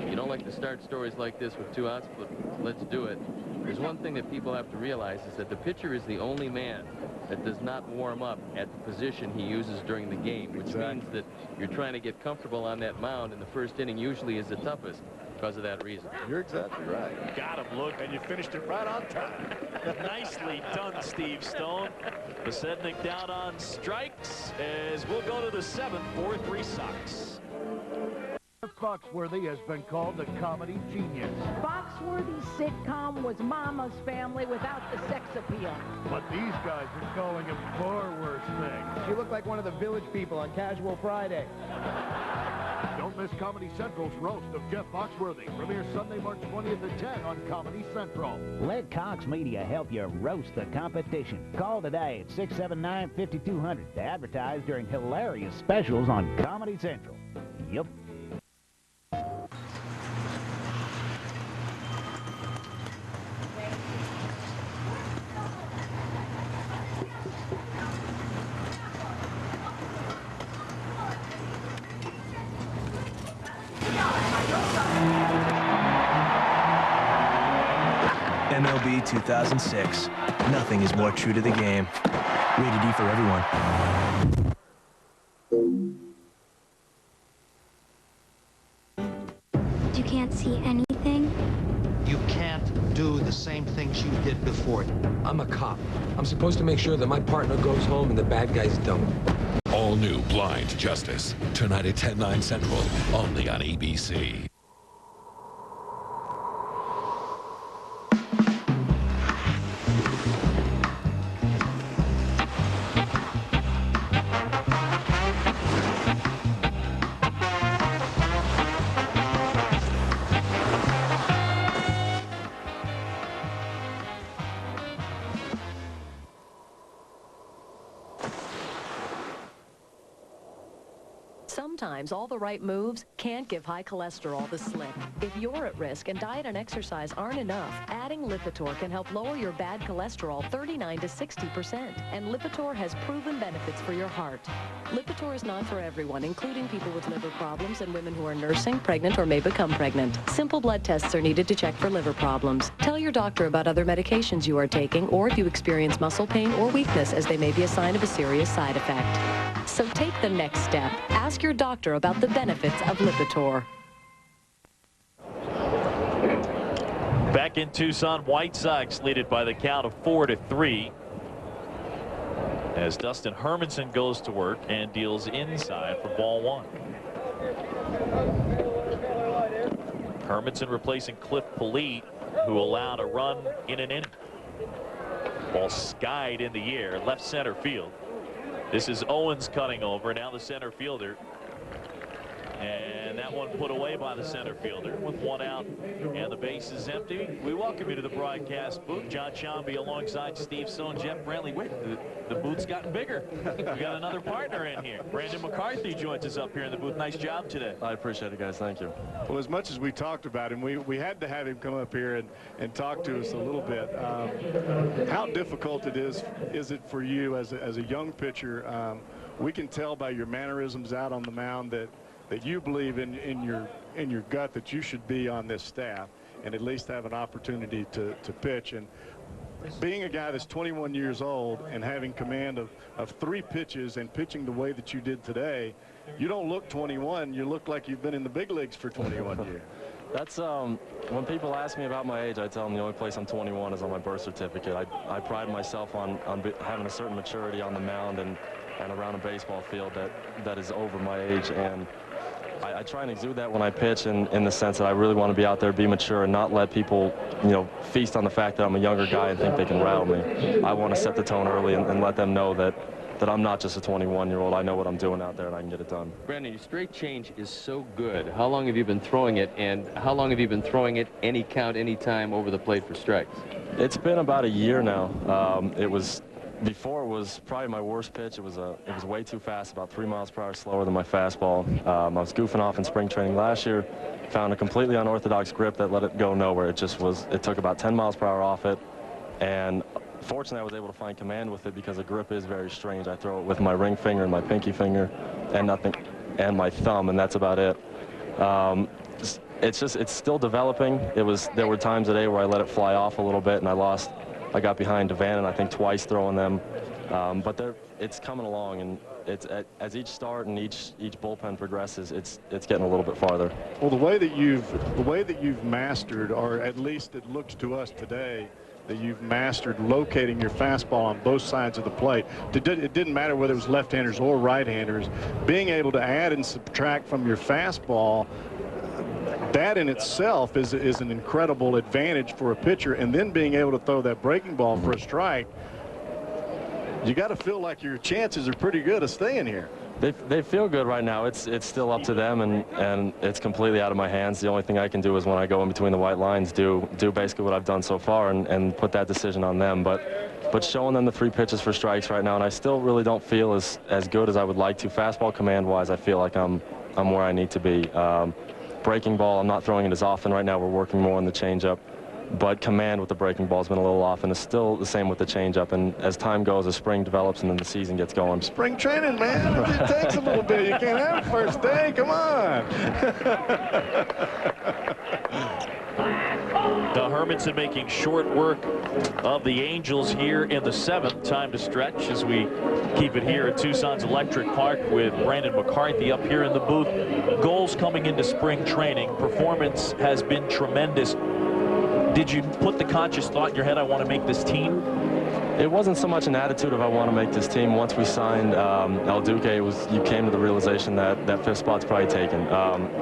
you don't like to start stories like this with 2 outs, but let's do it. There's one thing that people have to realize is that the pitcher is the only man that does not warm up at the position he uses during the game, which means that you're trying to get comfortable on that mound, and the first inning usually is the toughest because of that reason. You're exactly right. Got him. Look, and you finished it right on time. Nicely done, Steve Stone. Posednik down on strikes as we'll go to the 7th, 4-3 Sox. Foxworthy has been called the comedy genius. Foxworthy's sitcom was Mama's Family without the sex appeal. But these guys are calling him far worse things. You look like one of the Village People on Casual Friday. Don't miss Comedy Central's roast of Jeff Foxworthy. Premieres Sunday, March 20th at 10 on Comedy Central. Let Cox Media help you roast the competition. Call today at 679-5200 to advertise during hilarious specials on Comedy Central. Yep. MLB 2006. Nothing is more true to the game. Rated E for everyone. You can't see anything? You can't do the same things you did before. I'm a cop. I'm supposed to make sure that my partner goes home and the bad guys don't. All new Blind Justice. Tonight at 10/9 Central. Only on ABC. Sometimes all the right moves can't give high cholesterol the slip. If you're at risk and diet and exercise aren't enough, adding Lipitor can help lower your bad cholesterol 39 to 60%. And Lipitor has proven benefits for your heart. Lipitor is not for everyone, including people with liver problems and women who are nursing, pregnant, or may become pregnant. Simple blood tests are needed to check for liver problems. Tell your doctor about other medications you are taking, or if you experience muscle pain or weakness, as they may be a sign of a serious side effect. So take the next step. Ask your doctor about the benefits of Lipitor. Back in Tucson, White Sox lead it by the count of 4-3. As Dustin Hermansen goes to work and deals inside for ball 1. Hermansen replacing Cliff Polite, who allowed a run in an inning. Ball skied in the air, left center field. This is Owens cutting over. Now the center fielder. And that one put away by the center fielder with one out and the base is empty. We welcome you to the broadcast booth. John Sciambi alongside Steve Stone, Jeff Brantley. Wait, the booth's gotten bigger. We got another partner in here. Brandon McCarthy joins us up here in the booth. Nice job today. I appreciate it, guys. Thank you. Well, as much as we talked about him, we had to have him come up here and talk to us a little bit. How difficult is it for you as a young pitcher? We can tell by your mannerisms out on the mound that you believe in your gut that you should be on this staff and at least have an opportunity to pitch. And being a guy that's 21 years old and having command of 3 pitches and pitching the way that you did today, you don't look 21. You look like you've been in the big leagues for 21 years. That's when people ask me about my age, I tell them the only place I'm 21 is on my birth certificate. I pride myself on having a certain maturity on the mound and around a baseball field that is over my age, and I try and exude that when I pitch in the sense that I really want to be out there, be mature, and not let people, feast on the fact that I'm a younger guy and think they can rattle me. I want to set the tone early and let them know that I'm not just a 21-year-old. I know what I'm doing out there and I can get it done. Brandon, your straight change is so good. How long have you been throwing it, and how long have you been throwing it any count, any time over the plate for strikes? It's been about a year now. Before it was probably my worst pitch. It was way too fast, about 3 miles per hour slower than my fastball. I was goofing off in spring training last year, found a completely unorthodox grip that let it go nowhere. It took about 10 miles per hour off it, and fortunately I was able to find command with it because the grip is very strange. I throw it with my ring finger and my pinky finger and my thumb, and that's about it. It's still developing. There were times today where I let it fly off a little bit and I got behind Devan, and I think twice throwing them, but it's coming along, and as each start and each bullpen progresses, it's getting a little bit farther. Well, the way that you've mastered, or at least it looks to us today, that you've mastered locating your fastball on both sides of the plate. It didn't matter whether it was left-handers or right-handers. Being able to add and subtract from your fastball, that in itself is an incredible advantage for a pitcher, and then being able to throw that breaking ball for a strike, you got to feel like your chances are pretty good of staying here. They feel good right now. It's still up to them, and it's completely out of my hands. The only thing I can do is when I go in between the white lines, do basically what I've done so far and put that decision on them. But showing them the 3 pitches for strikes right now, and I still really don't feel as good as I would like to. Fastball command-wise, I feel like I'm where I need to be. Breaking ball, I'm not throwing it as often right now. We're working more on the changeup. But command with the breaking ball has been a little off, and it's still the same with the changeup. And as time goes, as spring develops and then the season gets going. Spring training, man. It takes a little bit. You can't have it first day. Come on. Hermansen making short work of the Angels here in the 7th. Time to stretch as we keep it here at Tucson's Electric Park with Brandon McCarthy up here in the booth. Goals coming into spring training. Performance has been tremendous. Did you put the conscious thought in your head, I want to make this team? It wasn't so much an attitude of I want to make this team. Once we signed El Duque, you came to the realization that 5th spot's probably taken.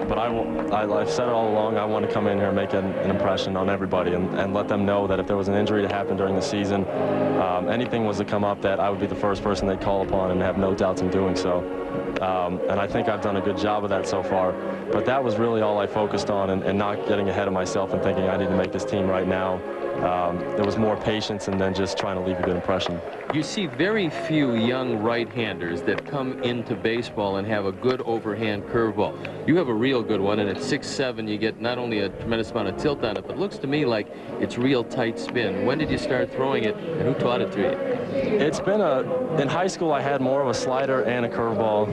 But I've said it all along, I want to come in here and make an impression on everybody and let them know that if there was an injury to happen during the season, anything was to come up, that I would be the first person they'd call upon and have no doubts in doing so. And I think I've done a good job of that so far. But that was really all I focused on, and not getting ahead of myself and thinking I need to make this team right now. There was more patience and then just trying to leave a good impression. You see very few young right-handers that come into baseball and have a good overhand curveball. You have a real good one, and at 6'7", you get not only a tremendous amount of tilt on it, but it looks to me like it's real tight spin. When did you start throwing it, and who taught it to you? It's been in high school I had more of a slider and a curveball,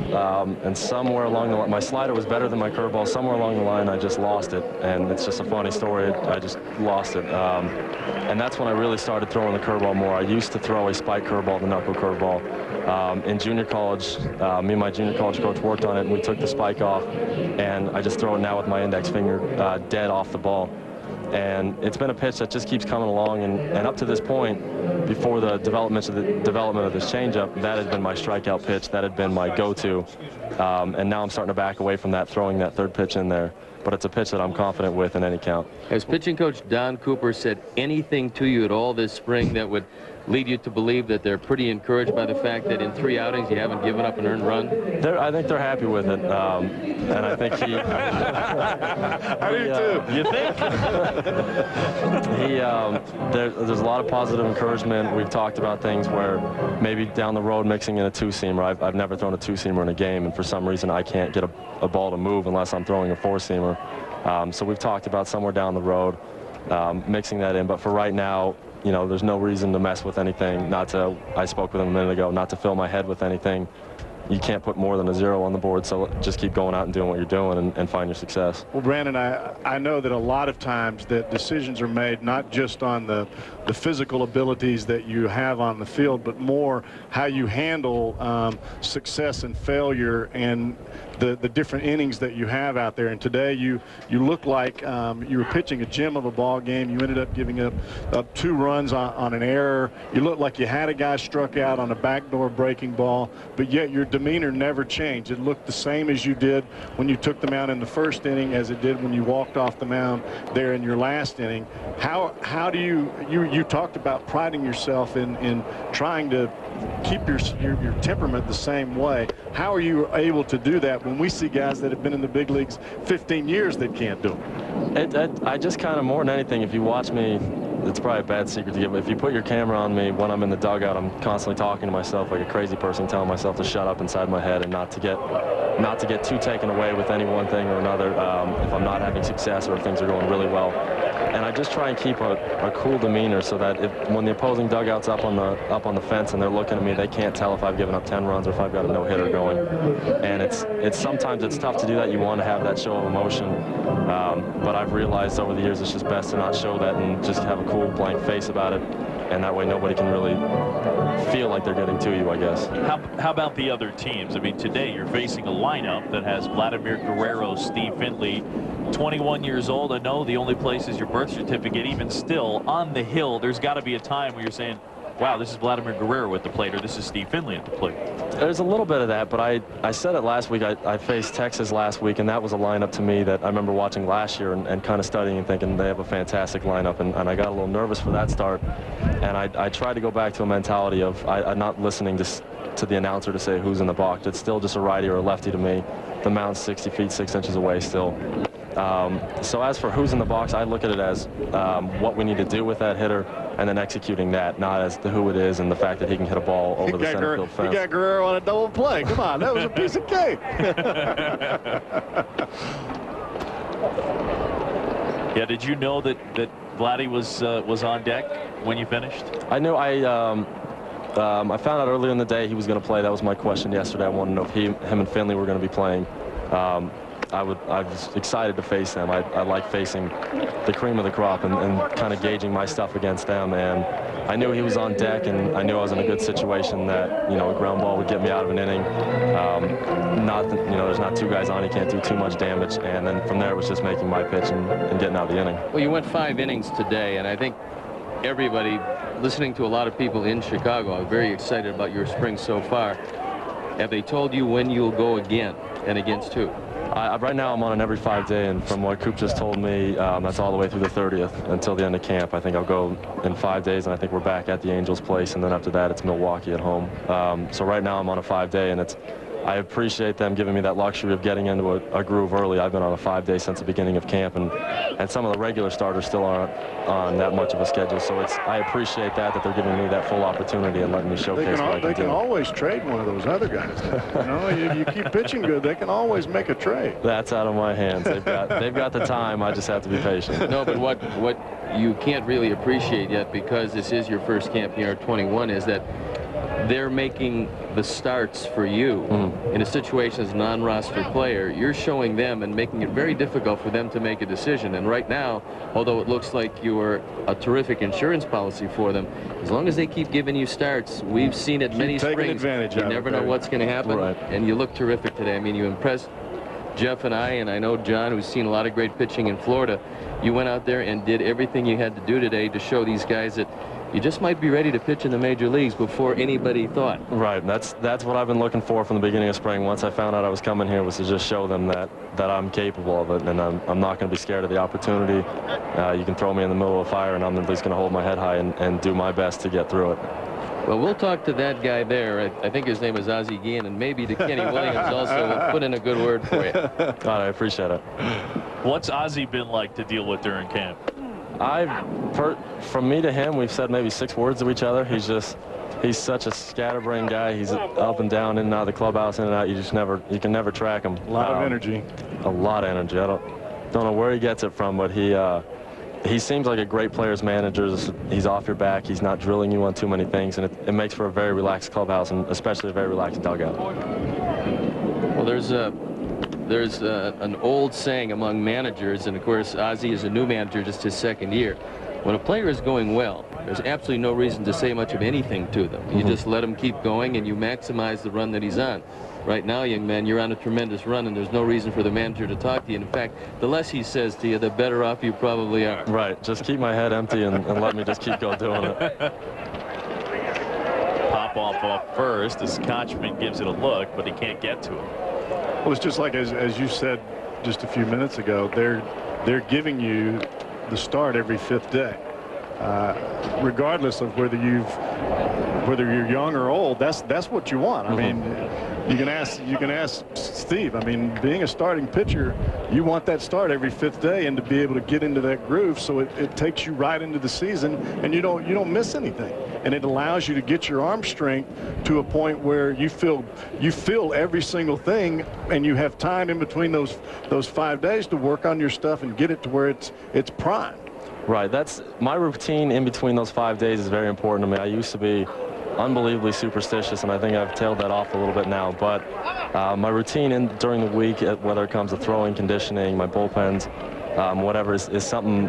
and somewhere along the line, my slider was better than my curveball. Somewhere along the line I just lost it, and it's just a funny story. I just lost it. And that's when I really started throwing the curveball more. I used to throw a spike curveball, the knuckle curveball. In junior college, me and my junior college coach worked on it, and we took the spike off, and I just throw it now with my index finger dead off the ball. And it's been a pitch that just keeps coming along, and up to this point, before the development of this changeup, that had been my strikeout pitch. That had been my go-to. And now I'm starting to back away from that, throwing that third pitch in there. But it's a pitch that I'm confident with in any count. Has pitching coach Don Cooper said anything to you at all this spring that would lead you to believe that they're pretty encouraged by the fact that in 3 outings you haven't given up an earned run? I think they're happy with it, and I think he... I do too. You think? There's a lot of positive encouragement. We've talked about things where maybe down the road mixing in a two-seamer. I've never thrown a two-seamer in a game, and for some reason I can't get a ball to move unless I'm throwing a four-seamer. So we've talked about somewhere down the road mixing that in, but for right now, you know, there's no reason to mess with anything, I spoke with him a minute ago, not to fill my head with anything. You can't put more than a 0 on the board, so just keep going out and doing what you're doing and find your success. Well, Brandon, I know that a lot of times that decisions are made not just on the physical abilities that you have on the field, but more how you handle success and failure and the different innings that you have out there. And today you look like you were pitching a gem of a ball game. You ended up giving up 2 runs on an error. You looked like you had a guy struck out on a backdoor breaking ball, but yet your demeanor never changed. It looked the same as you did when you took the mound in the first inning as it did when you walked off the mound there in your last inning. How do you talked about priding yourself in trying to keep your temperament the same way. How are you able to do that when we see guys that have been in the big leagues 15 years that can't do it? I just kind of, more than anything, if you watch me, it's probably a bad secret to give, but if you put your camera on me when I'm in the dugout, I'm constantly talking to myself like a crazy person, telling myself to shut up inside my head and not to get too taken away with any one thing or another if I'm not having success or if things are going really well. And I just try and keep a cool demeanor so that when the opposing dugout's up on the fence and they're looking at me, they can't tell if I've given up 10 runs or if I've got a no-hitter going. And it's sometimes it's tough to do that. You want to have that show of emotion, but I've realized over the years it's just best to not show that and just have a cool blank face about it, and that way nobody can really feel like they're getting to you, I guess. How about the other teams? I mean, today you're facing a lineup that has Vladimir Guerrero, Steve Finley, 21 years old. I know the only place is your birth certificate. Even still, on the hill, there's got to be a time where you're saying, wow, this is Vladimir Guerrero at the plate, or this is Steve Finley at the plate. There's a little bit of that, but I said it last week. I faced Texas last week, and that was a lineup to me that I remember watching last year and kind of studying and thinking they have a fantastic lineup, and I got a little nervous for that start. And I tried to go back to a mentality of I'm not listening to the announcer to say who's in the box. It's still just a righty or a lefty to me. The mound's 60 feet, 6 inches away still. So as for who's in the box, I look at it as what we need to do with that hitter and then executing that, not as to who it is and the fact that he can hit a ball over the center field fence. He got Guerrero on a double play. Come on, that was a piece of cake. Yeah, did you know that Vladdy was on deck when you finished? I knew. I found out earlier in the day he was going to play. That was my question yesterday. I wanted to know if him and Finley were going to be playing. I was excited to face them. I like facing the cream of the crop and kind of gauging my stuff against them. And I knew he was on deck, and I knew I was in a good situation that, you know, a ground ball would get me out of an inning. There's not 2 guys on. He can't do too much damage. And then from there it was just making my pitch and getting out of the inning. Well, you went 5 innings today, and I think everybody listening to a lot of people in Chicago are very excited about your spring so far. Have they told you when you'll go again and against who? Right now I'm on an every 5-day, and from what Coop just told me, that's all the way through the 30th until the end of camp. I think I'll go in 5 days, and I think we're back at the Angels' place, and then after that it's Milwaukee at home. So right now I'm on a 5-day, and I appreciate them giving me that luxury of getting into a groove early. I've been on a 5-day since the beginning of camp, and some of the regular starters still aren't on that much of a schedule. So I appreciate that they're giving me that full opportunity and letting me showcase what I can do. They can always trade one of those other guys. You know, you keep pitching good, they can always make a trade. That's out of my hands. They've got the time. I just have to be patient. No, but what you can't really appreciate yet, because this is your first camp year at 21, is that they're making the starts for you in a situation as a non-roster player. You're showing them and making it very difficult for them to make a decision. And right now, although it looks like you're a terrific insurance policy for them, as long as they keep giving you starts, we've seen it many springs. You never know what's going to happen. Right. And you look terrific today. I mean, you impressed Jeff and I know John, who's seen a lot of great pitching in Florida. You went out there and did everything you had to do today to show these guys that you just might be ready to pitch in the major leagues before anybody thought. Right. That's what I've been looking for from the beginning of spring. Once I found out I was coming here, was to just show them that I'm capable of it, and I'm not going to be scared of the opportunity. You can throw me in the middle of a fire, and I'm at least going to hold my head high and do my best to get through it. Well, we'll talk to that guy there. I think his name is Ozzie Guillen, and maybe to Kenny Williams also. We'll put in a good word for you. All right, I appreciate it. What's Ozzie been like to deal with during camp? From me to him, we've said maybe 6 words to each other. He's such a scatterbrained guy. He's up and down, in and out of the clubhouse, in and out. You can never track him. A lot of energy. A lot of energy. I don't know where he gets it from, but he seems like a great player's manager. He's off your back. He's not drilling you on too many things, and it makes for a very relaxed clubhouse, and especially a very relaxed dugout. Well, there's an old saying among managers, and of course Ozzie is a new manager, just his 2nd year. When a player is going well, there's absolutely no reason to say much of anything to them. You just let him keep going, and you maximize the run that he's on. Right now, young man, you're on a tremendous run, and there's no reason for the manager to talk to you. And in fact, the less he says to you, the better off you probably are. Right. Just keep my head empty and let me just keep going doing it. Pop off first as Kochman gives it a look, but he can't get to it. Well, it's just like as you said just a few minutes ago, they're giving you the start every 5th day, regardless of whether you're young or old. That's what you want. I mean, you can ask Steve. I mean, being a starting pitcher, you want that start every 5th day and to be able to get into that groove, so it takes you right into the season, and you don't miss anything. And it allows you to get your arm strength to a point where you feel every single thing, and you have time in between those 5 days to work on your stuff and get it to where it's prime. Right. That's my routine in between those 5 days is very important to me. I used to be unbelievably superstitious, and I think I've tailed that off a little bit now. But my routine during the week, whether it comes to throwing, conditioning, my bullpens, whatever, is something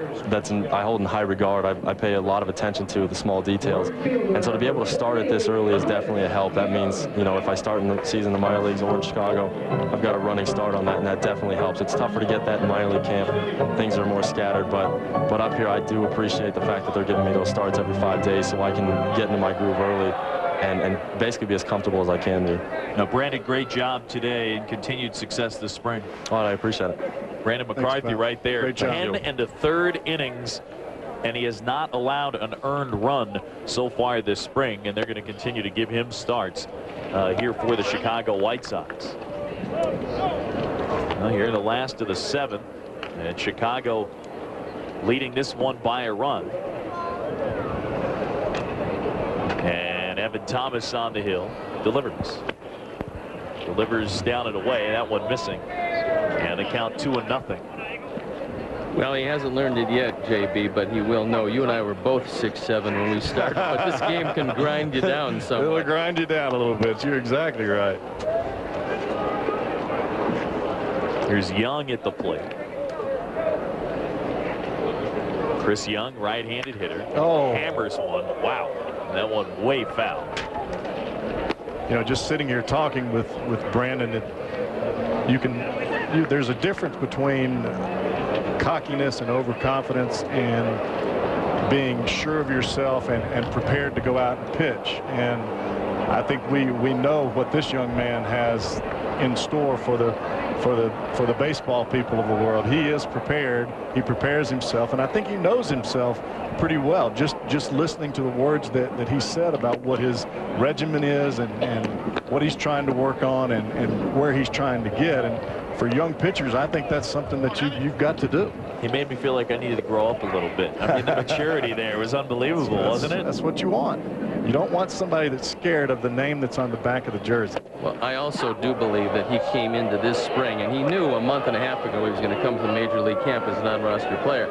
I hold in high regard. I pay a lot of attention to the small details, and so to be able to start it this early is definitely a help. That means, you know, if I start in the season in the minor leagues or in Chicago, I've got a running start on that, and that definitely helps. It's tougher to get that in minor league camp. Things are more scattered, but up here I do appreciate the fact that they're giving me those starts every 5 days so I can get into my groove early and basically be as comfortable as I can be. Now, Brandon, great job today and continued success this spring. Oh, I appreciate it. Brandon McCarthy right there. 10 1/3 innings, and he has not allowed an earned run so far this spring, and they're going to continue to give him starts here for the Chicago White Sox. Well, here the last of the 7th, and Chicago leading this one by a run. And Evan Thomas on the hill delivers down and away. That one missing, and the count 2-0. Well, he hasn't learned it yet, JB, but he will know. You and I were both 6'7" when we started, but this game can grind you down somewhat. It'll grind you down a little bit. You're exactly right. Here's Young at the plate. Chris Young, right-handed hitter. Oh. Hammers one. Wow. That one way foul. You know, just sitting here talking with Brandon, there's a difference between cockiness and overconfidence and being sure of yourself and prepared to go out and pitch. And I think we know what this young man has in store for the baseball people of the world. He is prepared. He prepares himself, and I think he knows himself pretty well. Just listening to the words that he said about what his regimen is and what he's trying to work on and where he's trying to get. And for young pitchers, I think that's something that you've got to do. He made me feel like I needed to grow up a little bit. I mean, the maturity there was unbelievable, wasn't it? That's what you want. You don't want somebody that's scared of the name that's on the back of the jersey. Well, I also do believe that he came into this spring, and he knew a month and a half ago he was going to come to the Major League camp as a non-roster player.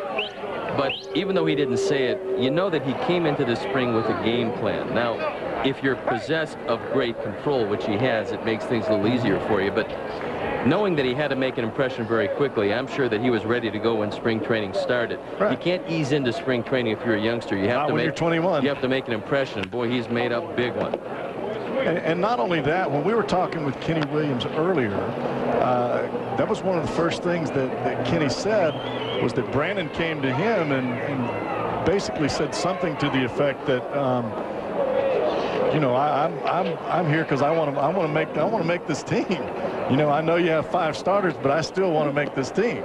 But even though he didn't say it, you know that he came into this spring with a game plan. Now, if you're possessed of great control, which he has, it makes things a little easier for you. But knowing that he had to make an impression very quickly, I'm sure that he was ready to go when spring training started. Right. You can't ease into spring training if you're a youngster. You have Not to when make you're 21. You have to make an impression. Boy, he's made up a big one. And not only that, when we were talking with Kenny Williams earlier, that was one of the first things that Kenny said, was that Brandon came to him and basically said something to the effect that, you know, I'm here because I want to make this team. You know, I know you have 5 starters, but I still want to make this team.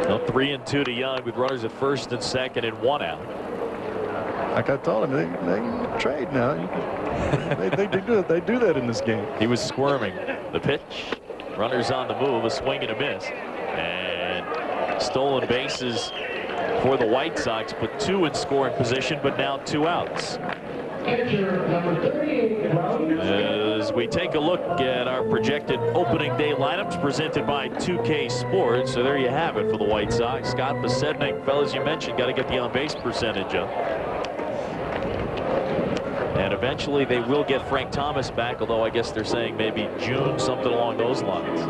Well, 3-2 to Young with runners at first and second and 1 out. Like I told him, they trade now. they do that in this game. He was squirming. The pitch, runners on the move, a swing and a miss, and stolen bases for the White Sox, put 2 in scoring position, but now 2 outs. As we take a look at our projected opening day lineups presented by 2K Sports, so there you have it for the White Sox. Scott Pasednik, fellas, you mentioned, got to get the on-base percentage up. And eventually they will get Frank Thomas back, although I guess they're saying maybe June, something along those lines.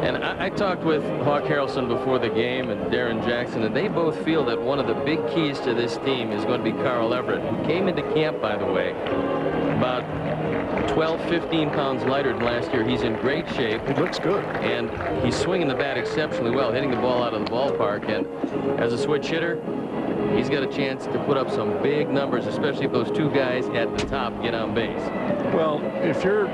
And I talked with Hawk Harrelson before the game and Darren Jackson, and they both feel that one of the big keys to this team is going to be Carl Everett, who came into camp, by the way, about 12, 15 pounds lighter than last year. He's in great shape. He looks good. And he's swinging the bat exceptionally well, hitting the ball out of the ballpark. And as a switch hitter, he's got a chance to put up some big numbers, especially if those 2 guys at the top get on base. Well, if you're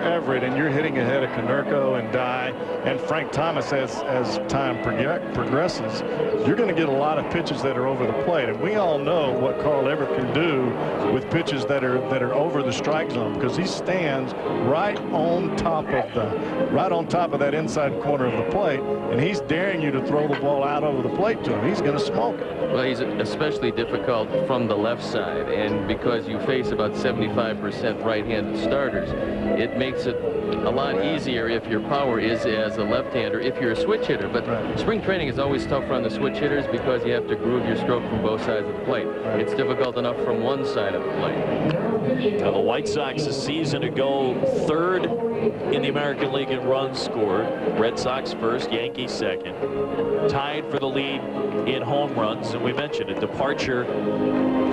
Everett and you're hitting ahead of Konerko and Dye and Frank Thomas as time progresses, you're going to get a lot of pitches that are over the plate. And we all know what Carl Everett can do with pitches that are over the strike zone, because he stands right on top of that inside corner of the plate, and he's daring you to throw the ball out over the plate to him. He's going to smoke it. Well, he's especially difficult from the left side, and because you face about 75% right-handed starters, it makes it a lot easier if your power is as a left-hander if you're a switch hitter. But spring training is always tougher on the switch hitters because you have to groove your stroke from both sides of the plate. It's difficult enough from one side of the plate. Now the White Sox a season ago 3rd in the American League in runs scored. Red Sox first, Yankees second. Tied for the lead in home runs, and we mentioned a departure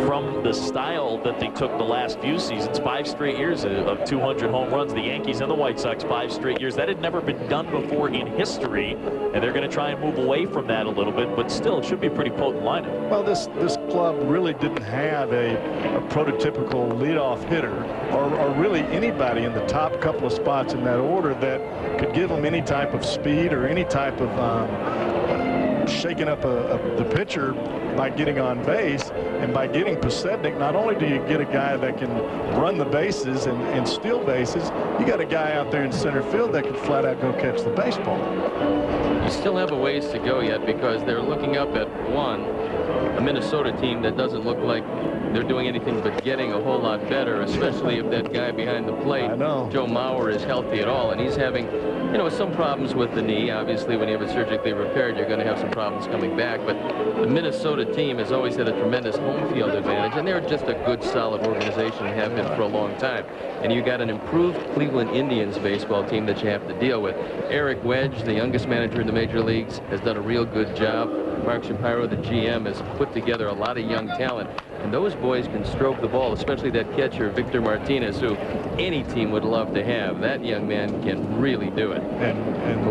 from the style that they took the last few seasons. 5 straight years of 200 home runs. The Yankees and the White Sox 5 straight years. That had never been done before in history, and they're going to try and move away from that a little bit, but still it should be a pretty potent lineup. Well, this club really didn't have a prototypical leadoff hitter or really anybody in the top couple of spots in that order that could give them any type of speed or any type of shaking up the pitcher by getting on base. And by getting Pasednik, not only do you get a guy that can run the bases and steal bases, you got a guy out there in center field that can flat out go catch the baseball. You still have a ways to go yet, because they're looking up at a Minnesota team that doesn't look like they're doing anything but getting a whole lot better, especially if that guy behind the plate, Joe Mauer, is healthy at all. And he's having, you know, some problems with the knee. Obviously, when you have it surgically repaired, you're going to have some problems coming back. But the Minnesota team has always had a tremendous home field advantage, and they're just a good, solid organization and have been for a long time. And you got an improved Cleveland Indians baseball team that you have to deal with. Eric Wedge, the youngest manager in the major leagues, has done a real good job. Mark Shapiro, the GM, has put together a lot of young talent, and those boys can stroke the ball, especially that catcher Victor Martinez, who any team would love to have. That young man can really do it. And the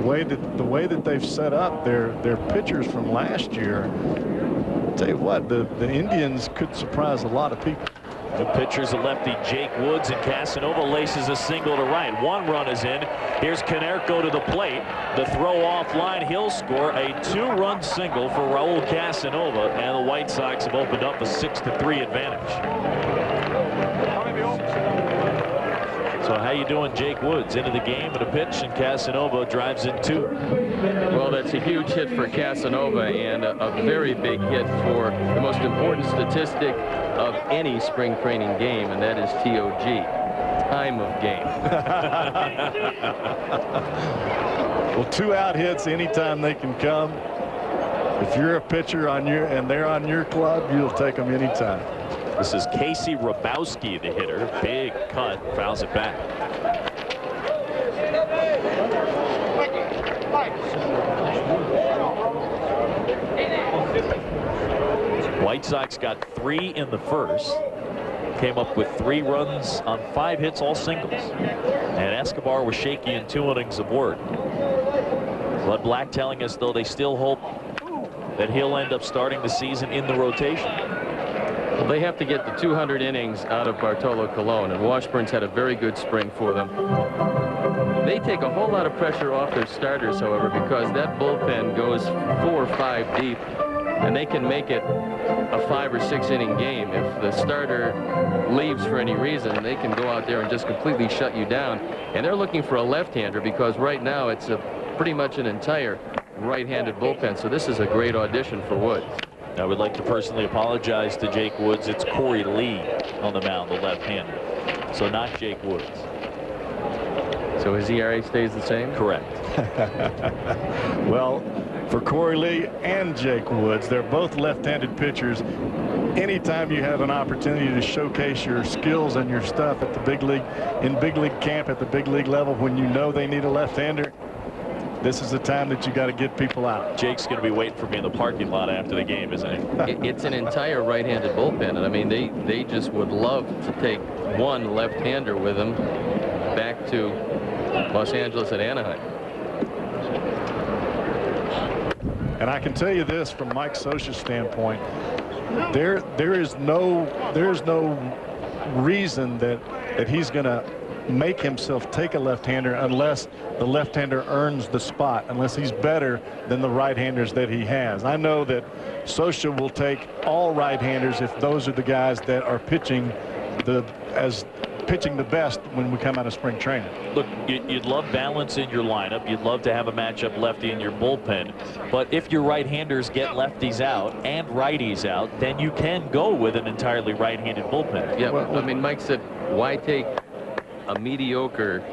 way that they've set up their pitchers from last year, I'll tell you what, the Indians could surprise a lot of people. The pitcher's a lefty, Jake Woods, and Casanova laces a single to right. 1 run is in. Here's Konerko to the plate. The throw offline. He'll score a 2-run single for Raul Casanova, and the White Sox have opened up a 6-3 advantage. So how you doing, Jake Woods? Into the game and a pitch, and Casanova drives in 2. Well, that's a huge hit for Casanova and a very big hit for the most important statistic of any spring training game, and that is TOG, time of game. Well, 2 out hits anytime they can come. If you're a pitcher and they're on your club, you'll take them anytime. This is Casey Rabowski, the hitter. Big cut, fouls it back. White Sox got 3 in the first. Came up with 3 runs on 5 hits, all singles. And Escobar was shaky in 2 innings of work. Bud Black telling us, though, they still hope that he'll end up starting the season in the rotation. Well, they have to get the 200 innings out of Bartolo Colon, and Washburn's had a very good spring for them. They take a whole lot of pressure off their starters, however, because that bullpen goes 4 or 5 deep, and they can make it a 5 or 6 inning game. If the starter leaves for any reason, they can go out there and just completely shut you down. And they're looking for a left-hander because right now it's pretty much an entire right-handed bullpen, so this is a great audition for Woods. I would like to personally apologize to Jake Woods. It's Corey Lee on the mound, the left-hander, so not Jake Woods. So his ERA stays the same? Correct. Well, for Corey Lee and Jake Woods, they're both left-handed pitchers. Anytime you have an opportunity to showcase your skills and your stuff at the big league, in big league camp, at the big league level, when you know they need a left-hander, this is the time that you got to get people out. Jake's going to be waiting for me in the parking lot after the game, isn't he? It's an entire right-handed bullpen, and I mean they just would love to take one left-hander with them back to Los Angeles and Anaheim. And I can tell you this from Mike Scioscia's standpoint, there's no reason that he's going to make himself take a left-hander unless the left-hander earns the spot, unless he's better than the right-handers that he has. I know that Scioscia will take all right-handers if those are the guys that are pitching the best when we come out of spring training. Look, you'd love balance in your lineup. You'd love to have a matchup lefty in your bullpen. But if your right-handers get lefties out and righties out, then you can go with an entirely right-handed bullpen. Yeah, well, I mean, Mike said, why take a mediocre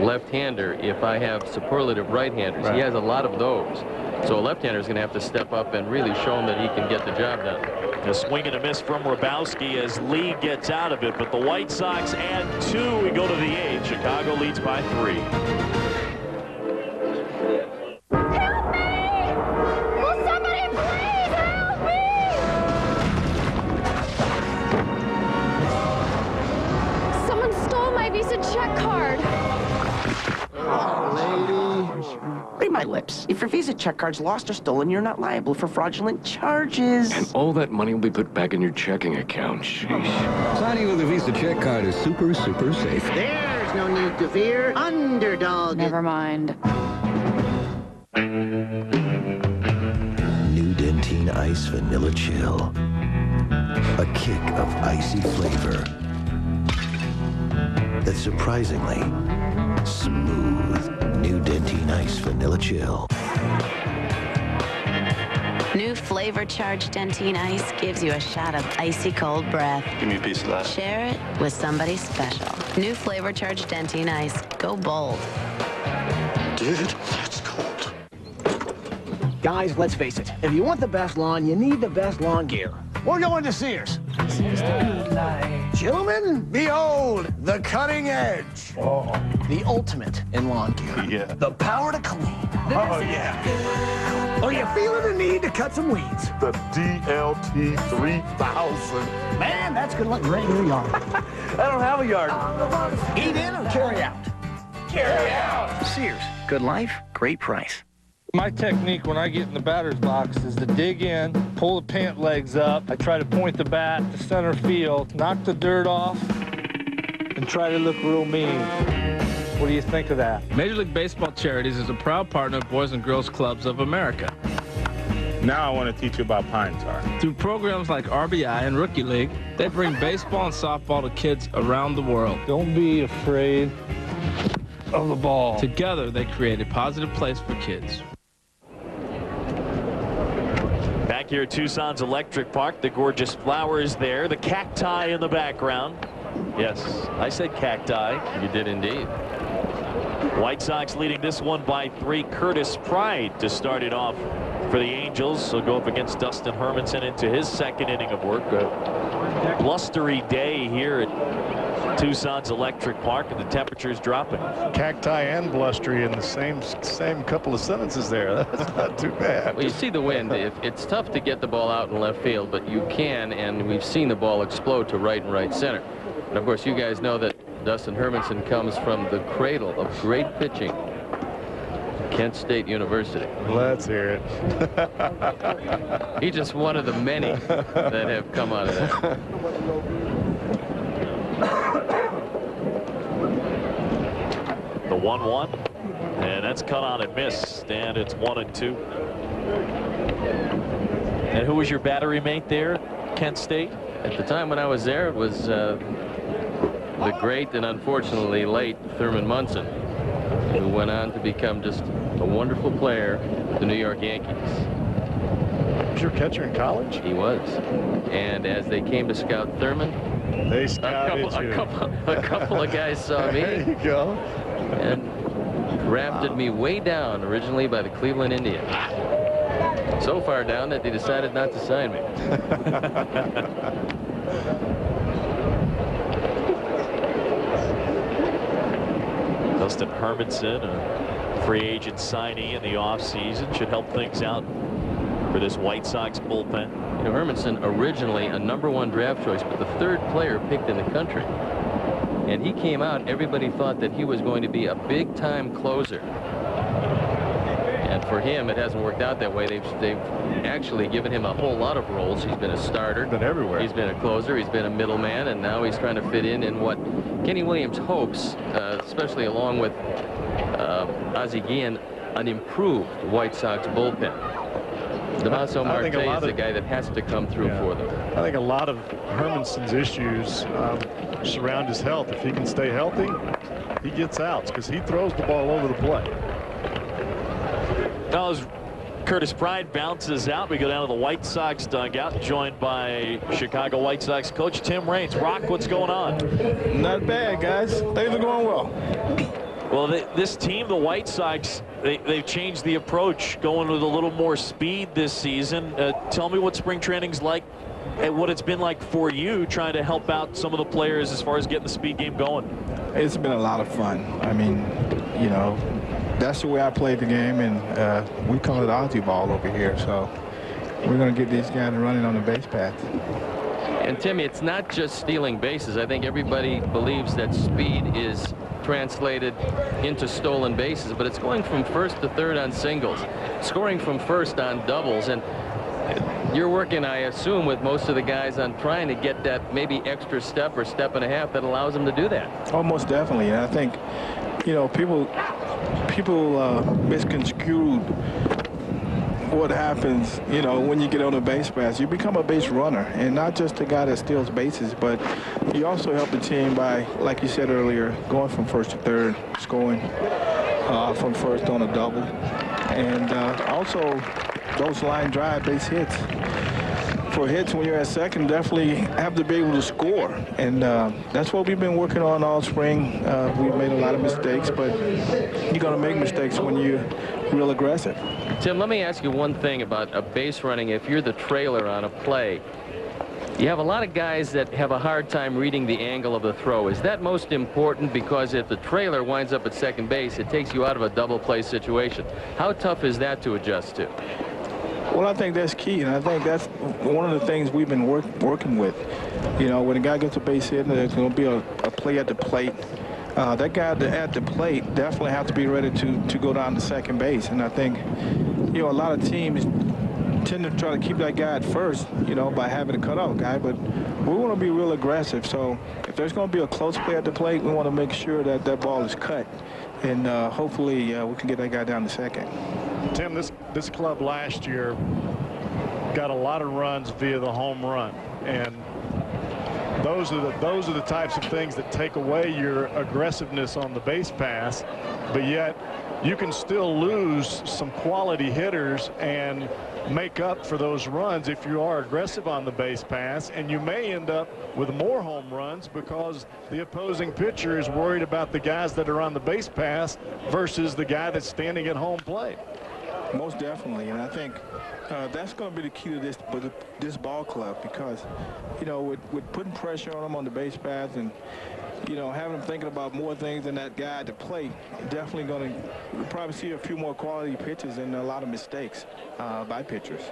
left-hander if I have superlative right-handers? Right. He has a lot of those. So a left-hander is going to have to step up and really show him that he can get the job done. A swing and a miss from Rabowski as Lee gets out of it, but the White Sox add 2. We go to the 8th. Chicago leads by 3. Help me! Will somebody please help me? Someone stole my Visa check card. Oh, lady. Read my lips. If your Visa check card's lost or stolen, you're not liable for fraudulent charges. And all that money will be put back in your checking account. Sheesh. Signing with a Visa check card is super, super safe. There's no need to fear. Underdog. Never mind. New Dentine Ice Vanilla Chill. A kick of icy flavor that's surprisingly smooth. New Dentine Ice Vanilla Chill. New flavor charged Dentine Ice gives you a shot of icy cold breath. Give me a piece of that. Share it with somebody special. New flavor charged Dentine Ice. Go bold. Dude, that's cold. Guys, let's face it. If you want the best lawn, you need the best lawn gear. We're going to Sears. Sears the good life. Gentlemen, behold the cutting edge. Oh. The ultimate in lawn gear. Yeah. The power to clean. Oh, yeah. Are you feeling the need to cut some weeds? The DLT 3000. Man, that's good luck right in your yard. I don't have a yard. Eat in or carry out? Carry out. Sears. Good life, great price. My technique when I get in the batter's box is to dig in, pull the pant legs up. I try to point the bat to center field, knock the dirt off, and try to look real mean. What do you think of that? Major League Baseball Charities is a proud partner of Boys and Girls Clubs of America. Now I want to teach you about Pine Tar. Through programs like RBI and Rookie League, they bring baseball and softball to kids around the world. Don't be afraid of the ball. Together, they create a positive place for kids. Back here at Tucson's Electric Park, the gorgeous flowers there, the cacti in the background. Yes, I said cacti. You did indeed. White Sox leading this one by 3. Curtis Pride to start it off for the Angels. He'll go up against Dustin Hermansen into his 2nd inning of work. A blustery day here at Tucson's Electric Park, and the temperature's dropping. Cacti and blustery in the same couple of sentences there. That's not too bad. Well, you see the wind. It's tough to get the ball out in left field, but you can, and we've seen the ball explode to right and right center. And of course, you guys know that Dustin Hermansen comes from the cradle of great pitching. Kent State University. Let's hear it. He's just one of the many that have come out of there. The 1-1, and that's cut on and missed, and it's 1-2. And who was your battery mate there, Kent State? At the time when I was there, it was the great and unfortunately late Thurman Munson, who went on to become just a wonderful player for the New York Yankees. Was your catcher in college? He was. And as they came to scout Thurman, they scouted a couple of guys saw me. There you go. And drafted me way down originally by the Cleveland Indians. So far down that they decided not to sign me. Dustin Hermansen, a free agent signee in the offseason, should help things out for this White Sox bullpen. You know, Hermansen originally a #1 draft choice, but the 3rd player picked in the country. And he came out, everybody thought that he was going to be a big-time closer. And for him, it hasn't worked out that way. They've actually given him a whole lot of roles. He's been a starter. Been everywhere. He's been a closer. He's been a middleman, and now he's trying to fit in what Kenny Williams hopes, especially along with Ozzie Guillen, an improved White Sox bullpen. Damaso Marte is the guy that has to come through for them. I think a lot of Hermansen's issues surround his health. If he can stay healthy, he gets outs because he throws the ball over the plate. Now as Curtis Pride bounces out, we go down to the White Sox dugout, joined by Chicago White Sox coach Tim Raines. Rock, what's going on? Not bad, guys. Things are going well. Well, this team, the White Sox, they've changed the approach, going with a little more speed this season. Tell me what spring training's like and what it's been like for you trying to help out some of the players as far as getting the speed game going. It's been a lot of fun. I mean, you know, that's the way I played the game, and we call it Ozzie ball over here. So we're going to get these guys running on the base paths. And Timmy, it's not just stealing bases. I think everybody believes that speed is translated into stolen bases, but it's going from first to third on singles, scoring from first on doubles, and you're working, I assume, with most of the guys on trying to get that maybe extra step or step and a half that allows them to do that. Oh, most definitely. And I think, you know, people misconstrued what happens, you know, when you get on a base pass. You become a base runner, and not just a guy that steals bases, but you also help the team by, like you said earlier, going from first to third, scoring from first on a double, and also those line drive base hits. For hits when you're at second, definitely have to be able to score, and that's what we've been working on all spring. We've made a lot of mistakes, but you're going to make mistakes when you're real aggressive. Tim, let me ask you one thing about a base running. If you're the trailer on a play, you have a lot of guys that have a hard time reading the angle of the throw. Is that most important? Because if the trailer winds up at second base, it takes you out of a double play situation. How tough is that to adjust to? Well, I think that's key, and I think that's one of the things we've been working with. You know, when a guy gets a base hit, there's going to be a play at the plate. That guy at the plate definitely has to be ready to go down to second base. And I think, you know, a lot of teams tend to try to keep that guy at first, you know, by having a cutoff guy. But we want to be real aggressive. So if there's going to be a close play at the plate, we want to make sure that that ball is cut. And hopefully we can get that guy down to second. Tim, this club last year got a lot of runs via the home run, and those are the types of things that take away your aggressiveness on the base pass, but yet you can still lose some quality hitters and make up for those runs if you are aggressive on the base pass, and you may end up with more home runs because the opposing pitcher is worried about the guys that are on the base pass versus the guy that's standing at home plate. Most definitely, and I think that's going to be the key to this ball club, because, you know, with putting pressure on them on the base paths and, you know, having them thinking about more things than that guy at the plate, definitely going to probably see a few more quality pitches and a lot of mistakes by pitchers.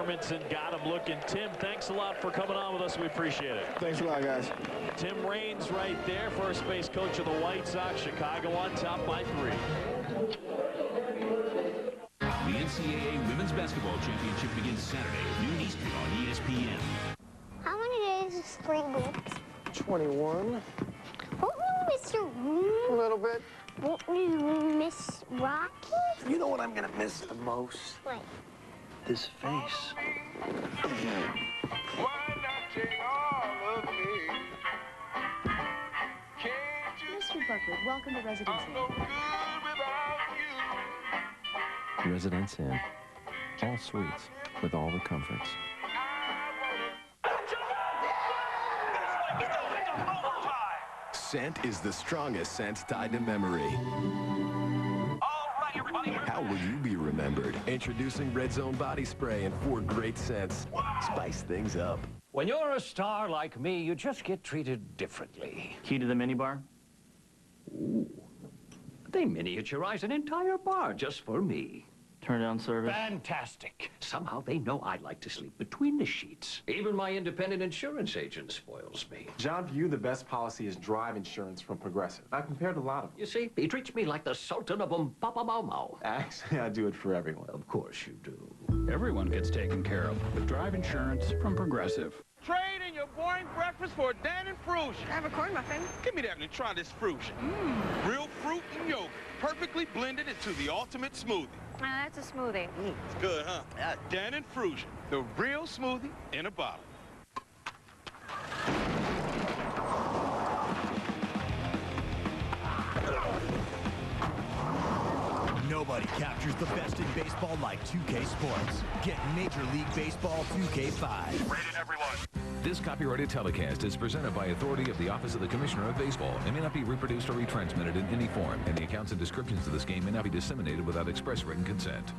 Hermansen got him looking. Tim, thanks a lot for coming on with us. We appreciate it. Thanks a lot, guys. Tim Raines right there, first base coach of the White Sox. Chicago on top by 3. The NCAA Women's Basketball Championship begins Saturday at noon Eastern on ESPN. How many days is spring break? 21. Won't you miss your room? A little bit. Won't you miss Rocky? You know what I'm going to miss the most? What? This face. Mr. Buckley, welcome to Residence Inn. Residence Inn. All suites with all the comforts. Scent is the strongest sense tied to memory. How will you be remembered? Introducing Red Zone Body Spray and 4 great scents. Spice things up. When you're a star like me, you just get treated differently. Key to the minibar? Ooh. They miniaturize an entire bar just for me. Turn down service? Fantastic. Somehow they know I like to sleep between the sheets. Even my independent insurance agent spoils me. John, for you, the best policy is drive insurance from Progressive. I've compared a lot of them. You see, he treats me like the Sultan of Mau. Actually, I do it for everyone. Of course you do. Everyone gets taken care of with drive insurance from Progressive. Trade in your boring breakfast for a Dan and Frusion. I have a corn muffin. Give me that and try this Frusion. Real fruit and yogurt, perfectly blended into the ultimate smoothie. That's a smoothie. It's good, huh? Dan and Frusion, the real smoothie in a bottle. Nobody captures the best in baseball like 2K Sports. Get Major League Baseball 2K5. Rated everyone. This copyrighted telecast is presented by authority of the Office of the Commissioner of Baseball and may not be reproduced or retransmitted in any form, and the accounts and descriptions of this game may not be disseminated without express written consent.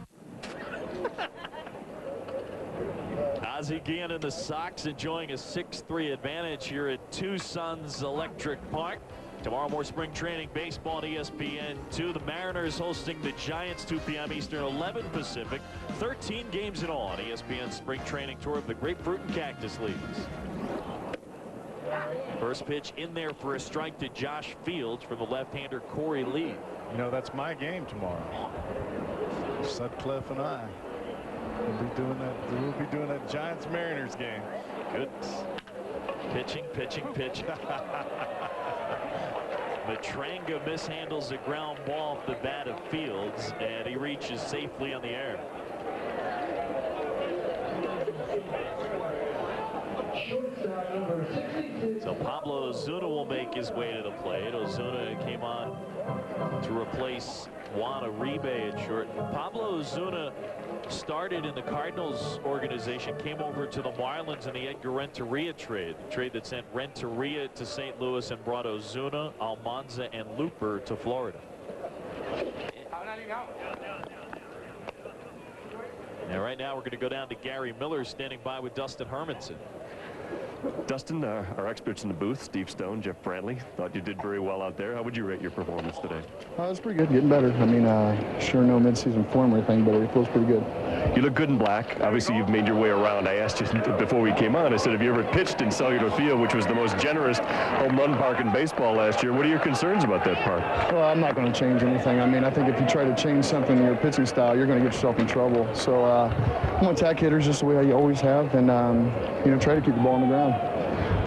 Ozzie Guillen and the Sox enjoying a 6-3 advantage here at Tucson Electric Park. Tomorrow, more spring training baseball on ESPN2. The Mariners hosting the Giants, 2 p.m. Eastern, 11 Pacific. 13 games in all on ESPN's spring training tour of the Grapefruit and Cactus Leagues. First pitch in there for a strike to Josh Fields from the left-hander Corey Lee. You know, that's my game tomorrow. Sutcliffe and I will be doing that. We'll be doing that Giants-Mariners game. Goodness. Pitching. Matranga mishandles a ground ball off the bat of Fields, and he reaches safely on the air. So Pablo Ozuna will make his way to the plate. Ozuna came on to replace Juan Uribe at short. Pablo Ozuna started in the Cardinals organization, came over to the Marlins in the Edgar Renteria trade. The trade that sent Renteria to St. Louis and brought Ozuna, Almanza, and Looper to Florida. Now, right now, we're going to go down to Gary Miller standing by with Dustin Hermansen. Dustin, our experts in the booth, Steve Stone, Jeff Brantley, thought you did very well out there. How would you rate your performance today? It was pretty good, getting better. I mean, sure no midseason form or anything, but it feels pretty good. You look good in black. Obviously, you've made your way around. I asked you before we came on, I said, have you ever pitched in Cellular Field, which was the most generous home run park in baseball last year? What are your concerns about that park? Well, I'm not going to change anything. I mean, I think if you try to change something in your pitching style, you're going to get yourself in trouble. So I'm going to attack hitters just the way I always have and, you know, try to keep the ball on the ground.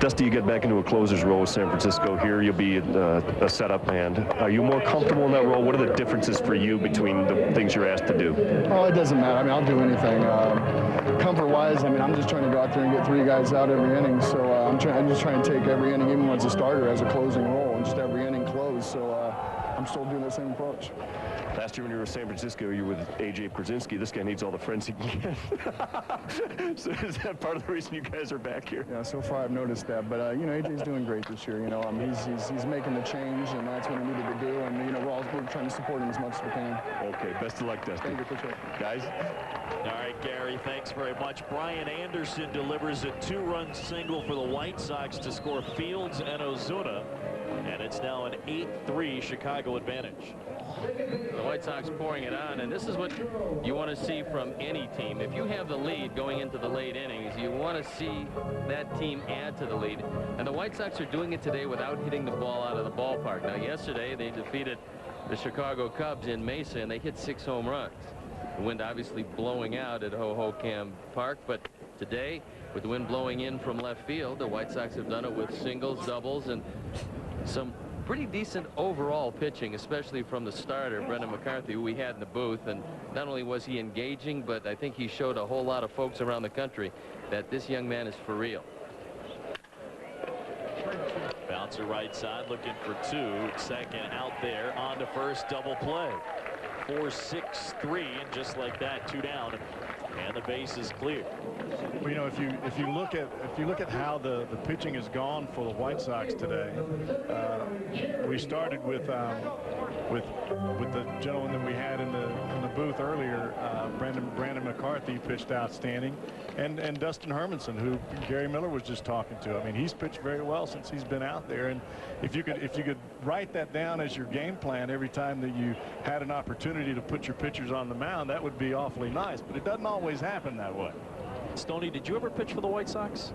Dusty, you get back into a closer's role with San Francisco here. You'll be a setup man. Are you more comfortable in that role? What are the differences for you between the things you're asked to do? Oh, it doesn't matter. I mean, I'll do anything. Comfort-wise, I mean, I'm just trying to go out there and get 3 guys out every inning. So I'm just trying to take every inning, even when it's a starter, as a closing role, and just every inning close. So I'm still doing that same approach. Last year when you were in San Francisco, you were with A.J. Krasinski. This guy needs all the friends he can get. So is that part of the reason you guys are back here? Yeah, so far I've noticed that. But, you know, A.J.'s doing great this year. You know, he's making the change, and that's what he needed to do. And, you know, we're trying to support him as much as we can. Okay, best of luck, Dusty. Thank you, appreciate it. Guys? All right, Gary, thanks very much. Brian Anderson delivers a 2-run single for the White Sox to score Fields and Ozuna. And it's now an 8-3 Chicago advantage. The White Sox pouring it on, and this is what you want to see from any team. If you have the lead going into the late innings, you want to see that team add to the lead. And the White Sox are doing it today without hitting the ball out of the ballpark. Now, yesterday they defeated the Chicago Cubs in Mesa, and they hit 6 home runs. The wind obviously blowing out at Hohokam Park, but today, with the wind blowing in from left field, the White Sox have done it with singles, doubles, and some pretty decent overall pitching, especially from the starter, Brandon McCarthy, who we had in the booth. And not only was he engaging, but I think he showed a whole lot of folks around the country that this young man is for real. Bouncer right side, looking for 2. Second out there, on to first, double play. 4-6-3, and just like that, 2 down, and the base is clear. Well, you know, if you look at how the pitching has gone for the White Sox today, we started with the gentleman that we had in the booth earlier, Brandon McCarthy pitched outstanding, and Dustin Hermansen, who Gary Miller was just talking to. I mean, he's pitched very well since he's been out there, and if you could write that down as your game plan every time that you had an opportunity to put your pitchers on the mound, that would be awfully nice. But it doesn't always happen that way. Stoney, did you ever pitch for the White Sox?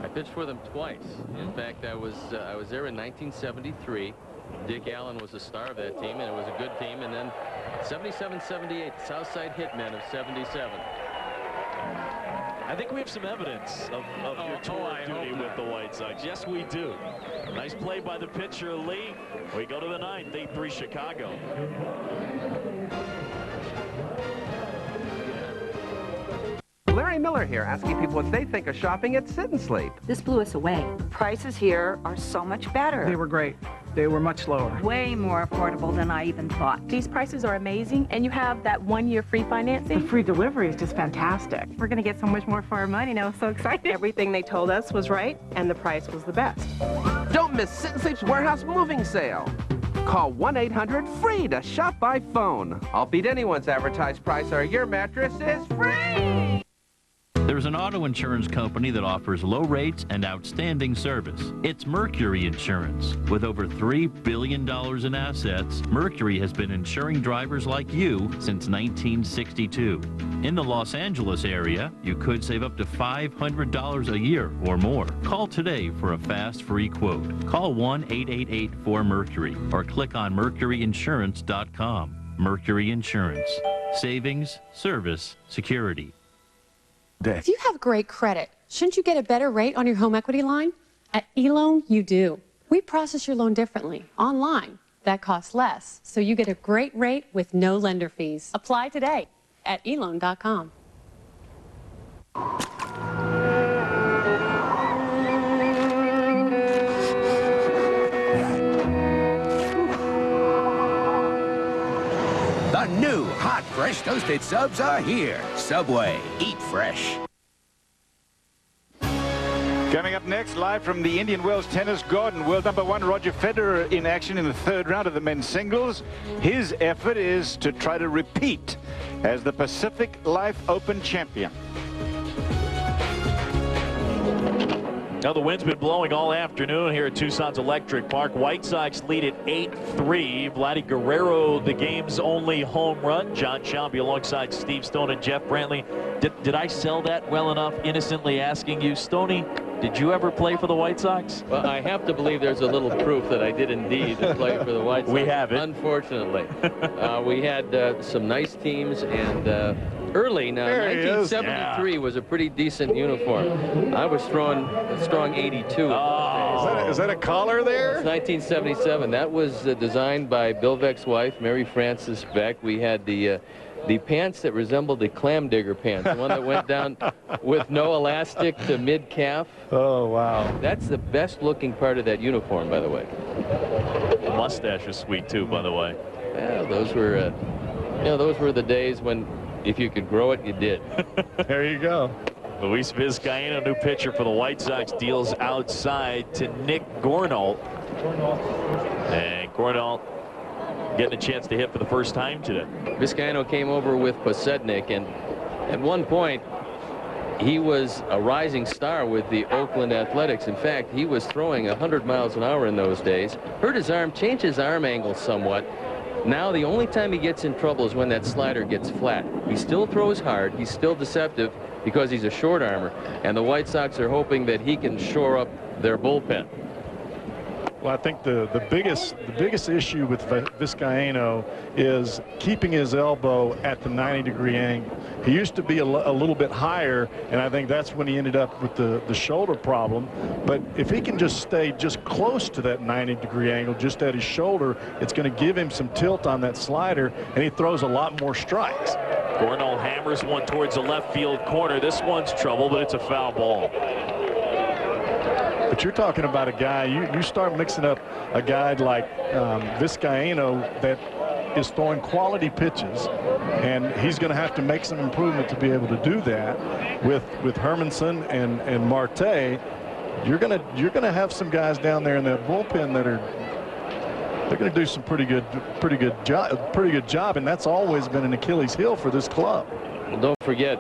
I pitched for them twice. In fact, I was there in 1973. Dick Allen was the star of that team, and it was a good team. And then 77-78, Southside Hitmen of 77. I think we have some evidence of your tour duty with the White Sox. Yes, we do. Nice play by the pitcher, Lee. We go to the 9th, 8-3 Chicago. Larry Miller here, asking people what they think of shopping at Sit and Sleep. This blew us away. Prices here are so much better. They were great. They were much lower. Way more affordable than I even thought. These prices are amazing, and you have that 1-year free financing. The free delivery is just fantastic. We're going to get so much more for our money now. So excited. Everything they told us was right, and the price was the best. Don't miss Sit and Sleep's warehouse moving sale. Call 1-800-FREE to shop by phone. I'll beat anyone's advertised price, or your mattress is free. There's an auto insurance company that offers low rates and outstanding service. It's Mercury Insurance. With over $3 billion in assets, Mercury has been insuring drivers like you since 1962. In the Los Angeles area, you could save up to $500 a year or more. Call today for a fast, free quote. Call 1-888-4MERCURY or click on mercuryinsurance.com. Mercury Insurance. Savings, service, security. If you have great credit, shouldn't you get a better rate on your home equity line? At eLoan, you do. We process your loan differently, online. That costs less, so you get a great rate with no lender fees. Apply today at eLoan.com. The new hot, fresh toasted subs are here. Subway, eat fresh. Coming up next, live from the Indian Wells Tennis Garden, world #1 Roger Federer in action in the 3rd round of the men's singles. His effort is to try to repeat as the Pacific Life Open champion. Now the wind's been blowing all afternoon here at Tucson's Electric Park. White Sox lead at 8-3. Vladimir Guerrero, the game's only home run. John Sciambi alongside Steve Stone and Jeff Brantley. Did I sell that well enough, innocently asking you, Stoney, did you ever play for the White Sox? Well, I have to believe there's a little proof that I did indeed play for the White Sox. We have it. Unfortunately. We had some nice teams, and early now, 1973 was a pretty decent uniform. I was throwing a strong 82. Is that a collar there? It's 1977. That was designed by Bill Veck's wife, Mary Frances Beck. We had the pants that resembled the clam digger pants, the one that went down with no elastic to mid-calf. Oh, wow. That's the best looking part of that uniform, by the way. The mustache is sweet too, by the way. Well, those were, those were the days when if you could grow it, you did. There you go. Luis Vizcaíno, new pitcher for the White Sox, deals outside to Nick Gornault. And Gornault getting a chance to hit for the first time today. Vizcaíno came over with Posednik, and at one point he was a rising star with the Oakland Athletics. In fact, he was throwing 100 miles an hour in those days. Hurt his arm, changed his arm angle somewhat. Now the only time he gets in trouble is when that slider gets flat. He still throws hard. He's still deceptive because he's a short armor. And the White Sox are hoping that he can shore up their bullpen. Well, I think the biggest issue with Vizcaino is keeping his elbow at the 90-degree angle. He used to be a little bit higher, and I think that's when he ended up with the shoulder problem. But if he can just stay just close to that 90-degree angle, just at his shoulder, it's going to give him some tilt on that slider, and he throws a lot more strikes. Gornall hammers one towards the left field corner. This one's trouble, but it's a foul ball. But you're talking about a guy, you start mixing up a guy like Vizcaino that is throwing quality pitches, and he's going to have to make some improvement to be able to do that with Hermansen and Marte. You're gonna have some guys down there in that bullpen that they're going to do some pretty good job, and that's always been an Achilles heel for this club. Well, don't forget,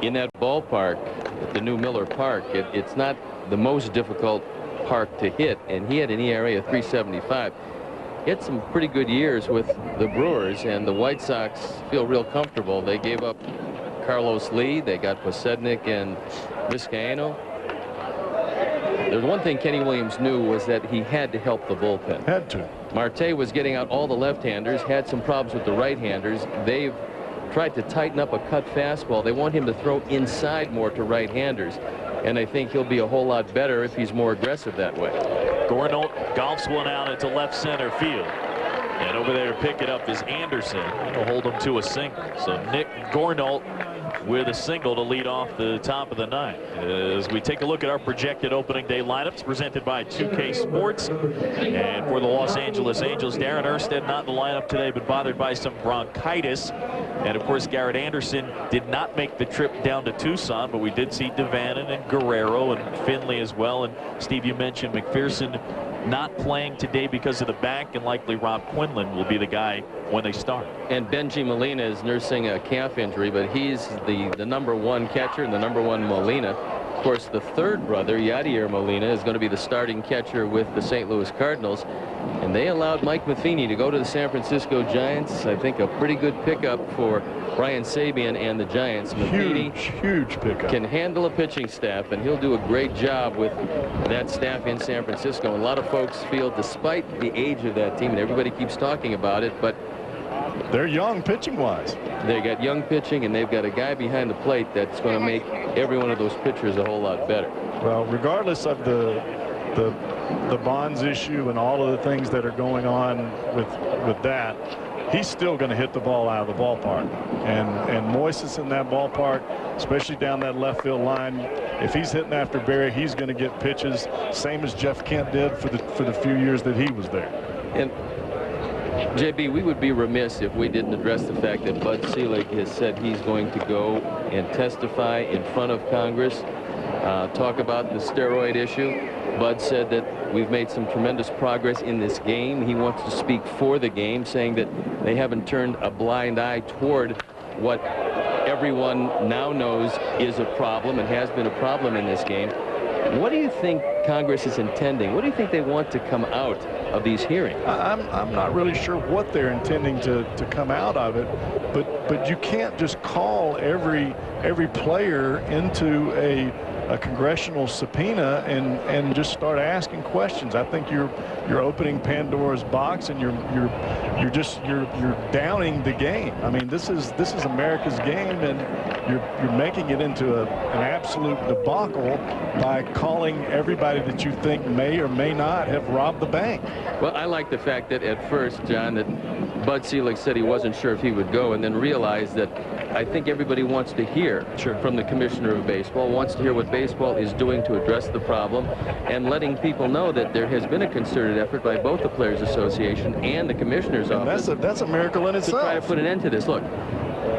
in that ballpark, the new Miller Park, it's not the most difficult park to hit, and he had an ERA of 3.75. He had some pretty good years with the Brewers, and the White Sox feel real comfortable. They gave up Carlos Lee, they got Posednik and Vizcaino. There's one thing Kenny Williams knew was that he had to help the bullpen. Had to. Marte was getting out all the left-handers, had some problems with the right-handers. They've tried to tighten up a cut fastball. They want him to throw inside more to right-handers, and I think he'll be a whole lot better if he's more aggressive that way. Gornall golfs one out into left center field, and over there to pick it up is Anderson. He'll hold him to a single. So Nick Gornall with a single to lead off the top of the ninth. As we take a look at our projected opening day lineups presented by 2K Sports. And for the Los Angeles Angels, Darren Erstad not in the lineup today, but bothered by some bronchitis. And of course, Garrett Anderson did not make the trip down to Tucson, but we did see Devannon and Guerrero and Finley as well. And Steve, you mentioned McPherson not playing today because of the back, and likely Rob Quinlan will be the guy when they start. And Benji Molina is nursing a calf injury, but he's the #1 catcher and the #1 Molina. Of course, the third brother, Yadier Molina, is going to be the starting catcher with the St. Louis Cardinals. And they allowed Mike Matheny to go to the San Francisco Giants. I think a pretty good pickup for Brian Sabian and the Giants. Matheny huge pickup. Can handle a pitching staff, and he'll do a great job with that staff in San Francisco. And a lot of folks feel, despite the age of that team, and everybody keeps talking about it, but they're young pitching-wise. They got young pitching, and they've got a guy behind the plate that's going to make every one of those pitchers a whole lot better. Well, regardless of the bonds issue and all of the things that are going on with that, he's still going to hit the ball out of the ballpark. And Moises in that ballpark, especially down that left field line, if he's hitting after Barry, he's going to get pitches, same as Jeff Kent did for the few years that he was there. And JB, we would be remiss if we didn't address the fact that Bud Selig has said he's going to go and testify in front of Congress, talk about the steroid issue. Bud said that we've made some tremendous progress in this game. He wants to speak for the game, saying that they haven't turned a blind eye toward what everyone now knows is a problem and has been a problem in this game. What do you think Congress is intending? What do you think they want to come out of these hearings? I'm not really sure what they're intending to come out of it, but you can't just call every player into a congressional subpoena and just start asking questions. I think you're opening Pandora's box, and you're downing the game. I mean, this is America's game, and you're making it into an absolute debacle by calling everybody that you think may or may not have robbed the bank. Well, I like the fact that at first, John, that Bud Selig said he wasn't sure if he would go, and then realized that I think everybody wants to hear from the commissioner of baseball, wants to hear what baseball is doing to address the problem, and letting people know that there has been a concerted effort by both the Players Association and the commissioner's office. That's a miracle in itself. To try to put an end to this. Look,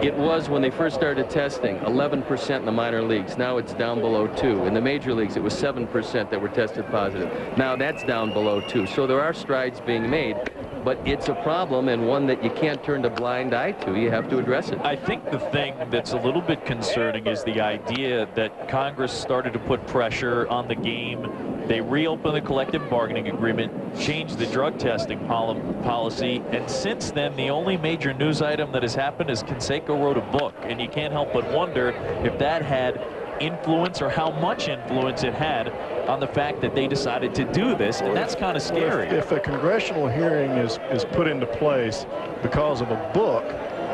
it was, when they first started testing, 11% in the minor leagues. Now it's down below 2%. In the major leagues, it was 7% that were tested positive. Now that's down below 2%. So there are strides being made, but it's a problem, and one that you can't turn a blind eye to. You have to address it. I think the thing that's a little bit concerning is the idea that Congress started to put pressure on the game They reopened the collective bargaining agreement, changed the drug testing policy, and since then, the only major news item that has happened is Canseco wrote a book, and you can't help but wonder if that had influence or how much influence it had on the fact that they decided to do this, and that's kind of scary. If a congressional hearing is put into place because of a book,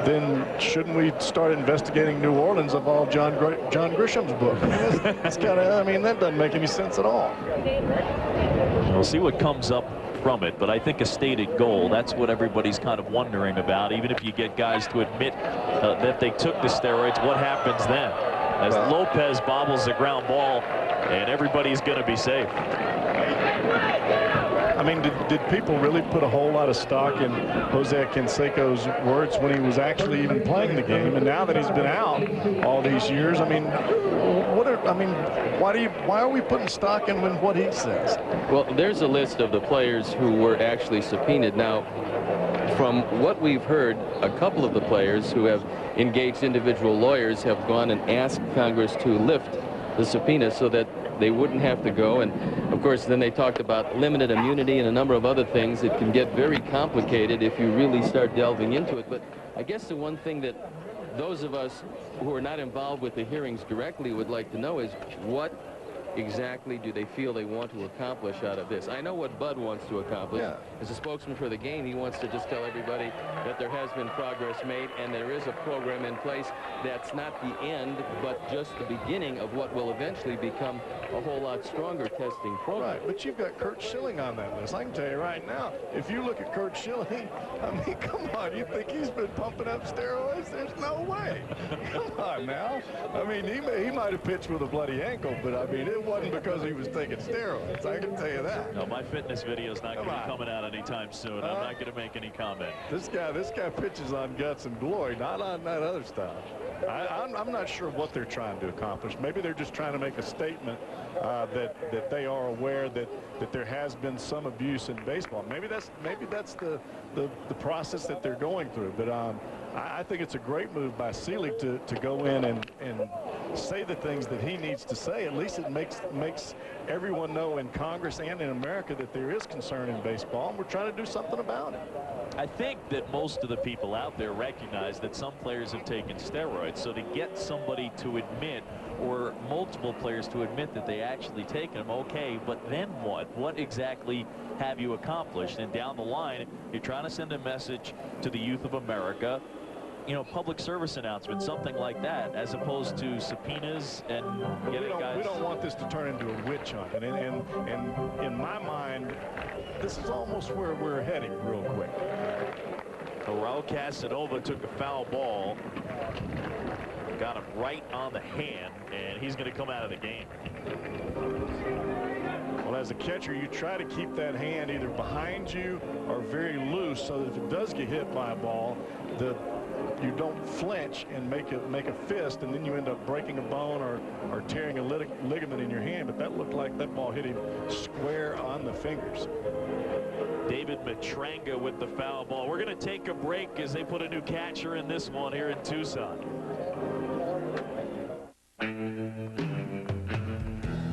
then shouldn't we start investigating New Orleans of all John Grisham's book? That's kind of, I mean, that doesn't make any sense at all. We'll see what comes up from it, but I think a stated goal, that's what everybody's kind of wondering about. Even if you get guys to admit that they took the steroids, what happens then? As Lopez bobbles the ground ball, and everybody's going to be safe. I mean, did people really put a whole lot of stock in Jose Canseco's words when he was actually even playing the game? And now that he's been out all these years, I mean, why are we putting stock in what he says? Well, there's a list of the players who were actually subpoenaed. Now, from what we've heard, a couple of the players who have engaged individual lawyers have gone and asked Congress to lift the subpoena so that they wouldn't have to go. And of course, then they talked about limited immunity and a number of other things. It can get very complicated if you really start delving into it. But I guess the one thing that those of us who are not involved with the hearings directly would like to know is what exactly do they feel they want to accomplish out of this? I know what Bud wants to accomplish. Yeah. As a spokesman for the game, he wants to just tell everybody that there has been progress made and there is a program in place that's not the end, but just the beginning of what will eventually become a whole lot stronger testing program. Right, but you've got Curt Schilling on that list. I can tell you right now, if you look at Curt Schilling, I mean, come on, you think he's been pumping up steroids? There's no way. Come on now. I mean, he might have pitched with a bloody ankle, but I mean, it wasn't because he was taking steroids. I can tell you that. No, my fitness video is not going to be coming out anytime soon. I'm not going to make any comment. This guy pitches on guts and glory, not on that other stuff. I'm not sure what they're trying to accomplish. Maybe they're just trying to make a statement that they are aware that there has been some abuse in baseball. Maybe that's the process that they're going through. But I think it's a great move by Selig to go in and say the things that he needs to say. At least it makes everyone know in Congress and in America that there is concern in baseball, and we're trying to do something about it. I think that most of the people out there recognize that some players have taken steroids, so to get somebody to admit, or multiple players to admit that they actually taken them, okay, but then what? What exactly have you accomplished? And down the line, you're trying to send a message to the youth of America, you know, public service announcement, something like that, as opposed to subpoenas and getting guys. We don't want this to turn into a witch hunt, and in my mind, this is almost where we're heading real quick. Raul Casanova took a foul ball, got him right on the hand, and he's going to come out of the game. Well, as a catcher, you try to keep that hand either behind you or very loose, so that if it does get hit by a ball, you don't flinch and make a fist, and then you end up breaking a bone or tearing a ligament in your hand. But that looked like that ball hit him square on the fingers. David Matranga with the foul ball. We're going to take a break as they put a new catcher in this one here in Tucson.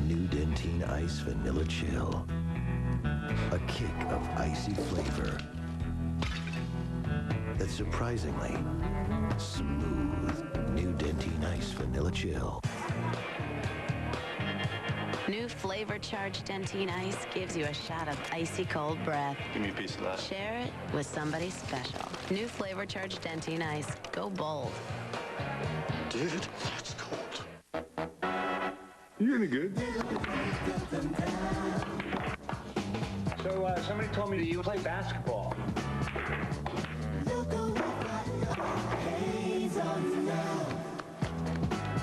New Dentine Ice Vanilla Chill. A kick of icy flavor that's surprisingly smooth. New Dentine Ice Vanilla Chill. New flavor charged Dentine Ice gives you a shot of icy cold breath. Give me a piece of that. Share it with somebody special. New flavor charged Dentine Ice. Go bold. Dude, that's cold. You any good? So somebody told me that you play basketball.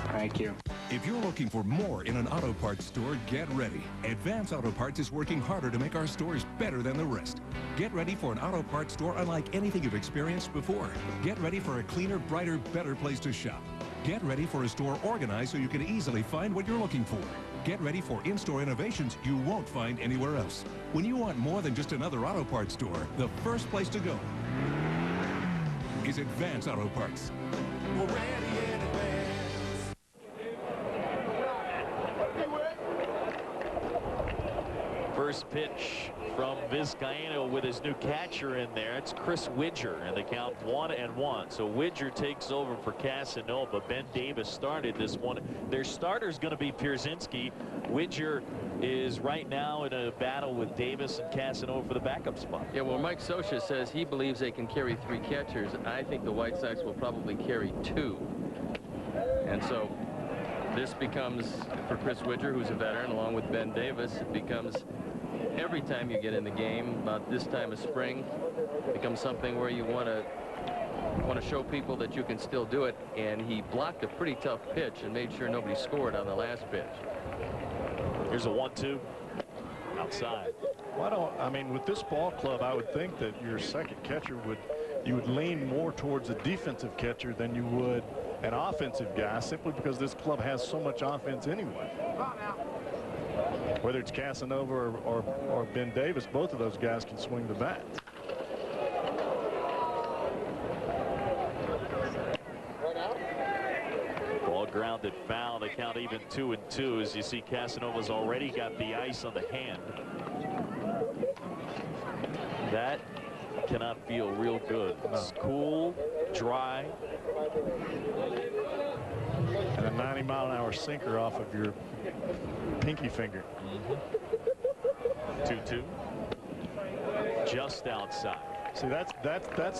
Thank you. If you're looking for more in an auto parts store, get ready. Advance Auto Parts is working harder to make our stores better than the rest. Get ready for an auto parts store unlike anything you've experienced before. Get ready for a cleaner, brighter, better place to shop. Get ready for a store organized so you can easily find what you're looking for. Get ready for in-store innovations you won't find anywhere else. When you want more than just another auto parts store, the first place to go is Advance Auto Parts. We're ready in advance. first pitch from Vizcaíno with his new catcher in there. It's Chris Widger, and they count 1-1. So Widger takes over for Casanova. Ben Davis started this one. Their starter's going to be Pierzynski. Widger is right now in a battle with Davis and Casanova for the backup spot. Yeah, well, Mike Scioscia says he believes they can carry 3 catchers. I think the White Sox will probably carry 2. And so this becomes, for Chris Widger, who's a veteran, along with Ben Davis, it becomes every time you get in the game, about this time of spring, becomes something where you want to show people that you can still do it. And he blocked a pretty tough pitch and made sure nobody scored on the last pitch. Here's a 1-2 outside. Well, I mean, with this ball club, I would think that your second catcher you would lean more towards a defensive catcher than you would an offensive guy, simply because this club has so much offense anyway. Whether it's Casanova or Ben Davis, both of those guys can swing the bat. Ball grounded foul. They count even 2-2 as you see Casanova's already got the ice on the hand. That cannot feel real good. It's cool, dry. And a 90-mile-an-hour sinker off of your pinky finger. 2-2. Just outside. See, that's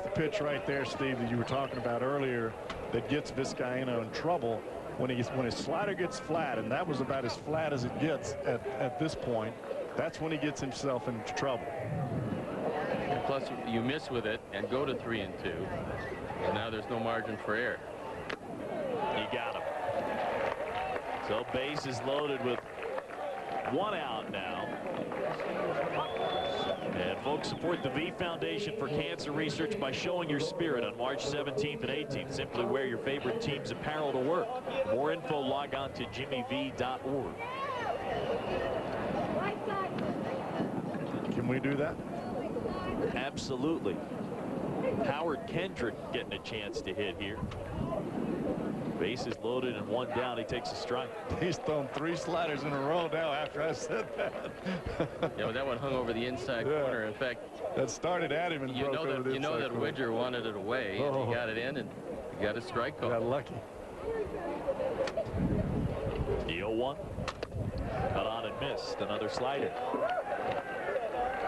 the pitch right there, Steve, that you were talking about earlier, that gets Vizcaíno in trouble when his slider gets flat, and that was about as flat as it gets at this point. That's when he gets himself into trouble. Plus, you miss with it and go to 3-2, and now there's no margin for error. You got him. So base is loaded with 1 out now. And folks, support the V Foundation for Cancer Research by showing your spirit on March 17th and 18th. Simply wear your favorite team's apparel to work. For more info, log on to jimmyv.org. Can we do that? Absolutely. Howard Kendrick getting a chance to hit here. Base is loaded and 1 down. He takes a strike. He's thrown 3 sliders in a row now after I said that. Yeah, well, that one hung over the inside corner. In fact, that started at him and broke over the inside that corner. Widger wanted it away, and he got it in, and he got a strike call. Got lucky. The 0-1. Cut on and missed. Another slider.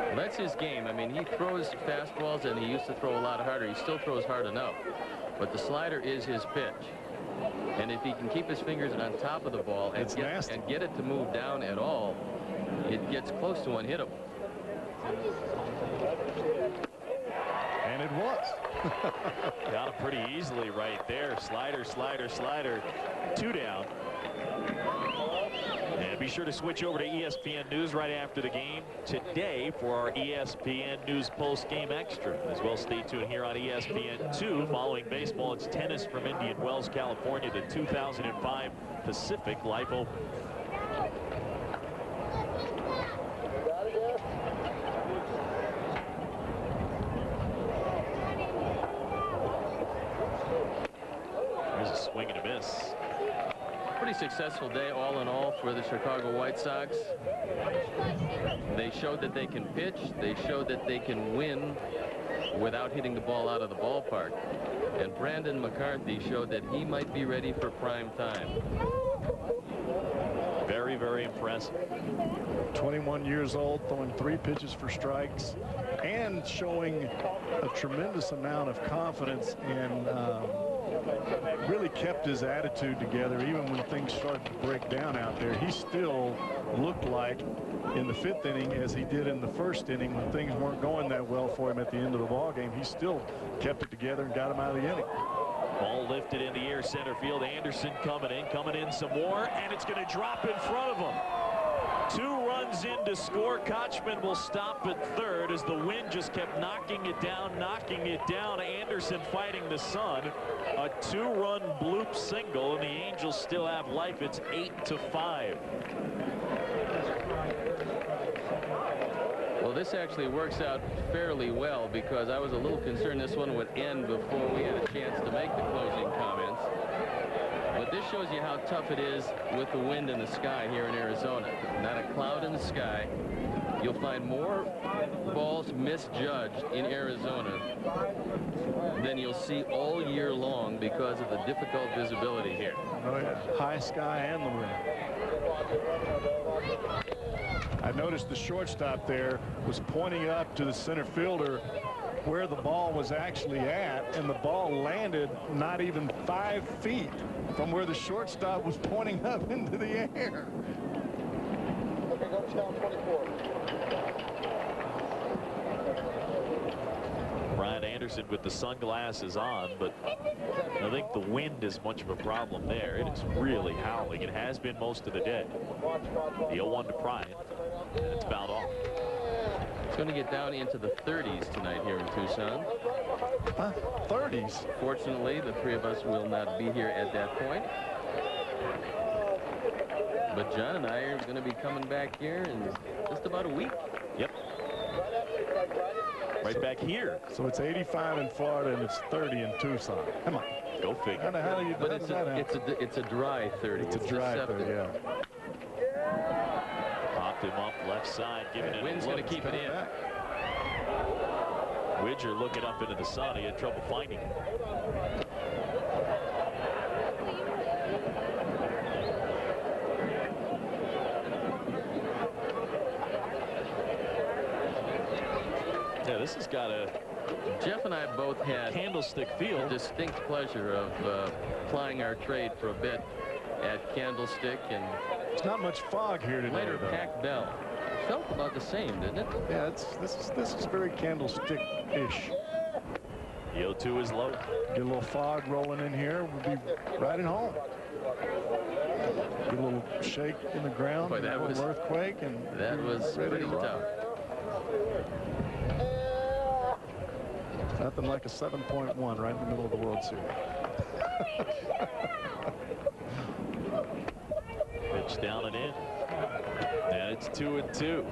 Well, that's his game. I mean, he throws fastballs, and he used to throw a lot harder. He still throws hard enough. But the slider is his pitch. And if he can keep his fingers on top of the ball and get it to move down at all, it gets close to unhittable. And it was. Got him pretty easily right there. Slider, slider, slider. 2 down. And be sure to switch over to ESPN News right after the game today for our ESPN News Post Game Extra. As well, stay tuned here on ESPN2. Following baseball, it's tennis from Indian Wells, California, the 2005 Pacific Life Open. There's a swing and a miss. Pretty successful day all in all for the Chicago White Sox. They showed that they can pitch. They showed that they can win without hitting the ball out of the ballpark. And Brandon McCarthy showed that he might be ready for prime time. Very, very impressive. 21 years old, throwing 3 pitches for strikes, and showing a tremendous amount of confidence and really kept his attitude together even when things started to break down out there. He still looked like in the 5th inning as he did in the 1st inning when things weren't going that well for him at the end of the ball game. He still kept it together and got him out of the inning. Ball lifted in the air, center field. Anderson coming in some more, and it's going to drop in front of him. 2 runs in to score. Kochman will stop at 3rd as the wind just kept knocking it down. Anderson fighting the sun. A 2-run bloop single, and the Angels still have life. It's 8-5. Well, this actually works out fairly well because I was a little concerned this one would end before we had a chance to make the closing comments. But this shows you how tough it is with the wind in the sky here in Arizona. Not a cloud in the sky. You'll find more balls misjudged in Arizona than you'll see all year long because of the difficult visibility here. Oh, yeah. High sky and the wind. I noticed the shortstop there was pointing up to the center fielder where the ball was actually at, and the ball landed not even 5 feet from where the shortstop was pointing up into the air. Okay, go to down 24. Brian Anderson with the sunglasses on, but I think the wind is much of a problem there. It is really howling. It has been most of the day. The 0-1 to Bryant, and it's fouled off. It's going to get down into the 30s tonight here in Tucson. 30s? Fortunately, the three of us will not be here at that point. But John and I are going to be coming back here in just about a week. Yep. Right back here. So it's 85 in Florida and it's 30 in Tucson. Come on. Go figure. How the hell do you But it's a dry 30. It's a dry 30, yeah. Popped him up left side, giving it a Wind's going to keep it in. Widger looking up into the sun. He had trouble finding it. Yeah, this has got a... Jeff and I both had Candlestick feel. The distinct pleasure of plying our trade for a bit at Candlestick, and it's not much fog here today. Later, Pac Bell. It felt about the same, didn't it? Yeah, this is very Candlestick-ish. The 0-2 is low. Get a little fog rolling in here. We'll be riding home. Get a little shake in the ground. Boy, that was an earthquake, and that was pretty tough. Nothing like a 7.1 right in the middle of the World Series. Pitch down and in. And it's 2-2.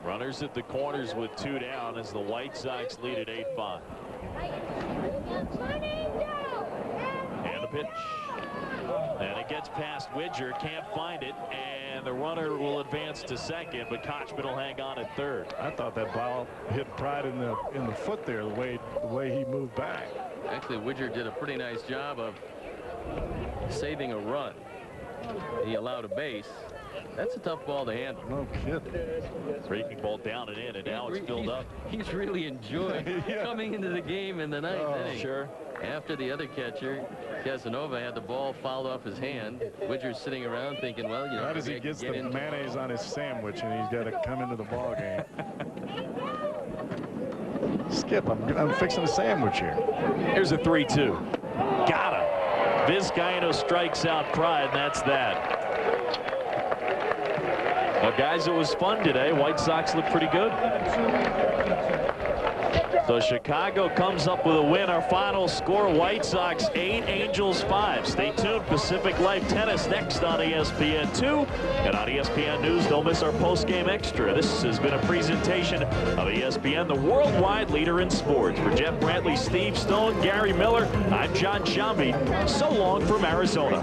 Runners at the corners with 2 down as the White Sox lead at 8-5. And a pitch. And it gets past Widger, can't find it, and the runner will advance to second, but Kochman will hang on at third. I thought that ball hit Pride in the foot there, the way he moved back. Actually, Widger did a pretty nice job of saving a run. He allowed a base. That's a tough ball to handle. No kidding. Breaking ball down and in, and now it's filled up. He's really enjoyed coming into the game in the ninth inning. Sure. After the other catcher, Casanova, had the ball fouled off his hand. Widger's sitting around thinking, well, you know, right as he gets the mayonnaise on his sandwich and he's got to come into the ball game. Skip, I'm fixing a sandwich here. Here's a 3-2. Got him. Vizcaíno strikes out Pride, and that's that. Well, guys, it was fun today. White Sox look pretty good. So Chicago comes up with a win. Our final score, White Sox 8, Angels 5. Stay tuned. Pacific Life Tennis next on ESPN2. And on ESPN News, don't miss our post-game extra. This has been a presentation of ESPN, the worldwide leader in sports. For Jeff Brantley, Steve Stone, Gary Miller, I'm John Scioscia. So long from Arizona.